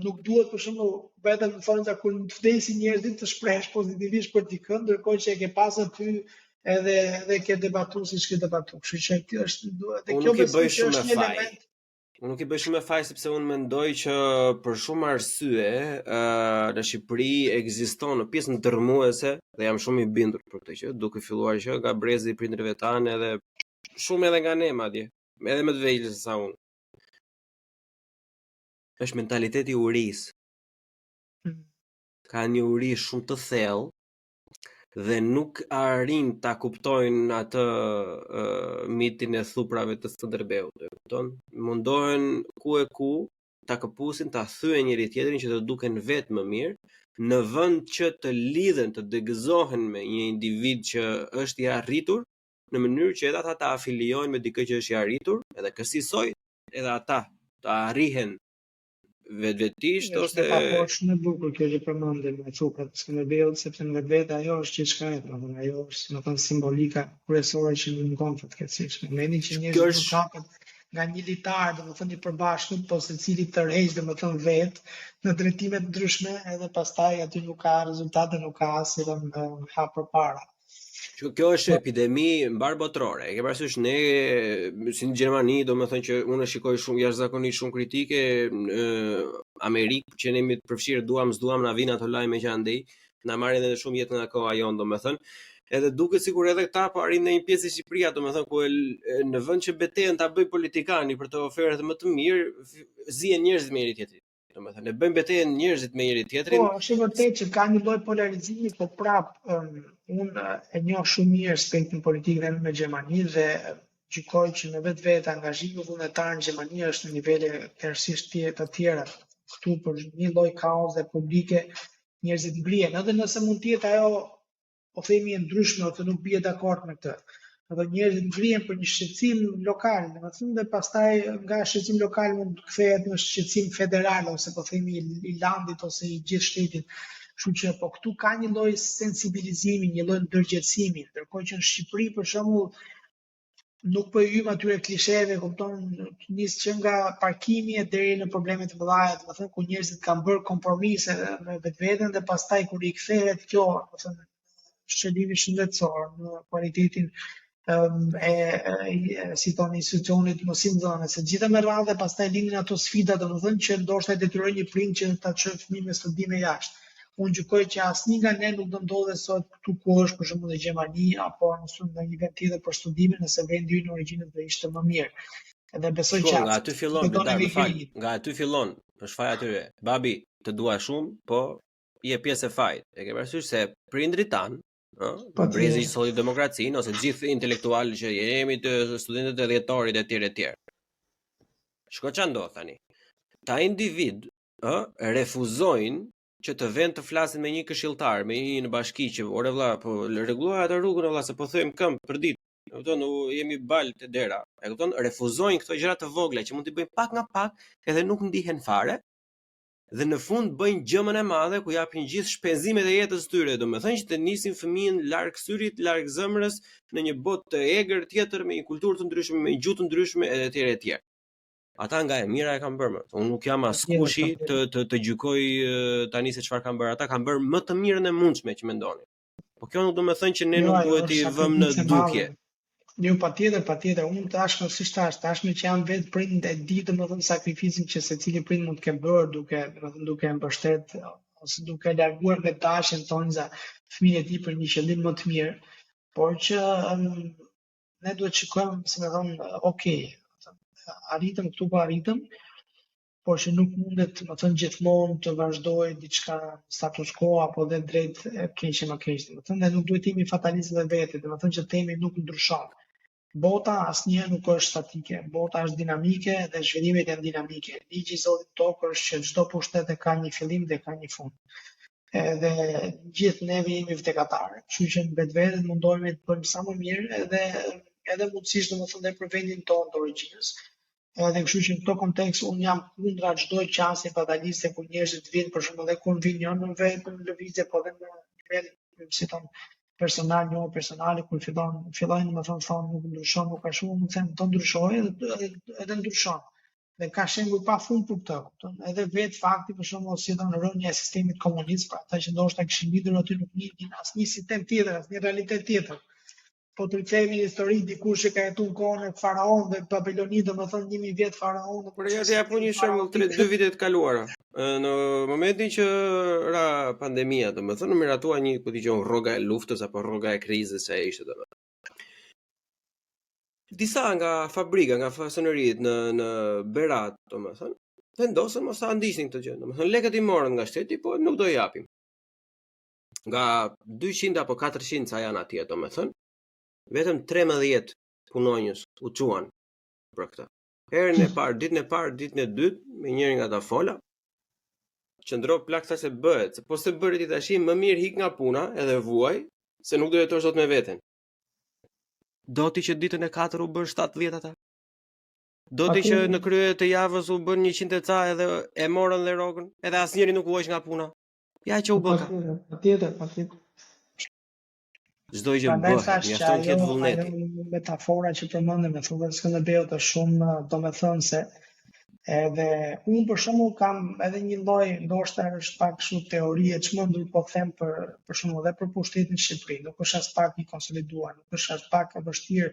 nuk duhet për shembull vetëm në thonjza kur të vdesin njerëzit të shpresh pozitivisht për dikën, ndërkohë që e ke pasur ty edhe ke debatuar siç ke debatuar. Kështu që kjo është dhe kjo besoj që është një element. Unë nuk i bëj shumë faj sepse unë mendoj që për shumë arsye në Shqipëri ekziston në pjesën ndërmuese dhe jam shumë i bindur për këtë që duke filluar që nga brezi i prindërve tanë edhe shumë edhe nga ne madje, edhe më të vegjël se sa unë. Është mentaliteti i urisë. Ka një uri shumë të thellë dhe nuk arrin ta kuptojnë atë mitin e thuprave të Skënderbeut, e kupton? Mundohen ku e ku ta këpusin, ta thyen njëri tjetrin që të duken vetë më mirë, në vend që të lidhen, të degëzohen me një individ që është i arritur, në mënyrë që edhe ata ta afiliojnë me dikë që është i arritur, edhe kësaj edhe ata të arrihen vetvetisht ose është e bukur kjo që përmendëm me çupat të Skënderbeut, sepse në vetvete ajo është gjithçka e tjetër, ajo është domethënë simbolika kryesore që nuk ngon fatkeqësisht. Momentin që njerëzit nuk kapën nga një litar, domethënë i përbashkët, po secili tërheq domethënë vet në drejtime të ndryshme, edhe pastaj aty nuk ka rezultate, nuk ka as hap përpara. Kjo është epidemi mbar botërore. E ke parasysh ne si në Gjermani, domethënë që unë shikoj shumë jashtëzakonisht shumë kritike në Amerikë, që ne jemi të përfshirë s'duam na vinë ato lajme që andej, na marrin edhe shumë jetë nga koha jon, domethënë. Edhe duket sikur edhe këta po arrin në një pjesë e Shqipëria, domethënë ku në vend që betejën ta bëj politikani për të ofertë më të mirë, zihen njerëzit me njëri tjetrin. Domethënë ne bëjmë betejën njerëzit me njëri tjetrin. Po, është vërtet që ka një lloj polarizimi, po prap unë e njoh shumë mirë aspektin politik në Gjermani dhe gjykoj që në vetvete angazhimi vullnetar në Gjermani është në nivele tërësisht të tjera. Këtu për një lloj kauze publike njerëzit ngrihen, edhe nëse mund të jetë ajo po themi e ndryshme ose nuk bie dakord me këtë. Edhe njerëzit ngrihen për një shqetësim lokal, domethënë dhe pastaj nga shqetësim lokal mund të kthehet në shqetësim federal ose po themi i landit ose i gjithë shtetit. Kështu që po këtu ka një lloj sensibilizimi, një lloj ndërgjegjësimi, ndërkohë që në Shqipëri për shembull nuk po hym atyre klisheve, kupton, nis që nga parkimi deri në probleme të mëdha, domethënë ku njerëzit kanë bërë kompromise me vetveten dhe pastaj kur i kthehet kjo, domethënë shërbimi shëndetësor në kualitetin si tonë institucionit mosimdhënëse, se gjitha me radhë pastaj lindin ato sfida, domethënë që ndoshta detyrojnë një prind që ta çojë fëmijën me studime jashtë. Unë gjykoj që asnjë nga ne nuk do ndodhe sot këtu ku është për shembull në Gjermani apo në një vend tjetër për studime nëse vendi ynë origjinës do ishte më mirë. Edhe besoj Shko, që nga aty fillon, Bledar, më fal, nga aty fillon, është faja atyre. Babi, të dua shumë, po je pjesë e fajit. E ke parasysh se prindrit tan, ëh, brezi i solli demokracinë ose gjithë intelektualët që jemi të studentët e dhjetorit e tjerë e tjerë. Shko ç'a ndodh tani? Ta individ, refuzojnë që të vend të flasin me një këshilltar, me një në bashki që ore vlla, po rregulloj atë rrugën vlla se po them këmbë për ditë. E kupton, jemi bal te dera. E kupton, refuzojnë këto gjëra të vogla që mund t'i bëjnë pak nga pak, edhe nuk ndihen fare. Dhe në fund bëjnë gjëmën e madhe ku japin gjithë shpenzimet e jetës tyre, domethënë që të nisin fëmijën larg syrit, larg zemrës, në një botë të egër tjetër me një kulturë të ndryshme, me një gjuhë të ndryshme e tjerë e tjerë. Ata nga e mira e kanë bërë. Unë nuk jam askushi të gjykoj tani se çfarë kanë bërë. Ata kanë bërë më të mirën e mundshme që mendonin. Po kjo nuk do të thënë që ne nuk duhet t'i vëmë në dukje. Jo, patjetër. Unë tashmë si tashmë që jam vetë prind e di domethënë sakrificin që secili prind mund të ketë bërë duke mbështet ose duke larguar me dashjen tonë za fëmijën e tij për një qëllim më të mirë, por që ne duhet të shikojmë, si më thon, okay, arritëm këtu ku arritëm, por që nuk mundet, më thënë, gjithmonë të vazhdoj diçka status quo apo dhe drejt keqe më keq. Më thënë, ne nuk duhet të jemi fatalistë dhe vetë, më thënë që temi nuk ndryshon. Bota asnjëherë nuk është statike, bota është dinamike dhe zhvillimet janë dinamike. Ligji i Zotit tokë është që çdo pushtet e ka një fillim dhe ka një fund. Edhe gjithë neve jemi vdekatarë, kështu që në vetvete mundohemi të bëjmë sa më mirë edhe mundësisht domethënë edhe për vendin tonë të origjinës. Edhe kështu që në këtë kontekst unë jam kundra çdo qasje fataliste ku njerëzit vinë për shembull edhe kur vinë jo në vetë në lëvizje, po edhe në nivel, si thon, personal, jo personale, kur fillojnë domethënë thonë nuk ndryshon, nuk ka shumë, nuk them të ndryshojë, edhe ndryshon. Dhe ka shembull pafund për këtë. Edhe vetë fakti për shembull si thon rënia e sistemit komunist, pra ata që ndoshta kishin lidhur aty nuk njihin asnjë sistem tjetër, asnjë realitet tjetër. Po të rikthehemi në histori, dikush që ka jetuar në kohën e faraonëve, Babilonit, domethënë 1000 vjet faraonë. Por ja të jap një shembull 2 vitet të kaluara. Në momentin që ra pandemia, domethënë miratua një ku dëgjon rroga e luftës apo rroga e krizës që ishte domethënë. Disa nga fabrika, nga fasoneriet në Berat, domethënë, vendosën mos ta ndiqnin këtë gjë. Domethënë lekët i morën nga shteti, po nuk do i japim. Nga 200 apo 400 sa janë atje, domethënë, vetëm 13 punonjës u çuan për këtë. Herën e parë, ditën e parë, ditën e dytë, me njërin nga ata fola, qëndro plak sa se bëhet, se po se bëri ti tash më mirë hik nga puna edhe vuaj, se nuk do jetosh dot me veten. Do ti që ditën e 4 u bën 70 ata. Do ti që në krye të javës u bën 100 e ca edhe e morën dhe rrogën, edhe asnjëri nuk vuaj nga puna. Ja që u bë. Patjetër. Çdo gjë bëhet, mjafton të jetë vullneti. Metafora që përmendëm me Fulvio Skënderbeut është shumë domethënëse. Edhe unë për shembull kam edhe një lloj, ndoshta është pak kështu teorie çmendur, po them për shembull edhe për pushtetin në Shqipëri, nuk është as pak i konsoliduar, nuk është as pak e vështirë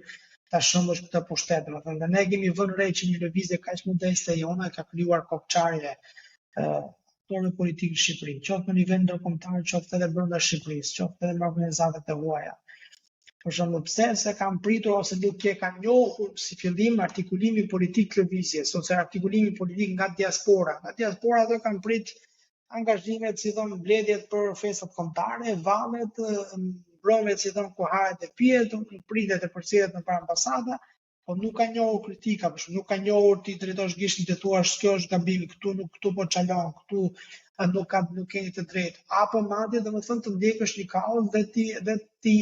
ta shëndosh këtë pushtet, domethënë ne kemi vënë re që një lëvizje kaq modeste jona ka krijuar kokçarje aktorëve politikë në Shqipëri, qoftë në nivel ndërkombëtar, qoftë edhe brenda Shqipërisë, qoftë edhe me organizatat e huaja. Për shembull, pse se kanë pritur ose nuk e kanë njohur si fillim artikulimi politik të lëvizjes ose artikulimi politik nga diaspora. Nga diaspora ato kanë prit angazhimet, si thon, mbledhjet për festat kombëtare, vallet, mbrëmjet, si thon, kuharet e pijet, pritet e përcjellet nëpër ambasada, po nuk ka njohur kritika, për shembull, nuk ka njohur ti drejtosh gishtin të thuash kjo është gabim, këtu po çalon, këtu nuk keni të drejtë, apo madje domethënë të ndjekësh një kaos dhe ti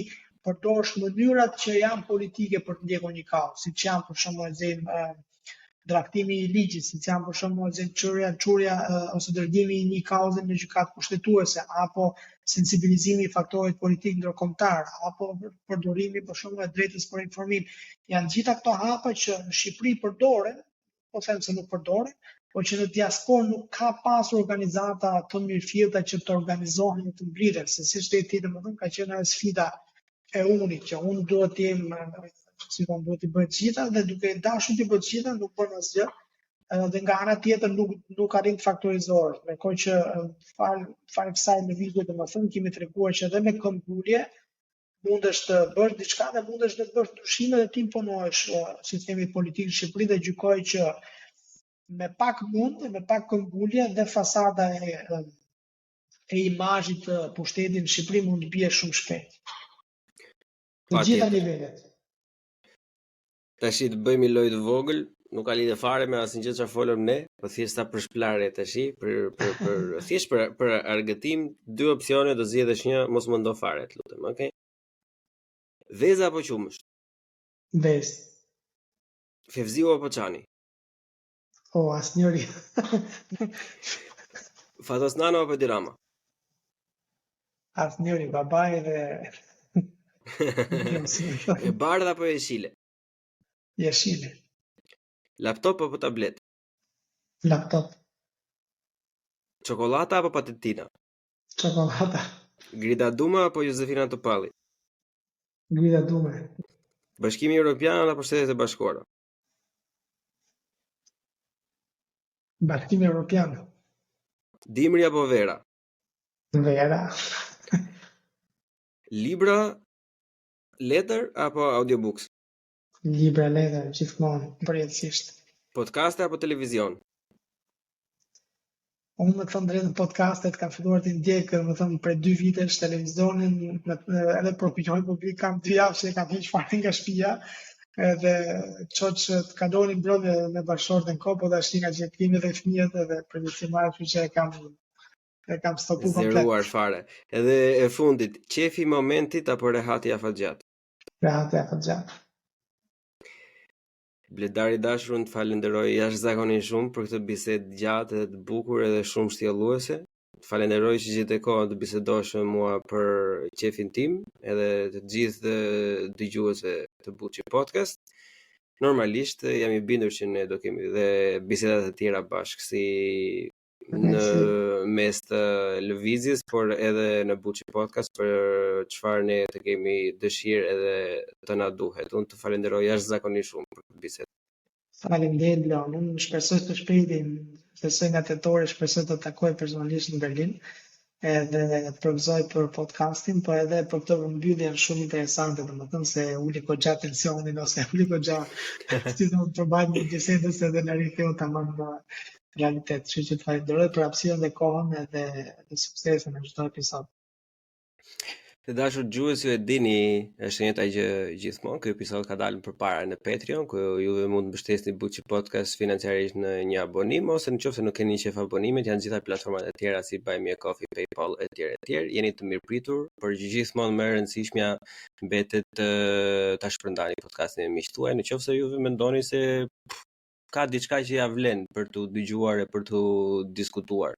përdorsh mënyrat që janë politike për të ndjekur një kaos, siç janë për shembull draktimi i ligjit, siç janë për shembull çurja ose dërgimi i një kauze në gjykatë kushtetuese, apo sensibilizimi i faktorit politik ndërkombëtar, apo përdorimi për shembull e drejtës për informim. Janë gjitha këto hapa që në Shqipëri përdoren, po them se nuk përdoren, por që në diasporë nuk ka pasur organizata të mirëfillta që të organizohen të mblidhen, se siç thëti domethënë ka qenë sfida e unit, që unë duhet të jem, si thonë, duhet të bëj të gjitha dhe duke dashur të bëj të gjitha nuk bën asgjë, dhe nga ana tjetër nuk arrin të faktorizohet. Ndërkohë që fal kësaj lëvizje domethënë kemi treguar që edhe me këmbgulje mundesh të bësh diçka dhe mundesh të bësh ndryshime dhe ti imponohesh sistemit politik në Shqipëri dhe gjykoj që me pak mund, me pak këmbgulje dhe fasada e imazhit të pushtetit në Shqipëri mund të bie shumë shpejt. Në gjitha nivelet. Tashi të bëjmë lojë të vogël, nuk ka lidhje fare me asnjë gjë çfarë folëm ne, po thjesht ta përshplarje tashi thjesht për argëtim, dy opsione do zgjedhësh një, mos mendo fare, të lutem, okay? Vezë apo qumësht? Vezë. Fevziu apo Çani? Asnjëri. Fatosnano apo Dirama? Asnjëri, babai dhe E bardha apo jeshile? Jeshile. Laptop apo tablet? Laptop. Çokolata apo patetina? Çokolata. Grida Duma apo Josefina Topalli? Grida Duma. Bashkimi Evropian apo Shtetet e Bashkuara? Bashkimi Evropian. Dimri apo vera? Vera. Libra, letër apo audiobooks? Libra, letër, gjithmonë, përjetësisht. Podcaste apo televizion? Unë me të thënë drejtën podcastet kam filluar të ndjek, më thënë prej 2 vitesh televizionin, edhe për opinion publik kam 2 javë që kam heq fare nga shtëpia, edhe që të kalonin mbrëmje me bashkëshorten në kohë, po tash nga që kemi dhe fëmijët edhe përgjithësimar, kështu që e kam stopu komplet. Zeruar fare. Edhe e fundit, qefi i momentit apo rehati afatgjat? Rehati afatgjat. Bledari dashur, unë të falenderoj jashtëzakonisht shumë për këtë bisedë gjatë edhe të bukur edhe shumë shtjelluese. Të falenderoj që gjetë kohën të bisedosh me mua për qefin tim edhe të gjithë dëgjuesve të Buçi Podcast. Normalisht jam i bindur që ne do kemi dhe bisedat të tjera bashkë si në mes të lëvizjes, por edhe në Buçi Podcast për çfarë ne të kemi dëshirë edhe të na duhet. Unë të falenderoj jashtëzakonisht shumë për këtë bisedë. Faleminderit Leon, unë shpresoj të shpejti, shpresoj nga tetori, shpresoj të takoj personalisht në Berlin, edhe të përgëzoj për podcastin, po edhe për këtë mbyllje shumë interesante, domethënë se uli goxha tensionin ose uli goxha si do të përbajmë një bisedës edhe në riktheu tamam në realitet. Kështu që të falenderoj për hapësirën dhe kohën edhe suksesin në çdo episod. Të dashur dëgjues, ju e dini, është njëta gjë gjithmonë. Ky episod ka dalë përpara në Patreon, ku juve mund të mbështesni Buçi Podcast financiarisht në një abonim, ose nëse nuk keni qef abonimet, janë gjitha platformat e tjera si Buy Me a Coffee, PayPal etj. Jeni të mirëpritur, por gjithmonë më e rëndësishmja mbetet ta shpërndani podcastin me miqtë tuaj, nëse juve mendoni se ka diçka që ja vlen për të dëgjuar e për të diskutuar.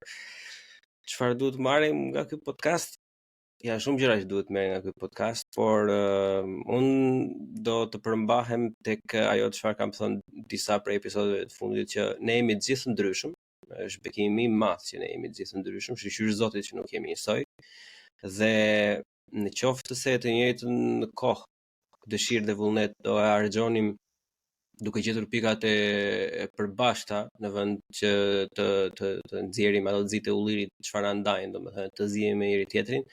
Çfarë duhet marrim nga ky podcast? Ja, shumë gjëra që duhet merr nga ky podcast, por unë do të përmbahem tek ajo çfarë kam thënë disa prej episodeve të fundit, që ne jemi të gjithë ndryshëm, është bekimi i madh që ne jemi të gjithë ndryshëm, shqyr Zotit që nuk jemi njësoj, dhe në qoftë se të njëjtën kohë, dëshirë dhe vullnet do e harxhonim duke gjetur pikat e përbashkëta në vend që të nxjerrim ato nxite ullirit çfarë na ndajnë, domethënë të zihemi me njëri tjetrin,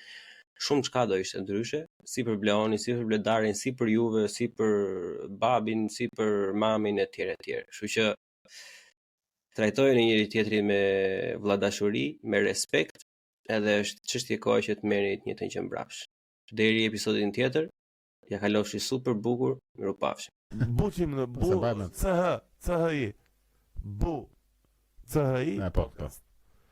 shumë çka do ishte ndryshe, si për Bleonin, si për Bledarin, si për juve, si për babin, si për mamin etj. Kështu që trajtojeni njëri tjetrin me vlladashuri, me respekt, edhe është çështje kohe që të merrni të njëjtën që mbrapsh. Deri episodin tjetër, ja kalofshi super bukur, mirupafshim. Buçim në bu, CHI, bu, CHI, podcast.